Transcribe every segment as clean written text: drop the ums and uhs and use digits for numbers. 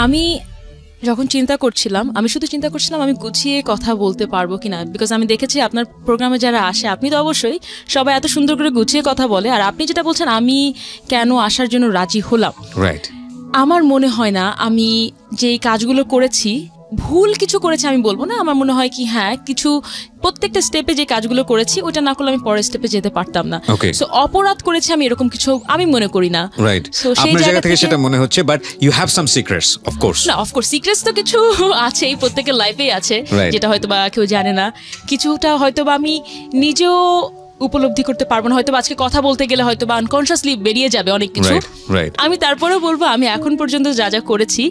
আমি যখন চিন্তা করছিলাম আমি শুধু চিন্তা করছিলাম আমি গুছিয়ে কথা বলতে পারবো কিনা, বিকজ আমি দেখেছি আপনার প্রোগ্রামে যারা আসে আপনি তো অবশ্যই সবাই এত সুন্দর করে গুছিয়ে কথা বলে, আর আপনি যেটা বলছেন আমি কেন আসার জন্য রাজি হলাম, রাইট, আমার মনে হয় না আমি যেই কাজগুলো করেছি ভুল কিছু করেছি আমি বলবো না, আমার মনে হয় কি হ্যাঁ কিছু প্রত্যেকটা স্টেপে যে কাজগুলো করেছি ওটা না করলে আমি পরের স্টেপে যেতে পারতাম না, সো অপরাধ করেছি আমি এরকম কিছু আমি মনে করি না। রাইট, আপনার জায়গা থেকে সেটা মনে হচ্ছে, but you have some secrets of course. না অফ কোর্স সিক্রেটস তো কিছু আছে, এই প্রত্যেকের লাইফেই আছে, যেটা হয়তো বা কেউ জানে না, কিছুটা হয়তো বা আমি নিজেও উপলব্ধি করতে পারবো না, হয়তো আজকে কথা বলতে গেলে হয়তো বা আনকনসিয়াসলি বেরিয়ে যাবে অনেক কিছু। আমি তারপরেও বলবো আমি এখন পর্যন্ত যা যা করেছি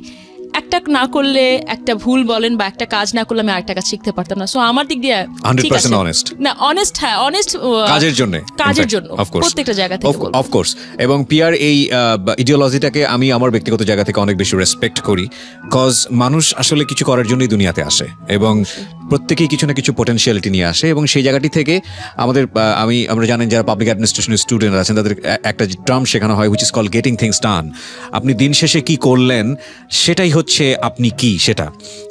একটা না করলে একটা ভুল বলেন বা একটা কাজ না করলে আমি আরেকটা কাজ শিখতে পারতাম না, সো আমার দিক দিয়ে 100% অনেস্ট না অনেস্ট, হ্যাঁ অনেস্ট কাজের জন্য প্রত্যেকটা জায়গা থেকে অফ কোর্স। এবং পিয়ার এই ইডিওলজিটাকে আমি আমার ব্যক্তিগত জায়গা থেকে অনেক বেশি রেসপেক্ট করি, কজ মানুষ আসলে কিছু করার জন্যই দুনিয়াতে আসে এবং প্রত্যেকেই কিছু না কিছু পোটেনশিয়ালিটি নিয়ে আসে, এবং সেই জায়গাটি থেকে আমাদের আমরা জানেন যারা পাবলিক অ্যাডমিনিস্ট্রেশনের স্টুডেন্ট আছেন তাদের একটা টার্ম শেখানো হয় which is call getting things ডান। আপনি দিন শেষে কি করলেন সেটাই হচ্ছে আপনি কি, সেটা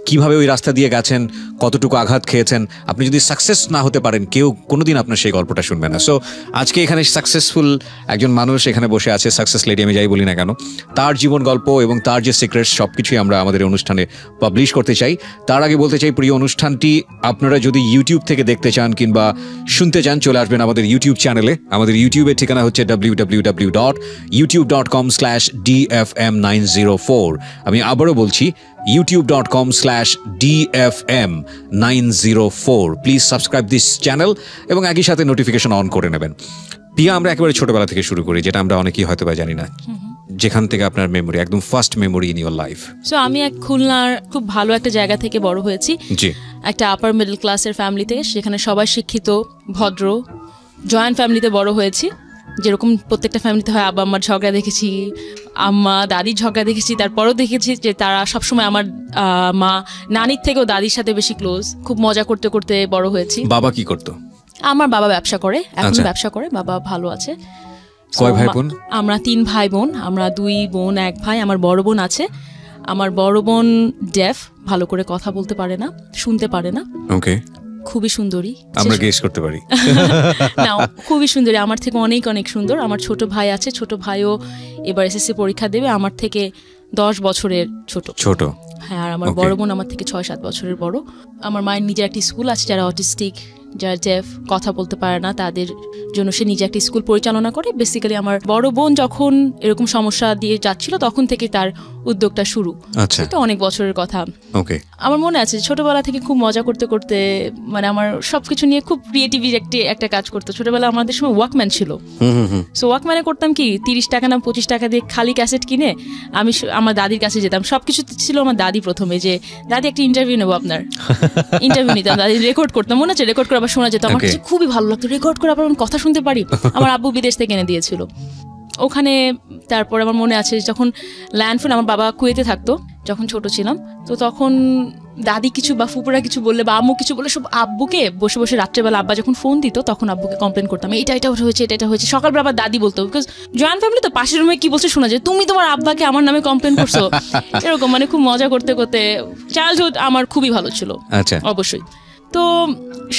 কিভাবে ওই রাস্তা দিয়ে গেছেন, কতটুকু আঘাত খেয়েছেন। আপনি যদি সাকসেস না হতে পারেন কেউ কোনোদিন আপনার সেই গল্পটা শুনবে না। সো আজকে এখানে সাকসেসফুল একজন মানুষ এখানে বসে আছে, সাকসেস লেডি আমি যাই বলি না কেন, তার জীবন গল্প এবং তার যে সিক্রেটস সব কিছুই আমরা আমাদের অনুষ্ঠানে পাবলিশ করতে চাই। তার আগে বলতে চাই প্রিয় অনুষ্ঠানটি আপনারা যদি ইউটিউব থেকে দেখতে চান কিংবা শুনতে চান চলে আসবেন আমাদের ইউটিউব চ্যানেলে। আমাদের ইউটিউবের ঠিকানা হচ্ছে www.youtube.com/dfm904। আমি আবারও বলছি youtube.com/dfm904। Please subscribe this channel এবং একই সাথে নোটিফিকেশন অন করে নেবেন। পিয়া, আমরা একেবারে ছোটবেলা থেকে শুরু করি, যেটা আমরা অনেকেই হয়তো বা জানি না, যেখান থেকে আপনার মেমোরি একদম first memory in your life. So আমি এক খুলনার খুব ভালো একটা জায়গা থেকে বড় হয়েছি, জি, একটা আপার মিডল ক্লাসের ফ্যামিলিতে, সেখানে সবাই শিক্ষিত ভদ্র জয়েন্ট ফ্যামিলিতে বড় হয়েছি। যেরকম প্রত্যেকটা ফ্যামিলিতে হয়, আব্বা আম্মার ঝগড়া দেখেছি, আম্মা দাদির ঝগড়া দেখেছি, তারপরও দেখেছি যে তারা সবসময় আমার মা নানির থেকেও দাদির সাথে বেশি ক্লোজ, খুব মজা করতে করতে বড় হয়েছি। বাবা কি করতো? আমার বাবা ব্যবসা করে, এখন ব্যবসা করে, বাবা ভালো আছে। কয় ভাই বোন? আমরা 3 ভাই বোন, আমরা 2 বোন 1 ভাই। আমার বড় বোন আছে, আমার বড় বোন ডেফ, ভালো করে কথা বলতে পারে না, শুনতে পারে না। ওকে, খুবই সুন্দরী, আমরা গেস করতে পারি না খুবই সুন্দরী, আমার থেকে অনেক অনেক সুন্দর। আমার ছোট ভাই আছে, ছোট ভাইও এবার এসএসসি পরীক্ষা দেবে, আমার থেকে 10 বছরের ছোট। হ্যাঁ, আর আমার বড় বোন আমার থেকে 6-7 বছরের বড়। আমার মায়ের নিজের একটি স্কুল আছে, যারা অটিস্টিক, যারা ডেফ, কথা বলতে পারে না, তাদের জন্য সে নিজে একটি স্কুল পরিচালনা করে। বেসিক্যালি আমার বড় বোন যখন এরকম সমস্যা দিয়ে যাচ্ছিল তখন থেকে তার উদ্যোগটা শুরু। আচ্ছা, এটা অনেক বছরের কথা। ওকে, আমার মনে আছে ছোটবেলা থেকে খুব মজা করতে করতে, মানে আমার সবকিছু নিয়ে খুব ক্রিয়েটিভ একটা কাজ করতো। ছোটবেলা আমাদের সময় ওয়াকম্যান ছিল, সো ওয়াকম্যানে করতাম কি 30 টাকা না 25 টাকা দিয়ে খালি ক্যাসেট কিনে আমি আমার দাদির কাছে যেতাম। সবকিছু ছিল আমার দাদি প্রথমে, যে দাদি একটা ইন্টারভিউ নেবো, আপনার ইন্টারভিউ নিতাম, দাদি রেকর্ড করতাম, মনে আছে রেকর্ড করে আবার শোনা যেত, আমার কাছে খুবই ভালো লাগতো, রেকর্ড করে আবার কথা শুনতে পারি। আমার আব্বু বিদেশ থেকে এনে দিয়েছিল ওখানে। তারপর আমার মনে আছে যখন ল্যান্ডফোন, আমার বাবা কুয়েতে থাকতো যখন ছোট ছিলাম, তো তখন দাদি কিছু বা ফুপুরা কিছু বললে বা আম্মু কিছু বললে সব আব্বুকে বসে বসে রাত্রেবেলা আব্বা যখন ফোন দিত তখন আব্বুকে কমপ্লেন করতাম, এটা হয়েছে, এটা হয়েছে। সকালবেলা আবার দাদি বলতো, বিকজ জয়েন্ট ফ্যামিলি তো, পাশের রুমে কি বলছে শোনা যায়, তুমি তোমার আব্বাকে আমার নামে কমপ্লেন করছো, এরকম। মানে খুব মজা করতে করতে চাইল্ডহুড আমার খুবই ভালো ছিল। আচ্ছা, অবশ্যই। তো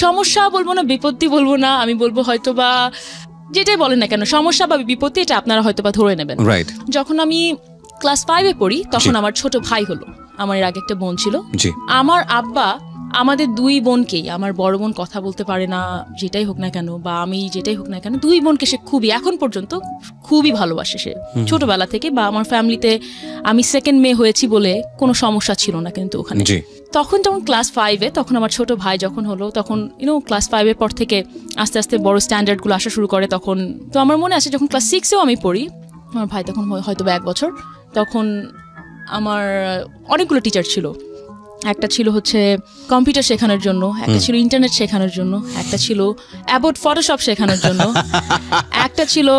সমস্যা বলবো না, বিপত্তি বলবো না, আমি বলবো হয়তো বা যেটাই বলেন না কেন, সমস্যা বা বিপত্তি এটা আপনারা হয়তো বা ধরে নেবেন। যখন আমি ক্লাস 5-এ পড়ি তখন আমার ছোট ভাই হলো, আমার এর আগে একটা বোন ছিল। আমার আব্বা আমাদের 2 বোনকেই, আমার বড় বোন কথা বলতে পারে না যেটাই হোক না কেন, বা আমি যেটাই হোক না কেন, 2 বোনকে সে খুবই, এখন পর্যন্ত খুবই ভালোবাসে সে ছোটবেলা থেকে। বা আমার ফ্যামিলিতে আমি সেকেন্ড মেয়ে হয়েছি বলে কোনো সমস্যা ছিল না, কিন্তু ওখানে তখন যখন ক্লাস 5-এ, তখন আমার ছোট ভাই যখন হলো, তখন ক্লাস 5-এর পর থেকে আস্তে আস্তে বড় স্ট্যান্ডার্ডগুলো আসা শুরু করে। তখন তো আমার মনে আছে যখন ক্লাস 6-এও আমি পড়ি, আমার ভাই তখন হয়তো বা 1 বছর, তখন আমার অনেকগুলো টিচার ছিল। একটা ছিল হচ্ছে কম্পিউটার শেখানোর জন্য, একটা ছিল ইন্টারনেট শেখানোর জন্য, একটা ছিল অ্যাবাউট ফটোশপ শেখানোর জন্য, একটা ছিল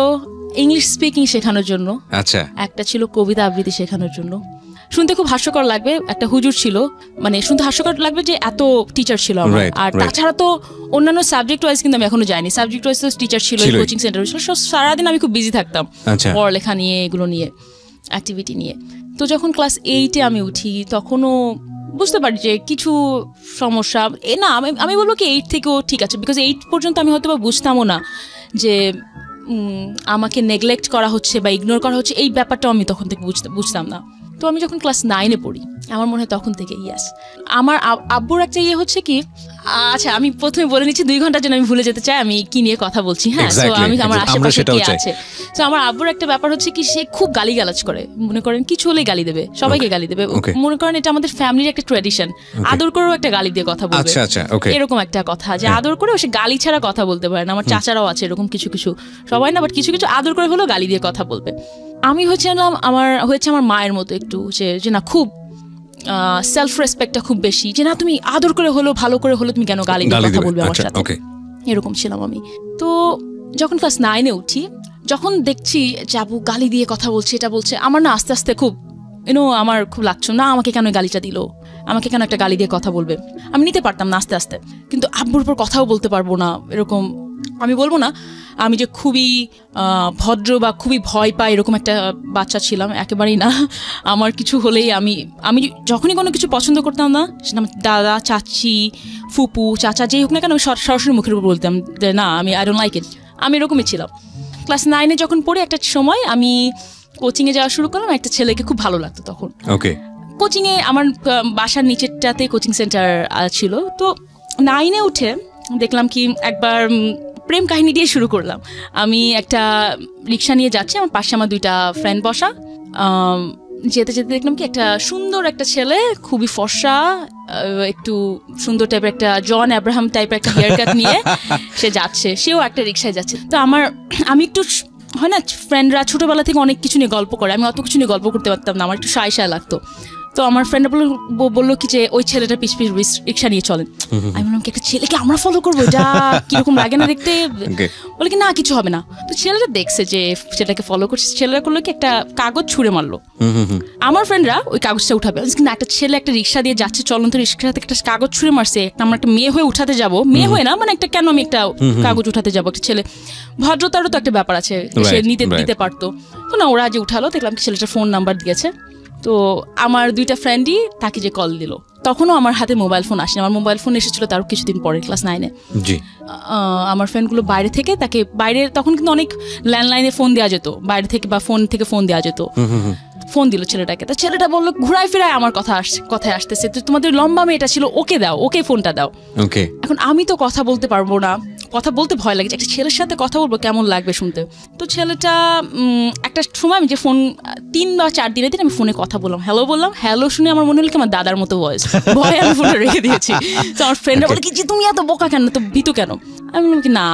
ইংলিশ স্পিকিং শেখানোর জন্য, আচ্ছা, একটা ছিল কবিতা আবৃত্তি শেখানোর জন্য। শুনতে খুব হাস্যকর লাগবে, একটা হুজুর ছিল, মানে শুনতে হাস্যকর লাগবে যে এত টিচার ছিল আমার। আর তাছাড়া তো অন্যান্য সাবজেক্ট ওয়াইজ কিন্তু আমি এখনো যাইনি, সাবজেক্ট ওয়াইজ তো টিচার ছিল, কোচিং সেন্টার ছিল, সারাদিন আমি খুব বিজি থাকতাম পড়ালেখা নিয়ে, এগুলো নিয়ে, অ্যাক্টিভিটি নিয়ে। তো যখন ক্লাস 8-এ আমি উঠি তখনও বুঝতে পারি যে কিছু সমস্যা না, আমি বলবো কি 8 থেকেও ঠিক আছে, বিকজ 8 পর্যন্ত আমি হয়তো বা বুঝতামও না যে আমাকে নেগলেক্ট করা হচ্ছে বা ইগনোর করা হচ্ছে, এই ব্যাপারটাও আমি তখন থেকে বুঝতাম না। তো আমি যখন ক্লাস 9-এ পড়ি আমার মনে হয় তখন থেকে ইয়াস আমার আব্বুর একটা ইয়ে হচ্ছে কি, আচ্ছা আমি প্রথমে বলে নিচ্ছি 2 ঘন্টার জন্য আমি ভুলে যেতে চাই আমি কি নিয়ে কথা বলছি। হ্যাঁ, তো আমি আমার আশেপাশে কে আছে। তো আমার আব্বুর একটা ব্যাপার হচ্ছে কি, সে খুব গালিগালাজ করে, মনে করেন কিছু হলেই গালি দেবে, সবাইকে গালি দেবে। মনে করেন এটা আমাদের ফ্যামিলির একটা ট্র্যাডিশন, আদর করেও একটা গালি দিয়ে কথা বলবে, এরকম একটা কথা যে আদর করে সে গালি ছাড়া কথা বলতে পারে না। আমার চাচারাও আছে এরকম কিছু কিছু, সবাই না বাট কিছু কিছু আদর করে হলেও গালি দিয়ে কথা বলবে। আমি হয়েছিলাম আমার মায়ের মতো একটু, যে না খুব সেলফ রেসপেক্টটা খুব বেশি, যে না তুমি আদর করে হলো ভালো করে হলো তুমি কেন গালি দিয়ে কথা বলবে আমার সাথে, এরকম ছিলাম আমি। তো যখন ক্লাস 9-এ উঠি, যখন দেখছি যে আবু গালি দিয়ে কথা বলছে, এটা বলছে, আমার না আস্তে আস্তে খুব আমার খুব লাগছে না আমাকে কেন গালিটা দিল, আমাকে কেন একটা গালি দিয়ে কথা বলবে। আমি নিতে পারতাম না আস্তে আস্তে, কিন্তু আব্বুর উপর কথাও বলতে পারবো না। এরকম আমি বলবো না আমি যে খুবই ভদ্র বা খুবই ভয় পাই এরকম একটা বাচ্চা ছিলাম, একেবারেই না। আমার কিছু হলেই আমি যখনই কোনো কিছু পছন্দ করতাম না, সেটা আমার দাদা, চাচি, ফুপু, চাচা যেই হোক না কেন, আমি সরাসরি মুখের উপর বলতাম যে না আমি আই ডোন্ট লাইক ইট। আমি এরকমই ছিলাম। ক্লাস 9-এ যখন পড়ি একটা সময় আমি কোচিংয়ে যাওয়া শুরু করলাম, একটা ছেলেকে খুব ভালো লাগতো তখন। কোচিংয়ে আমার বাসার নিচেরটাতে কোচিং সেন্টার ছিল। তো 9-এ উঠে দেখলাম কি একবার প্রেম কাহিনী দিয়ে শুরু করলাম। আমি একটা রিক্সা নিয়ে যাচ্ছি, আমার পাশে আমার 2টা ফ্রেন্ড বসা, যেতে যেতে দেখলাম কি একটা সুন্দর একটা ছেলে, খুবই ফর্সা, একটু সুন্দর টাইপের একটা জন আব্রাহাম টাইপের একটা হেয়ার কাট নিয়ে সে যাচ্ছে, সেও একটা রিক্সায় যাচ্ছে। তো আমি একটু হয় না, ফ্রেন্ডরা ছোটবেলা থেকে অনেক কিছু নিয়ে গল্প করে, আমি অত কিছু নিয়ে গল্প করতে পারতাম না, আমার একটু শায় শায় লাগতো। তো আমার ফ্রেন্ডরা বললো কি যে ওই ছেলেটা পিছ রিক্সা নিয়ে চলেন। আমি বললাম কি একটা ছেলেকে আমরা ফলো করবো, এটা কিরকম লাগে না দেখতে? বলে কি না কিছু হবে না। তো ছেলেটা দেখছে যে ছেলেটাকে ফলো করছে, ছেলেরা করলো কি একটা কাগজ ছুঁড়ে মারলো। আমার ফ্রেন্ডরা ওই কাগজটা উঠাবে, না একটা ছেলে একটা রিক্সা দিয়ে যাচ্ছে, চলন্ত রিক্সা থেকে একটা কাগজ ছুঁড়ে মারছে, আমরা একটা মেয়ে হয়ে উঠাতে যাবো, মেয়ে হয়ে না মানে একটা কেন আমি একটা কাগজ উঠাতে যাবো, একটা ছেলে ভদ্রতারও তো একটা ব্যাপার আছে, সে দিতে পারতো। তো না ওরা যে উঠালো, দেখলাম কি ছেলেটার ফোন নাম্বার দিয়েছে। তো আমার 2টা ফ্রেন্ডই তাকে যে কল দিল, তখনও আমার হাতে মোবাইল ফোন আসেনি, আমার মোবাইল ফোন এসেছিল তার কিছুদিন পরে ক্লাস 9-এ। আমার ফ্রেন্ডগুলো বাইরে থেকে তাকে তখন কিন্তু অনেক ল্যান্ডলাইনে ফোন দেওয়া যেত বাইরে থেকে, বা ফোন থেকে ফোন দেওয়া যেত। ফোন দিল ছেলেটাকে, তো ছেলেটা বললো ঘুরাই ফিরায় আমার কথায় আসতেছে, তো তোমাদের লম্বা মেয়েটা ছিল, ওকে দাও, ওকে ফোনটা দাও। এখন আমি তো কথা বলতে পারবো না, কথা বলতে ভয় লাগে, একটা ছেলের সাথে কথা বলবো কেমন লাগবে শুনতে। তো ছেলেটা একটা সময় আমি যে ফোন 3 বা 4 দিনের দিন আমি ফোনে কথা বললাম, হ্যালো শুনে আমার মনে হলো কি আমার দাদার মতো ভয়েস, ভয়ে আমি ফোনটা রেখে দিয়েছি। তো আমার ফ্রেন্ডরা বলে কি যে তুমি এত বোকা কেন, তো ভীতু কেন? আমি বললাম কি না।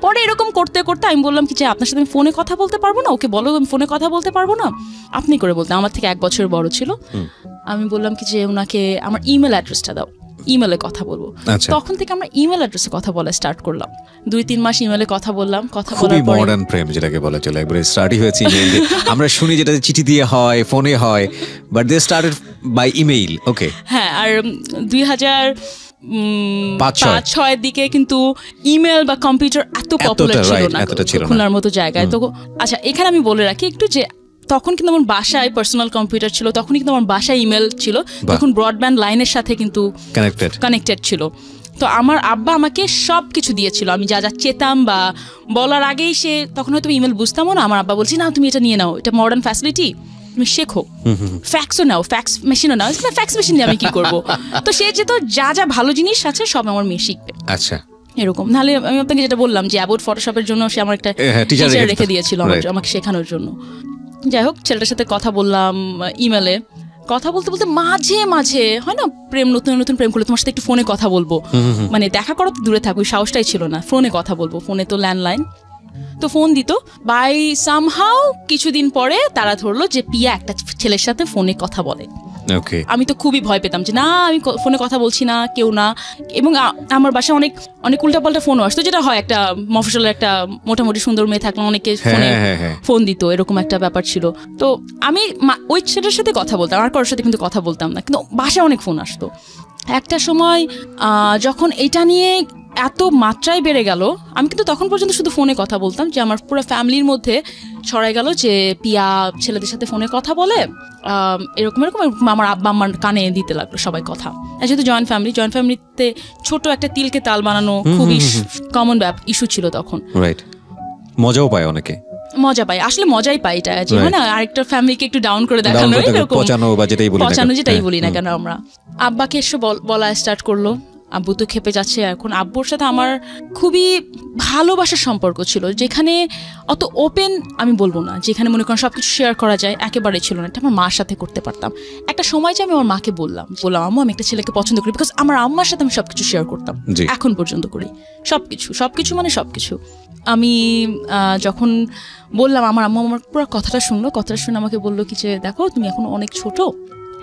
পরে এরকম করতে করতে আমি বললাম কি যে আপনার সাথে আমি ফোনে কথা বলতে পারবো না, ওকে বলো আমি ফোনে কথা বলতে পারবো না, আপনি করে বলতে। আমার থেকে 1 বছর বড় ছিল। আমি বললাম কি যে ওনাকে আমার ইমেল অ্যাড্রেসটা দাও, ইমেলে কথা বলবো। তখন থেকে আমরা ইমেল অ্যাড্রেসে কথা বলা স্টার্ট করলাম, 2-3 মাস ইমেলে কথা বললাম। কথা বলার পরে মডার্ন প্রেম যেটাকে বলা চলে, একবারে স্টার্টই হয়েছে ইমেল দিয়ে। আমরা শুনি যেটা চিঠি দিয়ে হয়, ফোনে হয়, but they started by email. Okay, হ্যাঁ। আর 2005-06 দিকে কিন্তু ইমেল বা কম্পিউটার এত পপুলার ছিল না খুলনার মতো জায়গায়। তো আচ্ছা এখানে আমি বলে রাখি একটু যে তখন কিন্তু আমার বাসায় পার্সোনাল কম্পিউটার ছিল, তখন কিন্তু আমার বাসায় ইমেল ছিল, তখন ব্রডব্যান্ড লাইনের সাথে কিন্তু কানেক্টেড ছিল। তো আমার আব্বা আমাকে সব কিছু দিয়েছিল, আমি যা যা চেতাম বা বলার আগেই সে, তখন হয়তো ইমেল বুঝতামও না, আমার আব্বা বলছি না তুমি এটা নিয়ে নাও, এটা মডার্ন ফ্যাসিলিটি, তুমি শেখো, ফ্যাক্সও নাও, ফ্যাক্স মেশিনও নাও। ফ্যাক্স মেশিন দিয়ে আমি কি করবো? তো সে যেত যা যা ভালো জিনিস আছে সব আমার মেয়ে শিখবে। আচ্ছা, এরকম। নাহলে আমি আপনাকে যেটা বললাম যে অ্যাবাউট ফটোশপের জন্য সে আমার একটা টিচার রেখে দিয়েছিল আমাকে শেখানোর জন্য। যাই হোক, ছেলেটার সাথে কথা বললাম ইমেলে, কথা বলতে বলতে মাঝে মাঝে হয় না প্রেম, নতুন নতুন প্রেম করলে তোমার সাথে একটু ফোনে কথা বলবো, মানে দেখা করো তো দূরে থাকো, সাহসটাই ছিল না, ফোনে কথা বলবো। ফোনে তো ল্যান্ডলাইন, তো ফোন দিত। বাই সামহাউ কিছুদিন পরে তারা ধরলো যে পিয়া একটা ছেলের সাথে ফোনে কথা বলে। আমি তো খুবই ভয় পেতাম যে না আমি ফোনে কথা বলছি না, কেউ না। এবং আমার বাসায় অনেক অনেক উল্টাপাল্টা ফোনও আসতো, যেটা হয় একটা মফস্বলের একটা মোটামুটি সুন্দর মেয়ে থাকলে অনেকে ফোনে ফোন দিত, এরকম একটা ব্যাপার ছিল। তো আমি ওই ছেলের সাথে কথা বলতাম, আর কারোর সাথে কিন্তু কথা বলতাম না, কিন্তু বাসায় অনেক ফোন আসতো। একটা সময় যখন এটা নিয়ে এত মাত্রায় বেড়ে গেল, আমি কিন্তু তখন পর্যন্ত শুধু ফোনে কথা বলতাম, যে আমার পুরো ফ্যামিলির মধ্যে ছড়াই গেল যে পিয়া ছেলেদের সাথে ফোনে কথা বলে, এরকম এরকম। আমার আব্বা আম্মার কানে দিতে লাগলো সবাই কথা। যেহেতু জয়েন্ট ফ্যামিলিতে ছোট একটা তিলকে তাল বানানো খুবই কমন ইস্যু ছিল তখন। রাইট, মজাও পায় অনেকে, মজা পাই, আসলে মজাই পাই এটা, যে হয় না আরেকটা ফ্যামিলিকে একটু ডাউন করে দেখানো, এরকম পচানো যেটাই বলি না কেন আমরা। আব্বাকে এসে বলা স্টার্ট করলো, আব্বু তো খেপে যাচ্ছে। এখন আব্বুর সাথে আমার খুবই ভালোবাসার সম্পর্ক ছিল, যেখানে অত ওপেন আমি বলবো না, যেখানে মনে করেন সবকিছু শেয়ার করা যায়, একেবারে ছিল না। এটা আমার মার সাথে করতে পারতাম। একটা সময় যে আমি আমার মাকে বললাম আম্মু আমি একটা ছেলেকে পছন্দ করি, বিকজ আমার আম্মার সাথে আমি সবকিছু শেয়ার করতাম, এখন পর্যন্ত করি সবকিছু মানে সবকিছু। আমি যখন বললাম, আমার আম্মু আমার পুরো কথাটা শুনে আমাকে বললো কি যে দেখো তুমি এখন অনেক ছোট।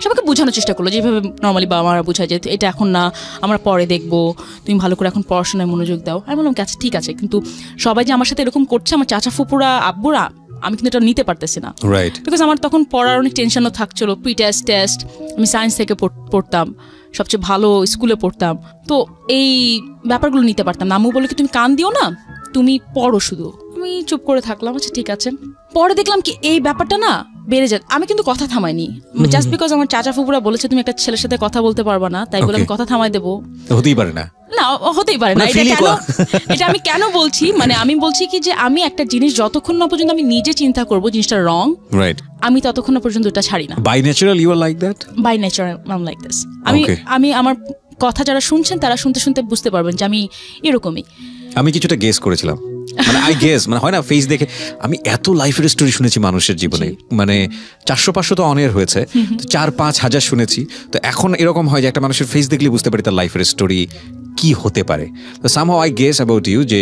সবাইকে বোঝানোর চেষ্টা করলো যেভাবে নর্মালি বাবা মারা বোঝায়, যে এটা এখন না, আমরা পরে দেখবো, তুমি ভালো করে এখন পড়াশোনায় মনোযোগ দাও। আমি বললাম আচ্ছা ঠিক আছে, কিন্তু সবাই যে আমার সাথে এরকম করছে, আমার চাচা ফুপুরা আব্বুরা, আমি কিন্তু এটা নিতে পারতেছি না, বিকজ আমার তখন পড়ার অনেক টেনশনও থাকছিল। প্রি টেস্ট আমি সায়েন্স থেকে পড়তাম, সবচেয়ে ভালো স্কুলে পড়তাম, তো এই ব্যাপারগুলো নিতে পারতাম না। আম্মু বলে কি তুমি কান দিও না, তুমি পড়ো শুধু। আমি চুপ করে থাকলাম, আচ্ছা ঠিক আছে। পরে দেখলাম কি এই ব্যাপারটা না বেড়ে যায়। আমি কিন্তু কথা থামাইনি, জাস্ট বিকজ আমার চাচা ফুপুরা বলেছে তুমি একটা ছেলের সাথে কথা বলতে পারবা না, তাই বলে আমি কথা থামাই দেবো? হতেই পারে না। এটা আমি কেন বলছি, মানে আমি বলছি কি যে আমি একটা জিনিস যতক্ষণ না পর্যন্ত আমি নিজে চিন্তা করবো জিনিসটা রং, আমি ততক্ষণ না পর্যন্ত এটা ছাড়ি না। By natural you are like that? By natural I am like this. আমি আমার কথা যারা শুনছেন তারা শুনতে শুনতে বুঝতে পারবেন যে আমি এরকমই। আমি কিছুটা গেস করেছিলাম, মানে আই গেস, মানে হয় না ফেস দেখে। আমি এত লাইফের স্টোরি শুনেছি মানুষের জীবনে, মানে 400-500 তো অনেয়ার হয়েছে, 4-5 হাজার শুনেছি। তো এখন এরকম হয় যে একটা মানুষের ফেস দেখলে বুঝতে পারি তার লাইফের স্টোরি কি হতে পারে। তো somehow I guess about you যে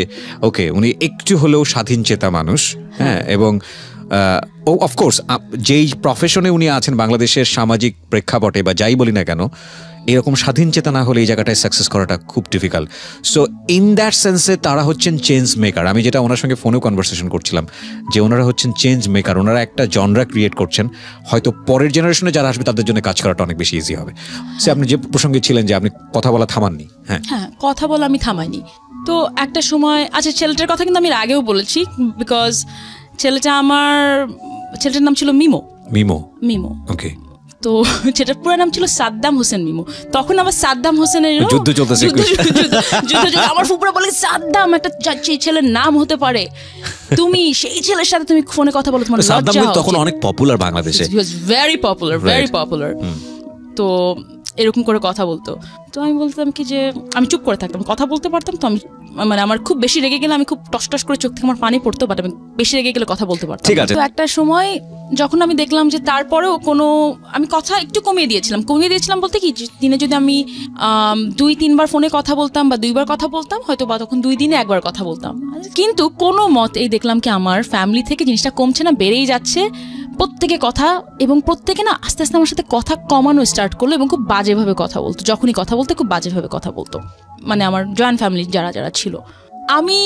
ওকে উনি একটু হলেও স্বাধীন চেতা মানুষ, হ্যাঁ। এবং অফকোর্স যেই প্রফেশনে উনি আছেন বাংলাদেশের সামাজিক প্রেক্ষাপটে বা যাই বলি না কেন, এরকম স্বাধীন চেতা না হলে এই জায়গাটায় সাকসেস করাটা খুব ডিফিকাল্ট। সো ইন দ্যাট সেন্সে তারা হচ্ছেন চেঞ্জ মেকার। আমি যেটা ওনার সঙ্গে ফোনেও কনভারসেশন করছিলাম যে ওনারা হচ্ছেন চেঞ্জ মেকার, ওনারা একটা জনরা ক্রিয়েট করছেন, হয়তো পরের জেনারেশনে যারা আসবে তাদের জন্য কাজ করাটা অনেক বেশি ইজি হবে। সে আপনি যে প্রসঙ্গে ছিলেন যে আপনি কথা বলা থামাননি। হ্যাঁ, কথা বলা আমি থামাইনি। তো একটা সময়, আচ্ছা ছেলেটার কথা কিন্তু আমি আগেও বলেছি, বিকজ ছেলেটার নাম ছিল মিমো। ওকে। তো সেটার পুরো নাম ছিল সাদ্দাম হোসেন মিমো। তখন আবার সাদ্দাম হোসেনের যুদ্ধ চলতেছে, আমার ফুপুরা বলে সাদ্দাম একটা ছেলের নাম হতে পারে, তুমি সেই ছেলের সাথে তুমি ফোনে কথা বলো, তোমার লজ্জা হয়। তখন অনেক পপুলার বাংলাদেশে, হি ওয়াজ ভেরি পপুলার। তো এরকম করে কথা বলতো। তো আমি বলতাম কি যে আমি চুপ করে থাকতাম, কথা বলতে পারতাম। তো আমি মানে আমার খুব বেশি রেগে গেলে আমি খুব টস করে চোখ থেকে আমার পানি পড়তো, বাট আমি বেশি রেগে গেলে কথা বলতে পারতাম। তো একটা সময় যখন আমি দেখলাম যে তারপরেও আমি কথা একটু কমিয়ে দিয়েছিলাম বলতে কি, দিনে যদি আমি 2-3 বার ফোনে কথা বলতাম বা 2 বার কথা বলতাম, হয়তো বা তখন 2 দিনে 1 বার কথা বলতাম। কিন্তু কোনো মতেই দেখলাম কি আমার ফ্যামিলি থেকে জিনিসটা কমছে না, বেড়েই যাচ্ছে। প্রত্যেকে কথা, এবং প্রত্যেকে না আস্তে আস্তে আমার সাথে কথা কমানো স্টার্ট করলো, এবং খুব বাজেভাবে কথা বলতো। যখনই কথা বলতে খুব বাজেভাবে কথা বলতো, মানে আমার জয়েন্ট ফ্যামিলি যারা ছিল। আমি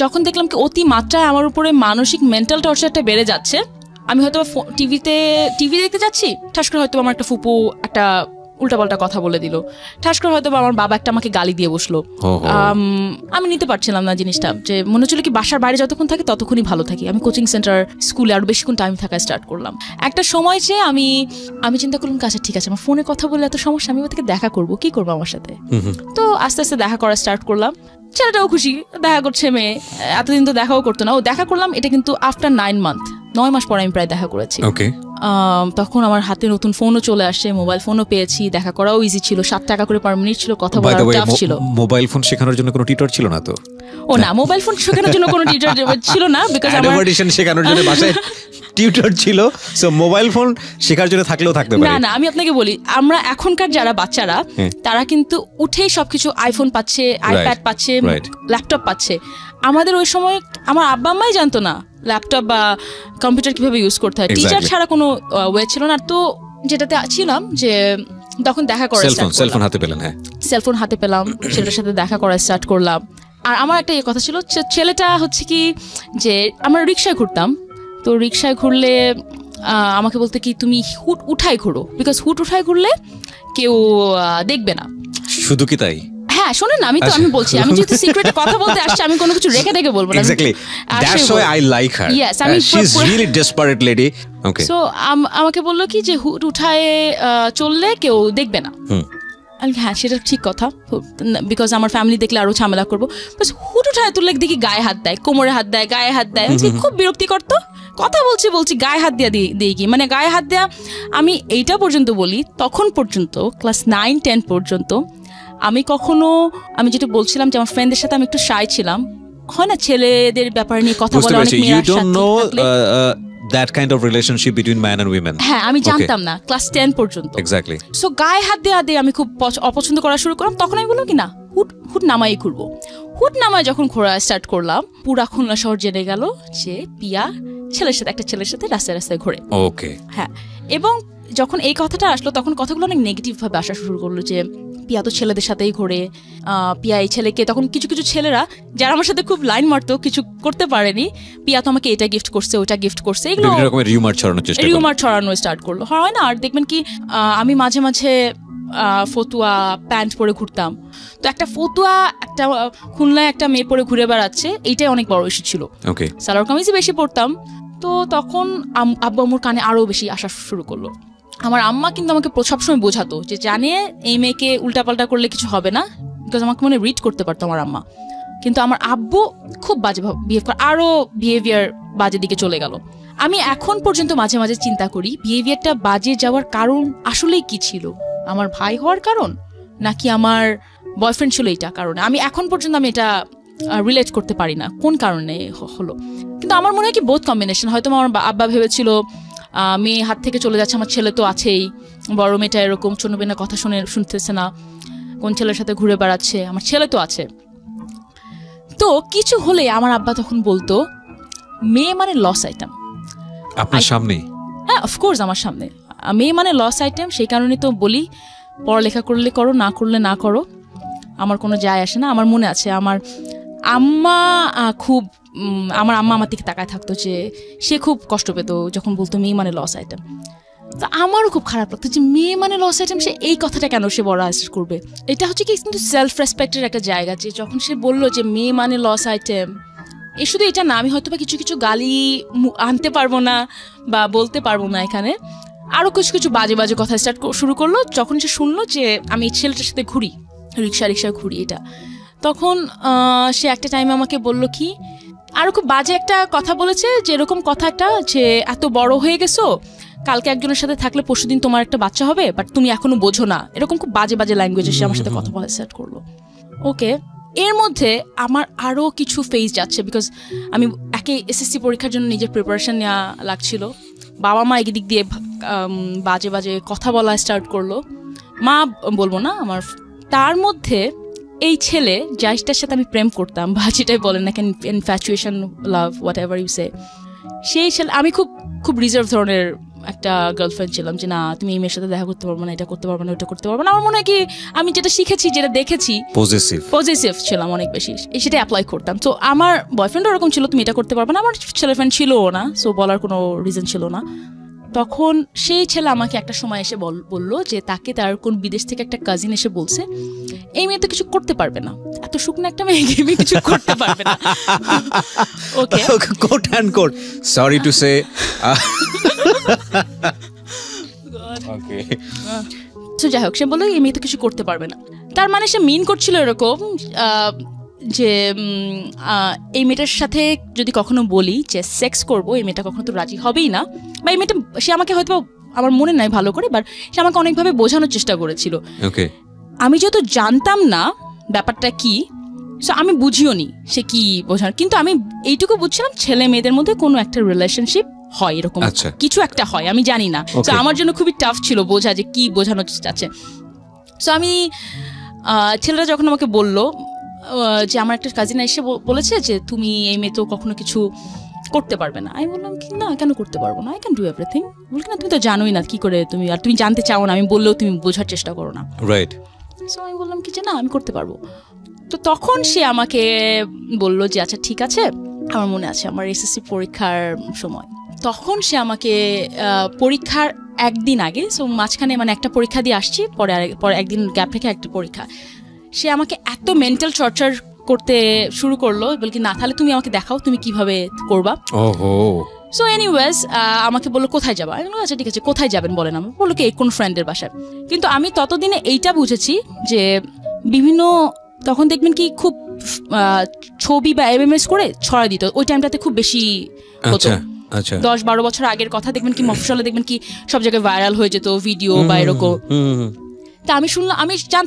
যখন দেখলাম কি অতি মাত্রায় আমার উপরে মানসিক মেন্টাল টর্চারটা বেড়ে যাচ্ছে, আমি হয়তো টিভি দেখতে যাচ্ছি, ঠাস করে হয়তো আমার একটা ফুপু একটা উল্টাপাল্টা কথা বলে দিল, ঠাস করে হয়তো আমার বাবা একটা আমাকে গালি দিয়ে বসলো। আমি নিতে পারছিলাম না জিনিসটা, যে মনে হচ্ছিল কি বাসার বাইরে যতক্ষণ থাকি ততক্ষণই ভালো থাকি। আমি কোচিং সেন্টার, স্কুলে আরো বেশিক্ষণ টাইম থাকা স্টার্ট করলাম। একটা সময় যে আমি চিন্তা করলাম আচ্ছা ঠিক আছে, আমার ফোনে কথা বললে এত সমস্যা, আমি ওদেরকে দেখা করবো, কি করবো আমার সাথে। তো আস্তে আস্তে দেখা করা স্টার্ট করলাম। ছেলেটাও খুশি, দেখা করছে মেয়ে, এতদিন তো দেখাও করতো না। দেখা করলাম, এটা কিন্তু আফটার 9 মাস পরে আমি প্রায় দেখা করেছি। তখন আমার হাতে নতুন ফোনও চলে আসে, মোবাইল ফোনও পেয়েছি, দেখা করাও ইজি ছিল, 7 টাকা করে পার মিনিট ছিল, কথা বলা টাফ ছিল। মোবাইল ফোন শেখানোর জন্য কোনো টিউটর ছিল না তো? না, মোবাইল ফোন শেখানোর জন্য কোনো টিউটর ছিল না, বিকজ আমার এডিশন শেখানোর জন্য বাসায় টিউটর ছিল। সো মোবাইল ফোন শেখার জন্য থাকলেও থাকতে পারে না। আমি আপনাকে বলি, আমরা এখনকার যারা বাচ্চারা তারা কিন্তু উঠেই সবকিছু আইফোন পাচ্ছে, আইপ্যাড পাচ্ছে, ল্যাপটপ পাচ্ছে। আমাদের ওই সময় আমার আব্বা আম্মাই জানতো না ল্যাপটপ বা কম্পিউটার কিভাবে ইউজ করতে হয়, টিচার ছাড়া কোনো ওয়ে ছিল না। তো যেটাতে ছিলাম যে তখন দেখা করা সেলফোন হাতে পেলাম, সেলফোন হাতে পেলাম, ছেলেটার সাথে দেখা করা স্টার্ট করলাম। আর আমার একটা কথা ছিল, ছেলেটা হচ্ছে কি যে আমরা রিক্সায় ঘুরতাম। তো রিক্সায় ঘুরলে আমাকে বলতো কি তুমি হুট উঠায় ঘুরো, বিকজ হুট উঠায় ঘুরলে কেউ দেখবে না। শুধু কি তাই? হ্যাঁ শোনেন না, আমি বলছি, আমি যেহেতু সিক্রেটে কথা বলতে আসছি, আমি কোনো কিছু রেখে দেখে বলবো না। Exactly. That's why I like her. Yes, she's really desperate lady. Okay. So আমাকে বললো কি যে হুট উঠায় চললে কেউ দেখবে না। হ্যাঁ সেটা ঠিক কথা, বিকজ আমার ফ্যামিলি দেখলে আরো ঝামেলা করবো। হুট উঠায় তুললে দেখি গায়ে হাত দেয়, কোমরে হাত দেয়, গায়ে হাত দেয়, খুব বিরক্তিকর। তো কথা বলছি গায়ে হাত দেওয়া দিয়ে কি, মানে গায়ে হাত দেওয়া। আমি এইটা পর্যন্ত বলি, তখন পর্যন্ত ক্লাস 9-10 পর্যন্ত আমি কখনো, আমি যেটা বলছিলাম যে আমার ফ্রেন্ডদের সাথে আমি একটু শাই ছিলাম, হয় না ছেলেদের ব্যাপারে নিয়ে কথা বলা অনেক মেয়ের সাথে, that kind of relationship between man and women. হ্যাঁ আমি জানতাম না ক্লাস 10 পর্যন্ত। Exactly. সো গায়ে হাত দেওয়া আমি খুব অপছন্দ করা শুরু করলাম। তখন আমি বললাম কি না, হুট নামাই ঘুরবো। হুট নামায় যখন ঘোরা স্টার্ট করলাম, পুরা খুলনা শহর জেনে গেল যে পিয়া একটা ছেলের সাথে রাস্তায় রাস্তায় ঘোরে। ওকে। হ্যাঁ, এবং যখন এই কথাটা আসলো তখন কথাগুলো অনেক নেগেটিভ ভাবে আসা শুরু করলো, যে পিয়া তো ছেলেদের সাথেই ঘোরে, পিয়া এই ছেলেকে, তখন কিছু ছেলেরা যারা আমার সাথে খুব লাইন মারতো, কিছু করতে পারেনি, পিয়া তো আমাকে এটা গিফট করছে, ওটা গিফট করছে, এগুলো রিউমার ছড়ানো স্টার্ট করলো। হয় না, আর দেখবেন কি আমি মাঝে মাঝে ফতুয়া প্যান্ট পরে ঘুরতাম, তো একটা ফতুয়া একটা খুলনায় একটা মেয়ে পরে ঘুরে বেড়াচ্ছে, এইটাই অনেক বড় ইস্যু ছিল। সালোয়ার কামিজই বেশি পরতাম। তো তখন আব্বু আম্মুর কানে আরো বেশি আসা শুরু করলো। আমার আম্মা কিন্তু আমাকে সবসময় বোঝাতো যে জানে এই মেয়েকে উল্টাপাল্টা করলে কিছু হবে না, বিকজ আমাকে মনে রিড করতে পারতো আমার আম্মা। কিন্তু আমার আব্বু খুব বাজে বিহেভ করে, আরো বিহেভিয়ার বাজে দিকে চলে গেল। আমি এখন পর্যন্ত মাঝে মাঝে চিন্তা করি বিহেভিয়ারটা বাজে যাওয়ার কারণ আসলেই কি ছিল, আমার ভাই হওয়ার কারণ নাকি আমার বয়ফ্রেন্ড ছিল এইটা কারণে। আমি এখন পর্যন্ত আমি এটা রিলেট করতে পারি না কোন কারণে হলো। কিন্তু আমার মনে হয় কি বোথ কম্বিনেশন। হয়তো আমার আব্বা ভেবেছিল মেয়ে হাত থেকে চলে যাচ্ছে, আমার ছেলে তো আছেই, বড় মেয়েটা এরকম চুনবে না, কথা শুনতেছে না, কোন ছেলের সাথে ঘুরে বেড়াচ্ছে, আমার ছেলে তো আছে। তো কিছু হলে আমার আব্বা তখন বলতো মেয়ে মানে লস আইটেম। আপনার সামনে? হ্যাঁ অফকোর্স আমার সামনে। মেয়ে মানে লস আইটেম, সেই কারণে তো বলি পড়ালেখা করলে করো, না করলে না করো, আমার কোনো যায় আসে না। আমার মনে আছে আমার আম্মা আমার দিকে তাকায় থাকতো, যে সে খুব কষ্ট পেত যখন বলতো মেয়ে মানে লস আইটেম। তো আমারও খুব খারাপ লাগতো যে মেয়ে মানে লস আইটেম, সে এই কথাটা কেন সে বড় আইস করবে। এটা হচ্ছে কি কিন্তু সেলফ রেসপেক্টের একটা জায়গা, যে যখন সে বললো যে মেয়ে মানে লস আইটেম, শুধু এটা না, আমি হয়তো বা কিছু গালি আনতে পারবো না বা বলতে পারবো না, এখানে আরো কিছু বাজে কথা শুরু করলো। যখন সে শুনলো যে আমি এই ছেলেটার সাথে ঘুরি, রিক্সায় ঘুরি, এটা তখন সে একটা টাইমে আমাকে বললো কি, আরো খুব বাজে একটা কথা বলেছে, যে এরকম কথা একটা, যে এত বড় হয়ে গেছো, কালকে একজনের সাথে থাকলে পরশুদিন তোমার একটা বাচ্চা হবে, বাট তুমি এখনো বোঝো না, এরকম খুব বাজে ল্যাঙ্গুয়েজে সে আমার সাথে কথা বলা স্টার্ট করলো। ওকে, এর মধ্যে আমার আরো কিছু ফেজ যাচ্ছে, বিকজ আমি এসএসসি পরীক্ষার জন্য নিজের প্রিপারেশন নেওয়া লাগছিল। বাবা মা এদিক দিয়ে বাজে কথা বলা স্টার্ট করলো, মা বলবো না আমার। তার মধ্যে এই ছেলে যাইটার সাথে আমি প্রেম করতাম, বা যেটাই বলেন না কেন, infatuation, love, whatever you say, সেই ছেলে, আমি খুব রিজার্ভ ধরনের একটা গার্লফ্রেন্ড ছিলাম, যে না তুমি এই মেয়ের সাথে দেখা করতে পারবো না, এটা করতে পারবো না, ওটা করতে পারবো না। আমার মনে হয় কি আমি যেটা শিখেছি, যেটা দেখেছি, পজেসিভ ছিলাম অনেক বেশি, সেটা অ্যাপ্লাই করতাম। তো আমার বয়ফ্রেন্ড ওরকম ছিল, তুমি এটা করতে পারবে না, আমার ছেলে ফ্রেন্ড ছিলও না, সো বলার কোনো রিজন ছিল না। তখন সেই ছেলে আমাকে একটা সময় এসে বললো যে তাকে তার কোন বিদেশ থেকে একটা কাজিন এসে বলছে এই মেয়ে তো কিছু করতে পারবে না, এত শুকনো একটা মেয়ে কিছু করতে পারবে না। Okay, quote and quote, sorry to say. Okay, তো যাই হোক, সে বললো এই মেয়ে তো কিছু করতে পারবে না। তার মানে সে মিন করছিল এরকম যে এই মেয়েটার সাথে যদি কখনো বলি যে সেক্স করবো, এই মেয়েটা কখনো তো রাজি হবেই না, বা এই মেয়েটা, সে আমাকে হয়তো, আমার মনে নাই ভালো করে, বাট সে আমাকে অনেকভাবে বোঝানোর চেষ্টা করেছিল। আমি যেহেতু জানতাম না ব্যাপারটা কি, সো আমি বুঝিও নি সে কি বোঝানো, কিন্তু আমি এইটুকু বুঝছিলাম ছেলে মেয়েদের মধ্যে কোনো একটা রিলেশনশিপ হয়, এরকম কিছু একটা হয়, আমি জানি না। তো আমার জন্য খুবই টাফ ছিল বোঝা যে কি বোঝানো যাচ্ছে। সো আমি ছেলেরা যখন আমাকে বললো যে আমার একটা কাজিন এসে বলেছে যে তুমি এই মেয়ে তো কখনো কিছু করতে পারবে না, আমি বললাম কি না, কেন করতে পারবো না, আই ক্যান ডু এভরিথিং। বলছি না তুমি তো জানোই না কি করে, তুমি আর তুমি জানতে চাও না, আমি বললেও তুমি বোঝার চেষ্টা করো না, রাইট। সো আমি বললাম কি যে না আমি করতে পারবো। তো তখন সে আমাকে বললো যে আচ্ছা ঠিক আছে, আমার মনে আছে আমার এসএসসি পরীক্ষার সময় তখন সে আমাকে পরীক্ষার একদিন আগে, সো মাঝখানে মানে একটা পরীক্ষা দিয়ে আসছি, পরে একদিন গ্যাপ রেখে একটা পরীক্ষা, সে আমাকে এত মেন্টাল টর্চার করতে শুরু করলো, বলকি না তাহলে তুমি আমাকে দেখাও তুমি কিভাবে করবা। সো এনিওয়েজ আমাকে বললো কোথায় যাবা, আমি বললাম আচ্ছা ঠিক আছে কোথায় যাবেন বলেন। আমি বললো কি কোন ফ্রেন্ডের বাসায়। কিন্তু আমি ততদিনে এইটা বুঝেছি যে বিভিন্ন তখন দেখবেন কি খুব ছবি বা MMS করে ছড়া দিত, ওই টাইমটাতে খুব বেশি হতো। 10-12 বছর আগের কথা, দেখবেন কি মফস্বলে দেখবেন কি সব জায়গায় ভাইরাল হয়ে যেত ভিডিও বা এরকম। তা আমি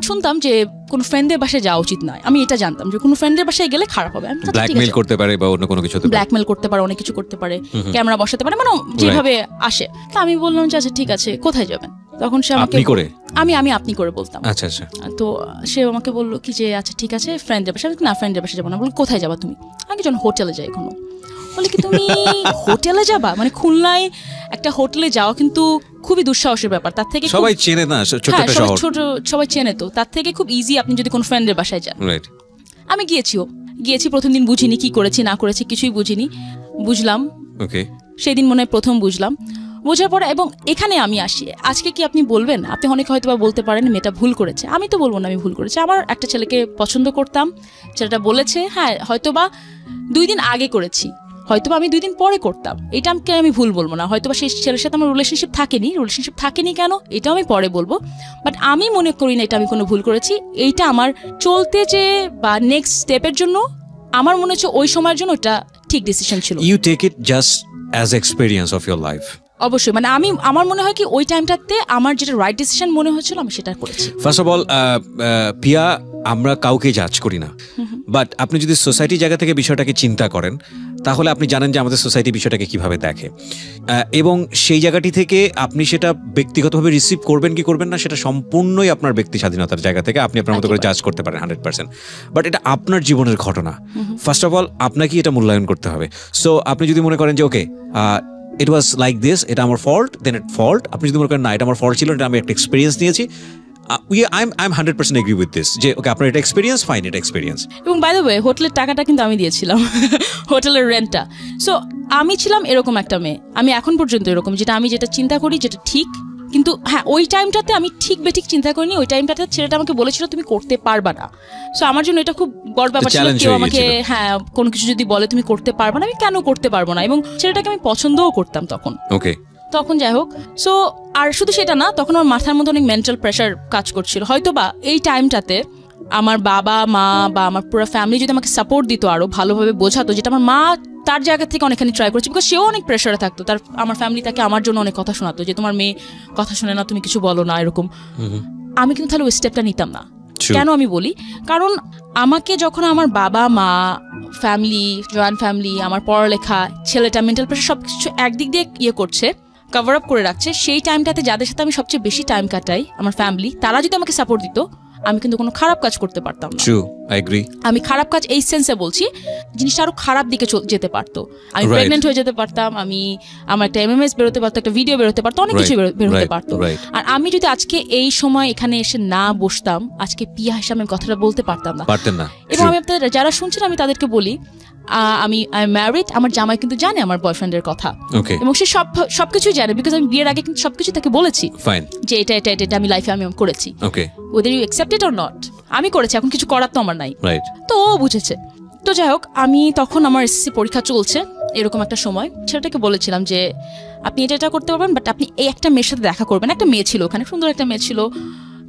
শুনতাম যে কোনো ফ্রেন্ডের বাসায় যাওয়া উচিত নয়, আমি এটা জানতাম যে কোনো ফ্রেন্ডের বাসায় গেলে খারাপ হবে, ব্ল্যাকমেইল করতে পারে বা অন্য কোনো কিছু, ব্ল্যাকমেইল করতে পারে, অনেক কিছু করতে পারে, ক্যামেরা বসাতে পারে, মানে যেভাবে আসে। তা আমি বললাম যে আচ্ছা ঠিক আছে কোথায় যাবেন। তখন সে আমাকে আমি আপনি করে বলতাম। আচ্ছা। তো সে আমাকে বললো কি যে আচ্ছা ঠিক আছে ফ্রেন্ডের বাসায়, না ফ্রেন্ডের বাসায় যাবো না। বললো কোথায় যাবা তুমি? আগে যখন হোটেলে যাই এখনো। বলে কি তুমি হোটেলে যাবা? মানে খুলনায় একটা হোটেলে যাওয়া কিন্তু খুবই দুঃসাহসের ব্যাপার, তার থেকে সবাই চেনে না, ছোট সবাই চেনে, তো তার থেকে খুব ইজি আপনি যদি কোনো ফ্রেন্ডের বাসায় যান। আমি গিয়েছি প্রথম দিন বুঝিনি কি করেছি না করেছি, কিছুই বুঝিনি। বুঝলাম সেই দিন মনে হয় প্রথম বুঝলাম। বোঝার পরে এবং এখানে আমি আসি, আজকে কি আপনি বলবেন, আপনি অনেকে হয়তো বা বলতে পারেন মেয়েটা ভুল করেছে, আমি তো বলবো না আমি ভুল করেছি। আমার একটা ছেলেকে পছন্দ করতাম, ছেলেটা বলেছে হ্যাঁ হয়তো বা 2 দিন আগে করেছি, হয়তো আমি 2 দিন পরে করতাম, এটা আমি ভুল বলবো না। হয়তো বা সেই ছেলের সাথে আমার রিলেশনশিপ থাকেনি কেন এটাও আমি পরে বলবো, বাট আমি মনে করি না এটা আমি কোনো ভুল করেছি। এইটা আমার চলতে যে বা নেক্সট স্টেপের জন্য আমার মনে হচ্ছে ওই সময়ের জন্য এটা ঠিক ডিসিশন ছিল। You take it just as experience of your life. অবশ্যই, মানে আমার মনে হয় কি ওই টাইমটাতে আমার যেটা রাইট ডিসিশন মনে হচ্ছিল আমি সেটা করেছি। ফার্স্ট অফ অল পিয়া, আমরা কাউকে জাজ করি না, বাট আপনি যদি সোসাইটি জায়গা থেকে বিষয়টাকে চিন্তা করেন তাহলে আপনি জানেন যে আমাদের সোসাইটি বিষয়টাকে কিভাবে দেখে, এবং সেই জায়গাটি থেকে আপনি সেটা ব্যক্তিগতভাবে রিসিভ করবেন কি করবেন না সেটা সম্পূর্ণই আপনার ব্যক্তি স্বাধীনতার জায়গা থেকে আপনি আপনার মতো করে জাজ করতে পারেন 100%, বাট এটা আপনার জীবনের ঘটনা। ফার্স্ট অফ অল আপনাকে এটা মূল্যায়ন করতে হবে। সো আপনি যদি মনে করেন যে ওকে ইট ওয়াজ লাইক দিস, এটা আমার ফল্ট, দেন ইট ফল্ট। আপনি যদি মনে করেন না এটা আমার ফল্ট ছিল, এটা আমি একটা এক্সপিরিয়েন্স নিয়েছি, I'm 100% agree with this যে ওকে আপনার এটা এক্সপিরিয়েন্স, ফাইন, এটা এক্সপিরিয়েন্স। এবং বাই দ্য ওয়ে হোটেলের টাকাটা কিন্তু আমি দিয়েছিলাম, হোটেলের রেন্টটা। সো আমি ছিলাম এরকম একটা মেয়ে, আমি এখন পর্যন্ত এরকম, যেটা চিন্তা করি যেটা ঠিক, কিন্তু হ্যাঁ ওই টাইমটাতে আমি ঠিক বেঠিক চিন্তা করিনি। ওই টাইমটাতে ছেলেটা আমাকে বলেছিল তুমি করতে পারবা না। সো আমার জন্য এটা খুব বড় ব্যাপার ছিল, কেউ আমাকে হ্যাঁ কোনো কিছু যদি বলে তুমি করতে পারবা না, আমি কেন করতে পারবো না, এবং ছেলেটাকে আমি পছন্দও করতাম তখন। তখন যাই হোক, সো আর শুধু সেটা না, তখন আমার মাথার মধ্যে অনেক মেন্টাল প্রেশার কাজ করছিল। হয়তো বা এই টাইমটাতে আমার বাবা মা বা আমার পুরো ফ্যামিলি যদি আমাকে সাপোর্ট দিত, আরো ভালোভাবে বোঝাতো, যেটা আমার মা তার জায়গা থেকে অনেকখানি ট্রাই করেছে, বিকজ সেও অনেক প্রেশারে থাকতো। আমার ফ্যামিলি তাকে আমার জন্য অনেক কথা শোনাতো যে তোমার মেয়ে কথা শোনে না, তুমি কিছু বলো না, এরকম। আমি কিন্তু তাহলে ওই স্টেপটা নিতাম না। কেন আমি বলি, কারণ আমাকে যখন আমার বাবা মা, ফ্যামিলি, জয়েন্ট ফ্যামিলি, আমার পড়ালেখা, ছেলেটা মেন্টাল প্রেশার সবকিছু একদিক দিয়ে করছে, কভার আপ করে রাখছে, সেই টাইমটাতে যাদের সাথে আমি সবচেয়ে বেশি টাইম কাটাই, আমার ফ্যামিলি, তারা যদি আমাকে সাপোর্ট দিত, আমি কিন্তু কোনো খারাপ কাজ করতে পারতাম না। আমি খারাপ কাজ এই সেন্সে বলছি, জিনিসটা আরো খারাপ দিকে যেতে পারতো। আমি প্রেগনেন্ট হয়ে যেতে পারতাম, আমার একটা MMS বেরোতে পারতো, একটা ভিডিও বেরোতে পারতো, অনেক কিছু বেরোতে পারতো। আর আমি যদি আজকে এই সময় এখানে এসে না বসতাম, আজকে পিয়া হিসাবে কথাটা বলতে পারতাম না। এবং আমি আপনাদের যারা শুনছেন আমি তাদেরকে বলি, আমি ম্যারিড, আমার জামাই কিন্তু জানে আমার বয়ফ্রেন্ডের কথা, এবং সে সবকিছু জানে, বিকজ আমি বিয়ের আগে কিন্তু সবকিছু তাকে বলেছি যে এটা এটা এটা আমি লাইফে আমি করেছি, whether you accept it or not, আমি করেছি, এখন কিছু করার তো আমার নাই, তো ও বুঝেছে। তো যাই হোক, আমি তখন আমার SSC পরীক্ষা চলছে, এরকম একটা সময় ছেলেটাকে বলেছিলাম যে আপনি এটা করতে পারবেন, বাট আপনি এই একটা মেয়ের সাথে দেখা করবেন। একটা মেয়ে ছিল ওখানে, সুন্দর একটা মেয়ে ছিল,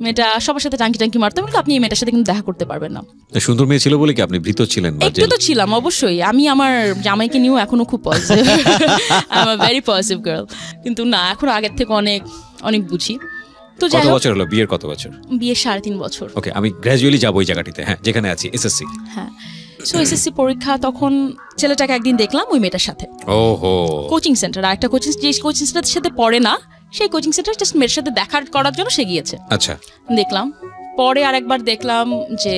মেয়েটা সবার সাথে টাঙ্কি মারতে, আপনি এই মেয়েটার সাথে কিন্তু দেখা করতে পারবেন না। সুন্দর মেয়ে ছিল বলে কি আপনি ভীত ছিলেন? একটু তো ছিলাম অবশ্যই, আমি আমার জামাইকে নিয়েও এখনো খুব positive, I am a very positive girl, কিন্তু না এখন আগের থেকে অনেক অনেক বুঝি। তো কত বছর হলো বিয়ের? কত বছর? বিয়ের 3.5 বছর। ওকে, আমি গ্র্যাজুয়ালি যাবো ওই জায়গাটিতে, হ্যাঁ যেখানে আছি, SSC। হ্যাঁ, সো SSC পরীক্ষা, তখন ছেলেটাকে একদিন দেখলাম ওই মেয়েটার সাথে, কোচিং সেন্টার, আর একটা কোচিং সেন্টারের সাথে পড়ে না, সেই কোচিং সেন্টার জাস্ট মেয়ের সাথে দেখা করার জন্য সে গিয়েছে। আচ্ছা, দেখলাম। পরে আরেকবার দেখলাম যে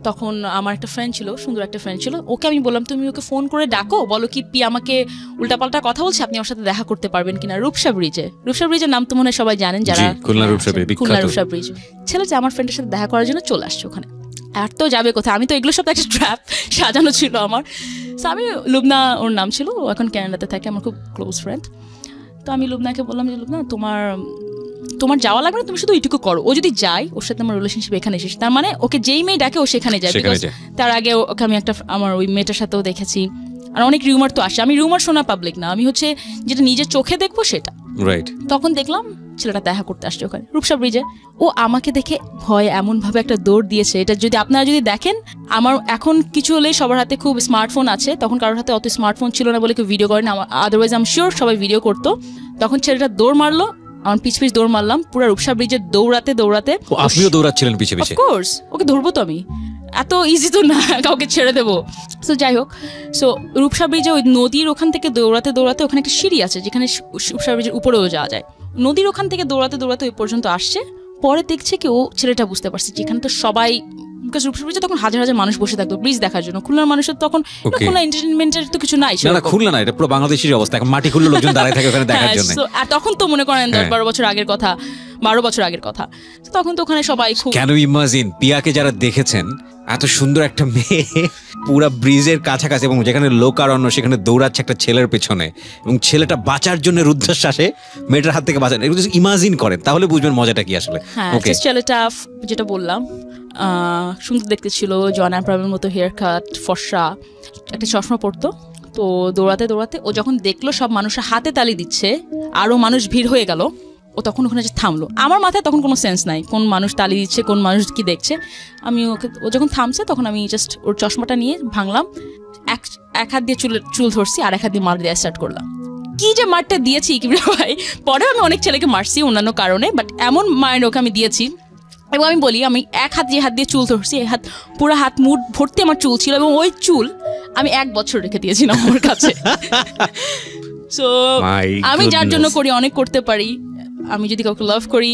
তখন আমার একটা ফ্রেন্ড ছিল, সুন্দর একটা ফ্রেন্ড ছিল, ওকে আমি বললাম তুমি ওকে ফোন করে ডাকো, বলো কি পি আমাকে উল্টাপাল্টা কথা বলছে, আপনি আমার সাথে দেখা করতে পারবেন কিনা। রূপসা ব্রিজের নাম তো মনে হয় সবাই জানেন, যারা খুলনা রূপসা ব্রিজ। ছেলেটা আমার ফ্রেন্ডের সাথে দেখা করার জন্য চলে আসছে ওখানে। আর তো যাবে কোথায়, আমি তো এগুলো সব একটা ট্র্যাপ সাজানো ছিল আমার। তো আমি লুবনা, ওর নাম ছিল, ও এখন ক্যানাডাতে থাকে, আমার খুব ক্লোজ ফ্রেন্ড। তো আমি লুবনাকে বললাম যে লুবনা তোমার যাওয়া লাগবে না, তুমি শুধু এইটুকু করো, ও যদি যায় ওর সাথে আমার রিলেশনশিপ এখানে শেষ। তার মানে ওকে যেই মেয়ে ডাকে ও সেখানে যায়, তার আগে ওকে আমি একটা আমার ওই মেয়েটার সাথেও দেখেছি। আর অনেক রিউমার তো আসে, আমি রিউমার শোনা পাবলিক না, আমি হচ্ছে যেটা নিজের চোখে দেখবো সেটা। তখন দেখলাম ছেলেটা দেখা করতে আসছে ওখানে রূপসা ব্রিজে। ও আমাকে দেখে ভয় এমন ভাবে একটা দৌড় দিয়েছে, এটা যদি আপনারা যদি দেখেন, আমার এখন কিছু হলে সবার হাতে খুব স্মার্টফোন আছে, তখন কারোর হাতে অত স্মার্টফোন ছিল না বলে কেউ ভিডিও করে না, আদারওয়াইজ আই এম শিওর সবাই ভিডিও করতো। তখন ছেলেটা দৌড় মারলো, আমার পিছ দৌড় মারলাম পুরো রূপসা ব্রিজে দৌড়াতে। আপনিও দৌড়াচ্ছিলেন পিছে পিছে? অফকোর্স, ওকে ধরবো তো আমি, এত ইজি তো না কাউকে ছেড়ে দেবো। সো যাই হোক, সো রূপসা ব্রিজে ওই নদীর ওখান থেকে দৌড়াতে ওখানে একটা সিঁড়ি আছে যেখানে রূপসা ব্রিজের উপরেও যাওয়া যায়। নদীর ওখান থেকে দৌড়াতে ওই পর্যন্ত আসছে। পরে দেখছে কি ও ছেলেটা বুঝতে পারছে যেখানে তো সবাই, বিকজ রূপসা ব্রিজে তখন হাজার হাজার মানুষ বসে থাকতো ব্রিজ দেখার জন্য। খুলনার মানুষের তখন খুলনা এন্টারটেইনমেন্টের তো কিছু নাই, খুলনা না, এটা পুরো বাংলাদেশের অবস্থা, এখন মাটি খুললে লোকজন দাঁড়ায় থাকে ওখানে দেখার জন্য। আর তখন তো মনে করেন 10-12 বছর আগের কথা, 12 বছর আগের কথা, তখন তো ওখানে সবাই খুব। ক্যান ইউ ইমাজিন পিয়াকে যারা দেখেছেন, এত সুন্দর একটা মেয়ে পুরা ব্রিজের কাছাকাছি এবং যেখানে লোকারণ্য, সেখানে দৌড়াচ্ছে একটা ছেলের পেছনে, এবং ছেলেটা বাঁচার জন্য রুদ্ধশ্বাসে মেয়েটার হাত থেকে বাঁচান। এগুলো ইমাজিন করেন তাহলে বুঝবেন মজাটা কি আসলে। ওকে, ছেলেটা যেটা বললাম সুন্দর দেখতে ছিল, জন অ্যাব্রাহামের মতো হেয়ার কাট, ফর্সা, একটা চশমা পরতো। তো দৌড়াতে ও যখন দেখলো সব মানুষের হাতে তালি দিচ্ছে, আরো মানুষ ভিড় হয়ে গেল, ও তখন ওখানে যে থামলো। আমার মাথায় তখন কোনো সেন্স নাই কোন মানুষ তালি দিচ্ছে, কোন মানুষ কি দেখছে। ও যখন থামছে তখন আমি জাস্ট ওর চশমাটা নিয়ে ভাঙলাম, এক হাত দিয়ে চুল ধরছি, আর এক হাত দিয়ে মার দেওয়া স্টার্ট করলাম। কি যে মারটা দিয়েছি কিবরিয়া ভাই, পরে আমি অনেক ছেলেকে মারছি অন্যান্য কারণে, বাট এমন মায়ের ওকে আমি দিয়েছি। এবং আমি বলি, আমি এক হাত দিয়ে চুল ধরছি, পুরো হাত মুঠ ভর্তি আমার চুল ছিল, এবং ওই চুল আমি 1 বছর রেখে দিয়েছিলাম আমার কাছে। সো আমি যার জন্য করি, অনেক করতে পারি। আমি যদি কাউকে লাভ করি,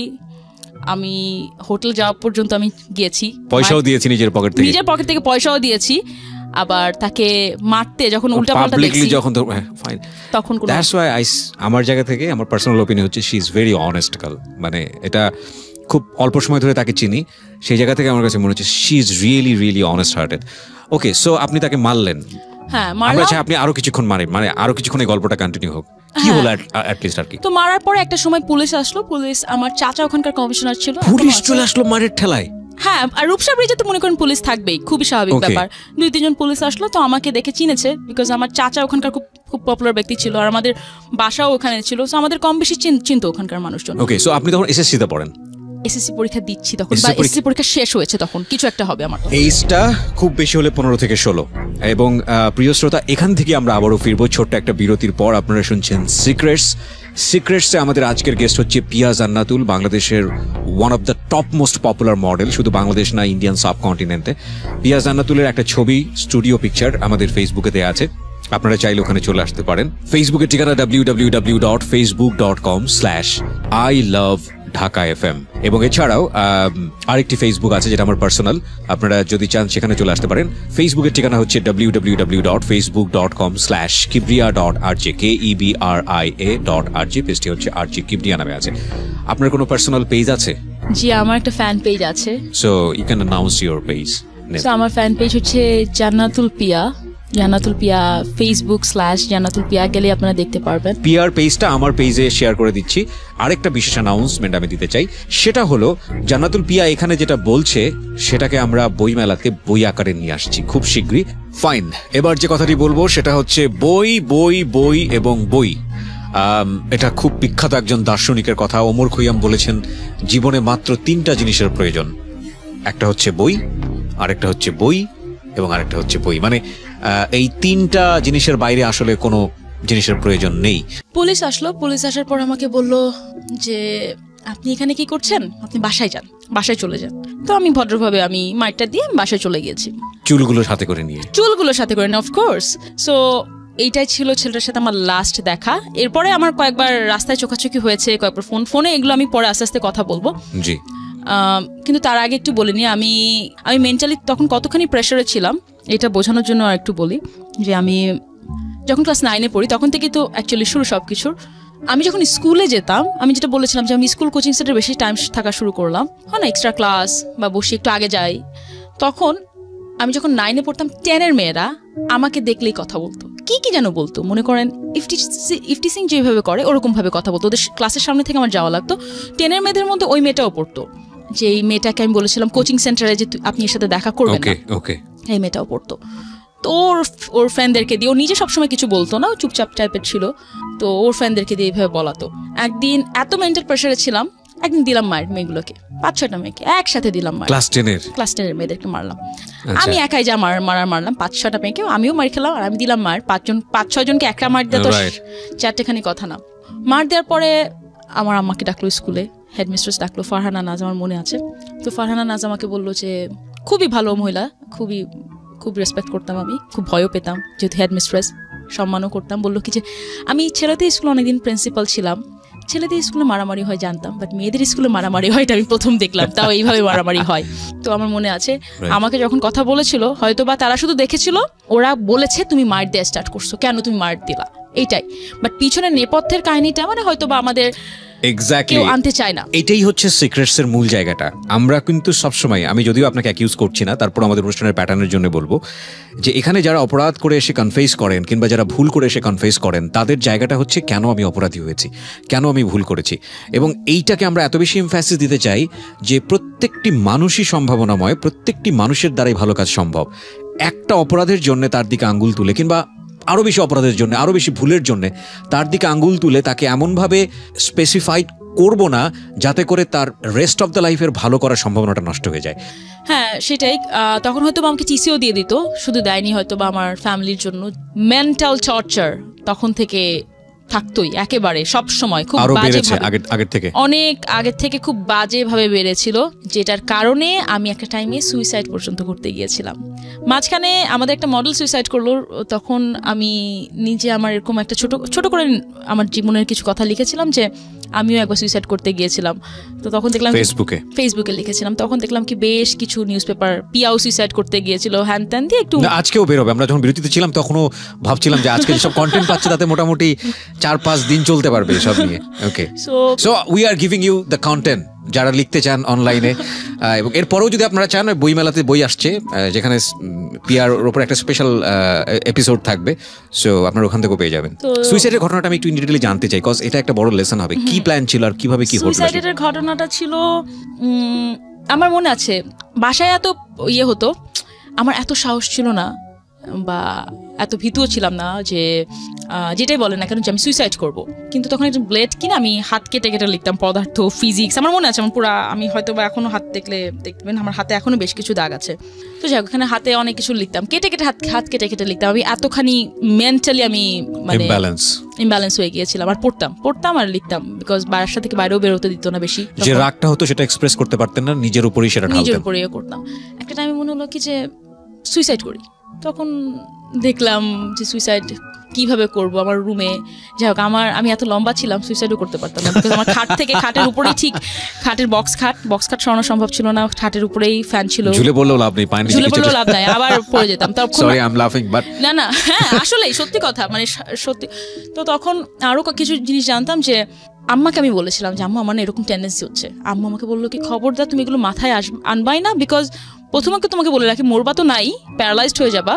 আমি হোটেল যাওয়া পর্যন্ত আমি গিয়েছি, পয়সাও দিয়েছি নিজের পকেট থেকে পয়সাও দিয়েছি। আবার তাকে মারতে যখন উল্টাপাল্টা দেখছি, তখন আমার জায়গা থেকে আমার পার্সোনাল ওপিনিয়ন হচ্ছে she is very honest girl. মানে এটা খুব অল্প সময় ধরে তাকে চিনি, সেই জায়গা থেকে আমার কাছে মনে হচ্ছে she is really really honest hearted. Okay, so আপনি তাকে মারলেন, হ্যাঁ আপনি আরো কিছুক্ষণ মানে আরো কিছুক্ষণ এই গল্পটা কন্টিনিউ হোক, কি হলো অ্যাট লিস্ট আর কি? তো মারার পরে একটা সময় পুলিশ আসলো, আমার চাচা ওখানকার কমিশনার ছিল, পুলিশ চলে আসলো মারের ঠেলায়? হ্যাঁ, আর রূপসা ব্রিজে তো মনে করেন পুলিশ থাকবেই, খুবই স্বাভাবিক ব্যাপার। 2-3 জন পুলিশ আসলো, তো আমাকে দেখে চিনেছে, বিকজ আমার চাচা ওখানকার খুব পপুলার ব্যক্তি ছিল, আর আমাদের বাসাও ওখানে ছিল, সো আমাদের কম বেশি চিনতো ওখানকার মানুষজন। ওকে, সো আপনি তখন এসএসসি তে পড়েন? এসএসসি পরীক্ষা দিচ্ছি তখন, বা এসএসসি পরীক্ষা শেষ হয়েছে তখন, কিছু একটা হবে আমার। এইজটা খুব বেশি হলে 15 থেকে 16। এবং প্রিয় শ্রোতা, এখান থেকে আমরা আবারও ফিরবো ছোট্ট একটা বিরতির পর। আপনারা শুনছেন সিক্রেটসে আমাদের আজকের গেস্ট হচ্ছে পিয়া জান্নাতুল, বাংলাদেশের one of the top most popular model, শুধু বাংলাদেশ না, ইন্ডিয়ান সাবকন্টিনেন্টে। পিয়া জান্নাতুলের একটা ছবি, স্টুডিও পিকচার আমাদের ফেসবুকে দেওয়া আছে, আপনারা চাইলে ওখানে চলে আসতে পারেন। ফেসবুকের ঠিকানা www.facebook.com/ILoveDhaka.fm, এবং এছাড়াও আরেকটি ফেসবুক আছে যেটা আমার পার্সোনাল, আপনারা যদি চান সেখানে চলে আসতে পারেন। ফেসবুকের ঠিকানা হচ্ছে www.facebook.com/kibria.rj, KEBRIA.RJ, পেজটি হচ্ছে RJ কিবরিয়া নামে আছে। আপনার কোনো পার্সোনাল পেজ আছে? জি, আমার একটা ফ্যান পেজ আছে। So you can announce your page. আমার ফ্যান পেজ হচ্ছে জান্নাতুল পিয়া, Facebook/জান্নাতুল পিয়া, গেলে আপনারা দেখতে পারবেন। পিয়ার পেজটা আমার পেজে শেয়ার করে দিচ্ছি। আরেকটা বিশেষ অ্যানাউন্সমেন্ট আমি দিতে চাই, সেটা হলো জান্নাতুল পিয়া এখানে যেটা বলছে সেটাকে আমরা বইমেলাতে বই আকারে নিয়ে আসছি খুব শীঘ্রই। ফাইন, এবার যে কথাটি বলবো সেটা হচ্ছে বই বই বই এবং বই। এটা খুব বিখ্যাত একজন দার্শনিকের কথা, ওমর খৈয়াম বলেছেন জীবনে মাত্র 3টা জিনিসের প্রয়োজন, একটা হচ্ছে বই, আরেকটা হচ্ছে বই, এবং আরেকটা হচ্ছে বই। মানে এই 3টা জিনিসের বাইরে আসলে কোনো জিনিসের প্রয়োজন নেই। পুলিশ আসলো, পুলিশ আসার পর আমাকে বললো যে আপনি এখানে কি করছেন, আপনি বাসায় যান, বাসায় চলে যান। তো আমি ভদ্রভাবে আমি মাইকটা দিয়ে বাসায় চলে গিয়েছি, চুলগুলো সাথে করে নিয়ে, অফকোর্স। সো এইটাই ছিল ছেলেটার সাথে আমার লাস্ট দেখা। এরপরে আমার কয়েকবার রাস্তায় চোখাচোখি হয়েছে, কয়েকবার ফোনে, এগুলো আমি পরে আস্তে আস্তে কথা বলবো। জি, কিন্তু তার আগে একটু বলিনি, আমি মেন্টালি তখন কতখানি প্রেশারে ছিলাম এটা বোঝানোর জন্য আর একটু বলি যে আমি যখন ক্লাস 9-এ পড়ি তখন থেকে তো অ্যাকচুয়ালি শুরু সবকিছুর। আমি যখন স্কুলে যেতাম, আমি যেটা বলেছিলাম যে আমি স্কুল কোচিং সেন্টারে বেশি টাইম থাকা শুরু করলাম, হয় না, এক্সট্রা ক্লাস বা বসে একটু আগে যাই। তখন আমি যখন 9-এ পড়তাম 10-এর মেয়েরা আমাকে দেখলেই কথা বলতো, কি যেন বলতো, মনে করেন ইফতি সিং যেভাবে করে ওরকম ভাবে কথা বলতো, ওদের ক্লাসের সামনে থেকে আমার যাওয়া লাগতো। 10-এর মেয়েদের মধ্যে ওই মেয়েটাও পড়তো, যে এই মেয়েটাকে আমি বলেছিলাম কোচিং সেন্টারে যে আপনি এর সাথে দেখা করবেন না, এই মেয়েটাও পড়তো। তো ওর ফ্রেন্ডদেরকে দিয়ে, ও নিজে সবসময় কিছু বলতো না, চুপচাপ টাইপের ছিল, তো ওর ফ্রেন্ডদেরকে দিয়ে এইভাবে বলাতো। একদিন এত মেন্টাল প্রেশারে ছিলাম, একদিন দিলাম মায়ের মেয়েগুলোকে, 5-6টা মেয়েকে একসাথে দিলাম মার, ক্লাস 10-এর মেয়েদেরকে মারলাম। আমি একাই যা মারলাম 5-6টা মেয়েকে, আমিও মার খেলাম, আর আমি দিলাম মার 5-6 জনকে একটা মার দিয়ে তো 4টেখানি কথা না। মার দেওয়ার পরে আমার আম্মাকে ডাকলো স্কুলে, হেডমিস্ট্রেস ডাকলো, ফারহানা নাজ আমার মনে আছে। তো ফারহানা নাজ আমাকে বললো যে, খুবই ভালো মহিলা, খুব রেসপেক্ট করতাম আমি, খুব ভয়ও পেতাম যেহেতু হেডমিস্ট্রেস, সম্মানও করতাম। বললো কি যে আমি ছেলেদের স্কুলে অনেকদিন প্রিন্সিপাল ছিলাম, ছেলেদের স্কুলে মারামারি হয় জানতাম, বাট মেয়েদের স্কুলে মারামারি হয় এটা আমি প্রথম দেখলাম, তাও এইভাবে মারামারি হয়। তো আমার মনে আছে আমাকে যখন কথা বলেছিল, হয়তো বা তারা শুধু দেখেছিল, ওরা বলেছে তুমি মার দিয়ে স্টার্ট করছো, কেন তুমি মার দিলা, এইটাই। বাট পিছনের নেপথ্যের কাহিনীটা মানে হয়তো বা আমাদের এক্স্যাক্টলি আনতে চায় না। এটাই হচ্ছে সিক্রেটস এর মূল জায়গাটা। আমরা কিন্তু সবসময়, আমি যদিও আপনাকে অ্যাকিউজ করছি না, তারপর আমাদের অনুষ্ঠানের প্যাটার্নের জন্য বলবো যে এখানে যারা অপরাধ করে এসে কনফেস করেন কিংবা যারা ভুল করে এসে কনফেস করেন, তাদের জায়গাটা হচ্ছে কেন আমি অপরাধী হয়েছি, কেন আমি ভুল করেছি। এবং এইটাকে আমরা এত বেশি এমফ্যাসিস দিতে চাই যে প্রত্যেকটি মানুষই সম্ভাবনাময়, প্রত্যেকটি মানুষের দ্বারাই ভালো কাজ সম্ভব। একটা অপরাধের জন্য তার দিকে আঙ্গুল তুলে, কিংবা আরও বেশি অপরাধের জন্য, আরও বেশি ভুলের জন্য তার দিকে আঙ্গুল তুলে তাকে এমনভাবে স্পেসিফাইড করব না যাতে করে তার রেস্ট অফ দ্য লাইফের ভালো করার সম্ভাবনাটা নষ্ট হয়ে যায়। হ্যাঁ সেটাই। তখন হয়তো আমাকে টিসিও দিয়ে দিত, শুধু দেয়নি হয়তো বা আমার ফ্যামিলির জন্য মেন্টাল টর্চার তখন থেকে থাকতোই একেবারে সব সময়, খুব অনেক আগের থেকে খুব বাজেভাবে বেড়েছিল, যেটার কারণে আমি একটা টাইমে সুইসাইড পর্যন্ত করতে গিয়েছিলাম। মাঝখানে আমাদের একটা মডেল সুইসাইড করলো, তখন আমি নিজে আমার এরকম একটা ছোট করে আমার জীবনের কিছু কথা লিখেছিলাম যে আমিও একবার সুইসাইড করতে গিয়েছিলাম। তো তখন দেখলাম ফেসবুকে লিখেছিলাম, তখন দেখলাম কি বেশ কিছু নিউজ পেপার পিয়াও সুইসাইড করতে গিয়েছিল, হ্যান ত্যান দিয়ে একটু। আজকেও বেরোবে, আমরা যখন বিরতিতে ছিলাম তখনও ভাবছিলাম যে আজকে সব কন্টেন্ট পাচ্ছে তাতে মোটামুটি 4-5 দিন চলতে পারবে সব নিয়ে। Okay, so we are giving you the content যারা লিখতে চান অনলাইনে। এবং এরপরেও যদি আপনারা চান, বই মেলাতে বই আসছে যেখানে পিয়ার ওপর একটা স্পেশাল এপিসোড থাকবে, সো আপনারা ওখান থেকেও পেয়ে যাবেন। সুইসাইডের ঘটনাটা আমি একটু ডিটেইলি জানতে চাই, কজ এটা একটা বড় লেসন হবে। কি প্ল্যান ছিল আর কিভাবে কি হলো? সুইসাইডের ঘটনাটা ছিল, আমার মনে আছে বাসায় এত হতো, আমার এত সাহস ছিল না বা এত ভীতুও ছিলাম না যে যেটাই বলে না কেন যে আমি সুইসাইড করব। কিন্তু তখন একটা ব্লেড কিনে আমি হাত কেটে লিখতাম পদার্থ, ফিজিক্স। আমার মনে আছে, আমার পুরো, আমি হয়তো বা এখনো হাত দেখবেন আমার হাতে এখনো বেশ কিছু দাগ আছে। তো যাই হোক, ওখানে হাতে অনেক কিছু লিখতাম, হাত কেটে লিখতাম। আমি এতখানি মেন্টালি আমি মানে ইমব্যালেন্স হয়ে গিয়েছিলাম। আর পড়তাম আর লিখতাম, বিকজ বাসা থেকে বাইরেও বেরোতে দিত না বেশি। যে রাগটা হতো সেটা এক্সপ্রেস করতে পারতেন না, নিজের উপরেই সেটা ঢালতেন। নিজের উপরেই করতাম। একটা টাইমে মনে হলো কি যে সুইসাইড করি। তখন দেখলাম যে সুইসাইড কিভাবে করব আমার রুমে। যাই হোক, আমি এত লম্বা ছিলাম, সুইসাইডও করতে পারতাম না, বিকজ আমার খাটের উপরেই, ঠিক খাটের বক্স খাট সরানো সম্ভব ছিল না, খাটের উপরেই ফ্যান ছিল, ঝুলে পড়লেও লাভ নাই, আবার পড়ে যেতাম। না হ্যাঁ আসলেই সত্যি কথা, মানে সত্যি। তো তখন আরো কিছু জিনিস জানতাম যে আম্মাকে আমি বলেছিলাম যে আম্মা আমার এরকম টেন্ডেন্সি হচ্ছে। আম্মা আমাকে বললো কি, খবরদার তুমি এগুলো মাথায় আনবাই না, বিকজ প্রথমে তোমাকে বলে রাখি, মরবা তো নাই, প্যারালাইজড হয়ে যাবা,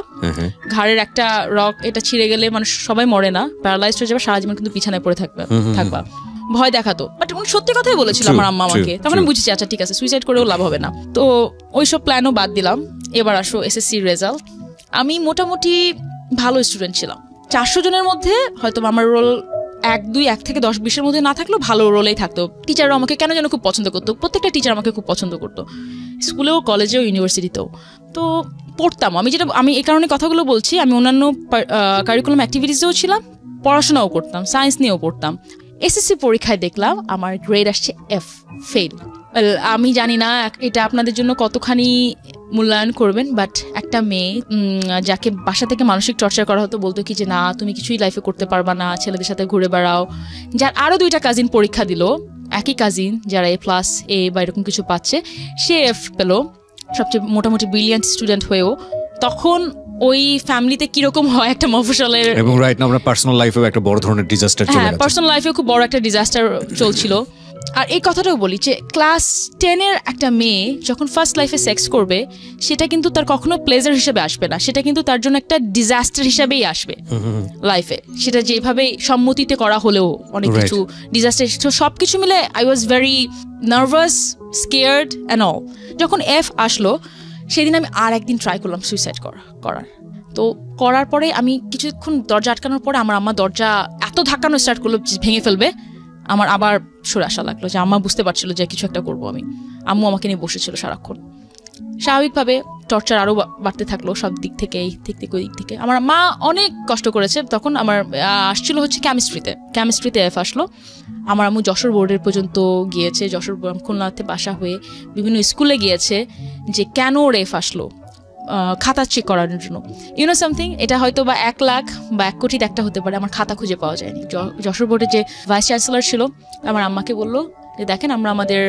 ঘাড়ের একটা রক এটা ছিঁড়ে গেলে মানে সবাই মরে না, প্যারালাইজড হয়ে যাবা, সারা জীবন কিন্তু বিছানায় পড়ে থাকবা। ভয় দেখাতো, বাট সত্যি কথাই বলেছিল আমার আম্মা আমাকে। তখন আমি বুঝেছি আচ্ছা ঠিক আছে, সুইসাইড করেও লাভ হবে না। তো ওইসব প্ল্যানও বাদ দিলাম। এবার আসো এসএসসি রেজাল্ট। আমি মোটামুটি ভালো স্টুডেন্ট ছিলাম, 400 জনের মধ্যে হয়তো আমার রোল 1 থেকে 10-20-এর মধ্যে না থাকলেও ভালো রোলেই থাকতো। টিচাররা আমাকে কেন যেন খুব পছন্দ করতো, প্রত্যেকটা টিচার আমাকে খুব পছন্দ করতো, স্কুলেও, কলেজেও, ইউনিভার্সিটিতেও। তো পড়তাম আমি এই কারণে কথাগুলো বলছি, আমি অন্যান্য কারিকুলাম অ্যাক্টিভিটিসেও ছিলাম, পড়াশোনাও করতাম, সায়েন্স নিয়েও পড়তাম। এসএসসি পরীক্ষায় দেখলাম আমার গ্রেড আসছে F, ফেল। আমি জানি না এটা আপনাদের জন্য কতখানি মূল্যায়ন করবেন, বাট একটা মেয়ে যাকে বাসা থেকে মানসিক টর্চার করা হতো, বলতো কি যে না তুমি কিছুই লাইফে করতে পারবা না, ছেলেদের সাথে ঘুরে বেড়াও। যার আরও 2টা কাজিন পরীক্ষা দিল, একই কাজিন যারা A+, A বা এরকম কিছু পাচ্ছে, সে F পেল, সবচেয়ে মোটামুটি ব্রিলিয়ান্ট স্টুডেন্ট হয়েও। তখন ওই ফ্যামিলিতে কিরকম হয় একটা মফস্বলের, এবং রাইট না আমরা পার্সোনাল লাইফেও একটা বড় ধরনের ডিজাস্টার চলে গেছে। পার্সোনাল লাইফেও খুব বড় একটা ডিজাস্টার চলছিল। আর এই কথাটাও বলি যে ক্লাস 10-এর একটা মেয়ে যখন ফার্স্ট লাইফে সেক্স করবে সেটা কিন্তু তার কখনো প্লেজার হিসেবে আসবে না, সেটা কিন্তু তার জন্য একটা ডিজাস্টার হিসেবেই আসবে লাইফে। সেটা যেভাবে সম্মতিতে করা হলেও অনেক কিছু ডিজাস্টার, সব কিছু মিলে I was very nervous, scared and all. যখন এফ আসলো সেদিন আমি আর একদিন ট্রাই করলাম সুইসাইড করার। তো করার পরে আমি কিছুক্ষণ দরজা আটকানোর পরে আমার আম্মা দরজা এত ধাক্কানো স্টার্ট করলো ভেঙে ফেলবে, আমার আবার সরে আসা লাগলো যে আম্মা বুঝতে পারছিল যে কিছু একটা করবো আমি। আম্মু আমাকে নিয়ে বসেছিল সারাক্ষণ। স্বাভাবিকভাবে টর্চার আরও বাড়তে থাকলো সব দিক থেকে, এই দিক থেকে ওই দিক থেকে। আমার মা অনেক কষ্ট করেছে। তখন আমার আসছিল হচ্ছে কেমিস্ট্রিতে এফ আসলো। আমার আম্মু যশোর বোর্ডের পর্যন্ত গিয়েছে, যশোর খুলনাতে বাসা হয়ে বিভিন্ন স্কুলে গিয়েছে যে কেন ওর এফ আসলো, খাতা চেক করার জন্য। ইউনো সামথিং, এটা হয়তো বা 1 লাখ বা 1 কোটির একটা হতে পারে, আমার খাতা খুঁজে পাওয়া যায়নি। যশোর বোর্ডের যে ভাইস চ্যান্সেলর ছিল আমার আম্মাকে বললো যে দেখেন আমাদের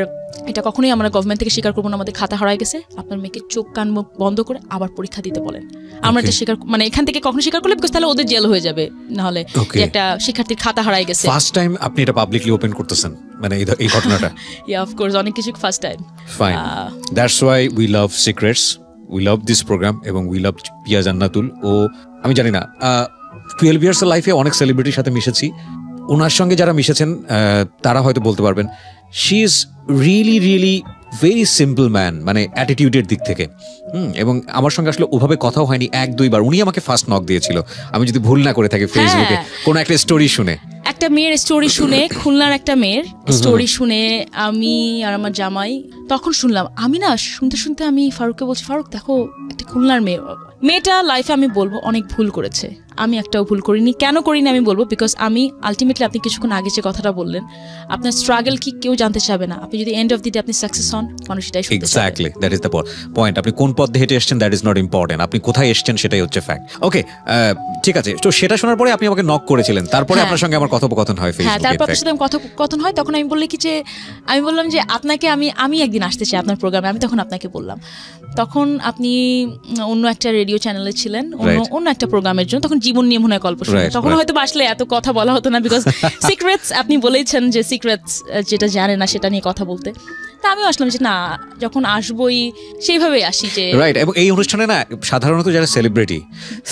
এটা কখনোই আমরা গভর্নমেন্ট থেকে স্বীকার করবো না, আমাদের খাতা হারাই গেছে, আপনার মেয়েকে চোখ কান মুখ বন্ধ করে আবার পরীক্ষা দিতে বলেন। আমরা এটা স্বীকার মানে এখান থেকে কখনো স্বীকার করলে বিকজ তাহলে ওদের জেল হয়ে যাবে, নাহলে একটা শিক্ষার্থীর খাতা হারাই গেছে। ফার্স্ট টাইম আপনি এটা পাবলিকলি ওপেন করতেছেন মানে এই ঘটনাটা? ইয়া অফ কোর্স, অনেক কিছু first time. Fine, that's why we love secrets, we love this programme এবং উই লাভ পিয়া জান্নাতুল। ও আমি জানি না 12 ইয়ার্স লাইফে অনেক সেলিব্রিটির সাথে মিশেছি, ওনার সঙ্গে যারা মিশেছেন তারা হয়তো বলতে পারবেন she is really really very simple man, মানে অ্যাটিটিউডের দিক থেকে। এবং আমার সঙ্গে আসলে ওভাবে কথাও হয়নি 1-2 বার। উনি আমাকে ফার্স্ট নক দিয়েছিল, আমি যদি ভুল না করে থাকি, ফেসবুকে কোনো একটা স্টোরি শুনে, একটা মেয়ের স্টোরি শুনে, খুলনার একটা মেয়ের স্টোরি শুনে আমি আর আমার জামাই তখন শুনলাম। আমি না শুনতে শুনতে আমি ফারুককে বলছি, ফারুক দেখো একটা খুলনার মেয়েটা লাইফে আমি বলবো অনেক ভুল করেছে, আমি একটাও ভুল করিনি। কেন করিনি আমি বলবো, বিকজ আমি আলটিমেটলি, আপনি কিছুক্ষণ আগে যে কথাটা বললেন, আপনার স্ট্রাগল কি কেউ জানতে চাবে না, আপনি যদি এন্ড অফ দি ডে আপনি সাকসেস হন, মানুষ এটাই শুনতে চাবে। Exactly, that is the point. আপনি কোন পথে হেঁটে এসেছেন দ্যাট ইজ নট ইম্পর্টেন্ট, আপনি কোথায় এসেছেন সেটাই হচ্ছে ফ্যাক্ট। ওকে, ঠিক আছে। তো সেটা শোনার পরে আপনি আমাকে নক করেছিলেন, তারপরে আপনার সঙ্গে আমার কথোপকথন হয় ফেসবুকে। হ্যাঁ, তারপর আপনার সাথে কথোপকথন হয়। তখন আমি বললাম কি যে আমি বললাম যে আপনাকে আমি একদিন আসতে চাই আপনার প্রোগ্রামে। আমি তখন আপনাকে বললাম, তখন আপনি অন্য একটা রেডিও চ্যানেলে ছিলেন, অন্য একটা প্রোগ্রামের জন্য, তখন জীবন নিয়ে মনে হয় গল্প শুনে। তখন হয়তো আসলে এত কথা বলা হতো না, বিকজ সিক্রেটস আপনি বলেছেন যে সিক্রেটস যেটা জানে না সেটা নিয়ে কথা বলতে। তা আমিও আসলাম যে না, যখন আসবোই সেইভাবেই আসি যে রাইট। এবং এই অনুষ্ঠানে না সাধারণত যারা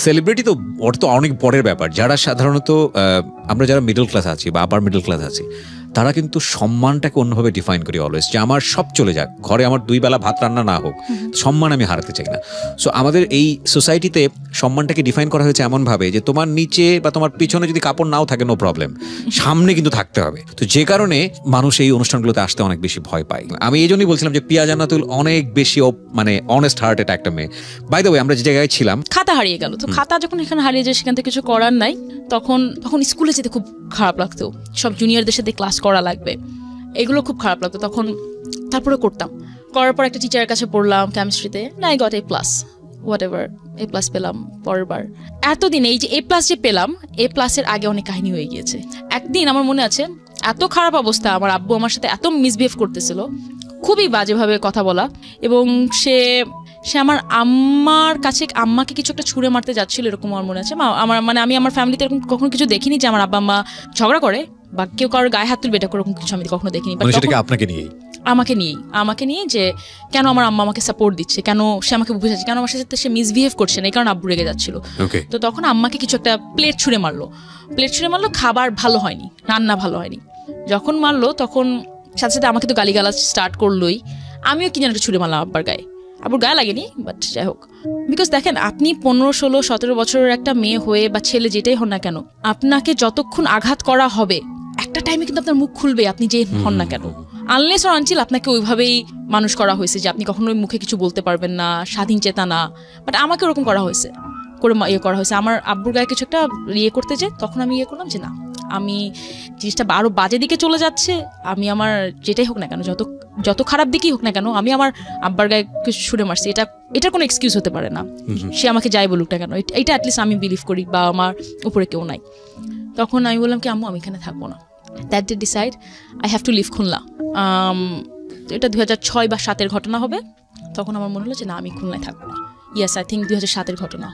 সেলিব্রিটি তো ওর তো অনেক পরের ব্যাপার, যারা সাধারণত আমরা যারা মিডল ক্লাস আছি বা আপার মিডল ক্লাস আছি, তারা কিন্তু সম্মানটাকে অন্যভাবে ডিফাইন করি অলওয়েজ, যে আমার সব চলে যাক, ঘরে আমার 2 বেলা ভাত রান্না না হোক, সম্মান আমি হারাতে চাই না। সো আমাদের এই সোসাইটিতে সম্মানটাকে ডিফাইন করা হয়েছে এমনভাবে যে তোমার নিচে বা তোমার পিছনে যদি কাপড় নাও থাকে নো প্রবলেম, সামনে কিন্তু থাকতে হবে। তো যে কারণে মানুষ এই অনুষ্ঠানগুলোতে আসতে অনেক বেশি ভয় পায়। আমি এই জন্যই বলছিলাম যে পিয়া জান্নাতুল অনেক বেশি মানে অনেস্ট হার্টেড একটা মেয়ে। বাই দ্য ওয়ে, আমরা যে জায়গায় ছিলাম, খাতা হারিয়ে গেল। তো খাতা যখন এখানে হারিয়ে যায়, সেখান থেকে কিছু করার নাই। তখন স্কুলে যেতে খুব খারাপ লাগতো, সব জুনিয়রদের সাথে ক্লাস করা লাগবে, এগুলো খুব খারাপ লাগতো তখন। তারপরে করার পর একটা টিচারের কাছে পড়লাম কেমিস্ট্রিতে, না I got A+, what ever, A+ পেলাম। পরের বার এতদিন এই যে A+ যে পেলাম, A+-এর আগে অনেক কাহিনী হয়ে গিয়েছে। একদিন আমার মনে আছে, এত খারাপ অবস্থা, আমার আব্বু আমার সাথে এত মিসবিহেভ করতেছিল, খুবই বাজেভাবে কথা বলা, এবং সে আমার আম্মাকে কিছু একটা ছুঁড়ে মারতে যাচ্ছিল, এরকম আমার মনে আছে। আমি আমার ফ্যামিলিতে এরকম কখনো কিছু দেখিনি যে আমার আব্বা আম্মা ঝগড়া করে বা কেউ কারোর গায়ে হাত তুলবে, এটা এরকম কিছু আমি কখনো দেখিনি। আমাকে নিয়ে যে কেন আমার আম্মা আমাকে সাপোর্ট দিচ্ছে, কেন সে আমাকে বুঝাচ্ছে, কেন আমার সাথে সে মিসবিহেভ করছে না, এই কারণে আব্বু রেগে যাচ্ছিল। তো তখন আম্মাকে কিছু একটা প্লেট ছুঁড়ে মারলো, খাবার ভালো হয়নি, রান্না ভালো হয়নি। যখন মারলো তখন সাথে সাথে আমাকে তো গালিগালাজ স্টার্ট করলোই। আমিও কি যেন একটা ছুঁড়ে মারলাম আব্বার গায়ে লাগেনি, বাট যাই হোক। বিকজ দেখেন, আপনি 15, 16, 17 বছরের একটা মেয়ে হয়ে বা ছেলে যেটাই হন না কেন, আপনাকে যতক্ষণ আঘাত করা হবে, একটা টাইমে কিন্তু আপনার মুখ খুলবে, আপনি যে হন না কেন, আনলেস অর আনটিল আপনাকে ওইভাবেই মানুষ করা হয়েছে যে আপনি কখনোই মুখে কিছু বলতে পারবেন না, স্বাধীন চেতনা। বাট আমাকে ওরকম করা হয়েছে, আমার আব্বুর গায়ে কিছু একটা করতে যায়, তখন আমি করলাম যে না, আমি জিনিসটা আরো বাজে দিকে চলে যাচ্ছে, আমি আমার যেটাই হোক না কেন, যত খারাপ দিকেই হোক না কেন, আমি আমার আব্বার গায়ে কিছু ছুঁড়ে মারছি, এটা কোনো এক্সকিউজ হতে পারে না। সে আমাকে যাই বলুক না কেন, এটা অ্যাটলিস্ট আমি বিলিভ করি, বা আমার উপরে কেউ নাই। তখন আমি বললাম কি, আম্মু আমি এখানে থাকবো না। That day decide I have to leave Khulna. এটা 2006 বা 2007 ঘটনা হবে। তখন আমার মনে হলো যে না, আমি খুলনায় থাকবো না। ইয়েস, আই থিঙ্ক 2007 ঘটনা,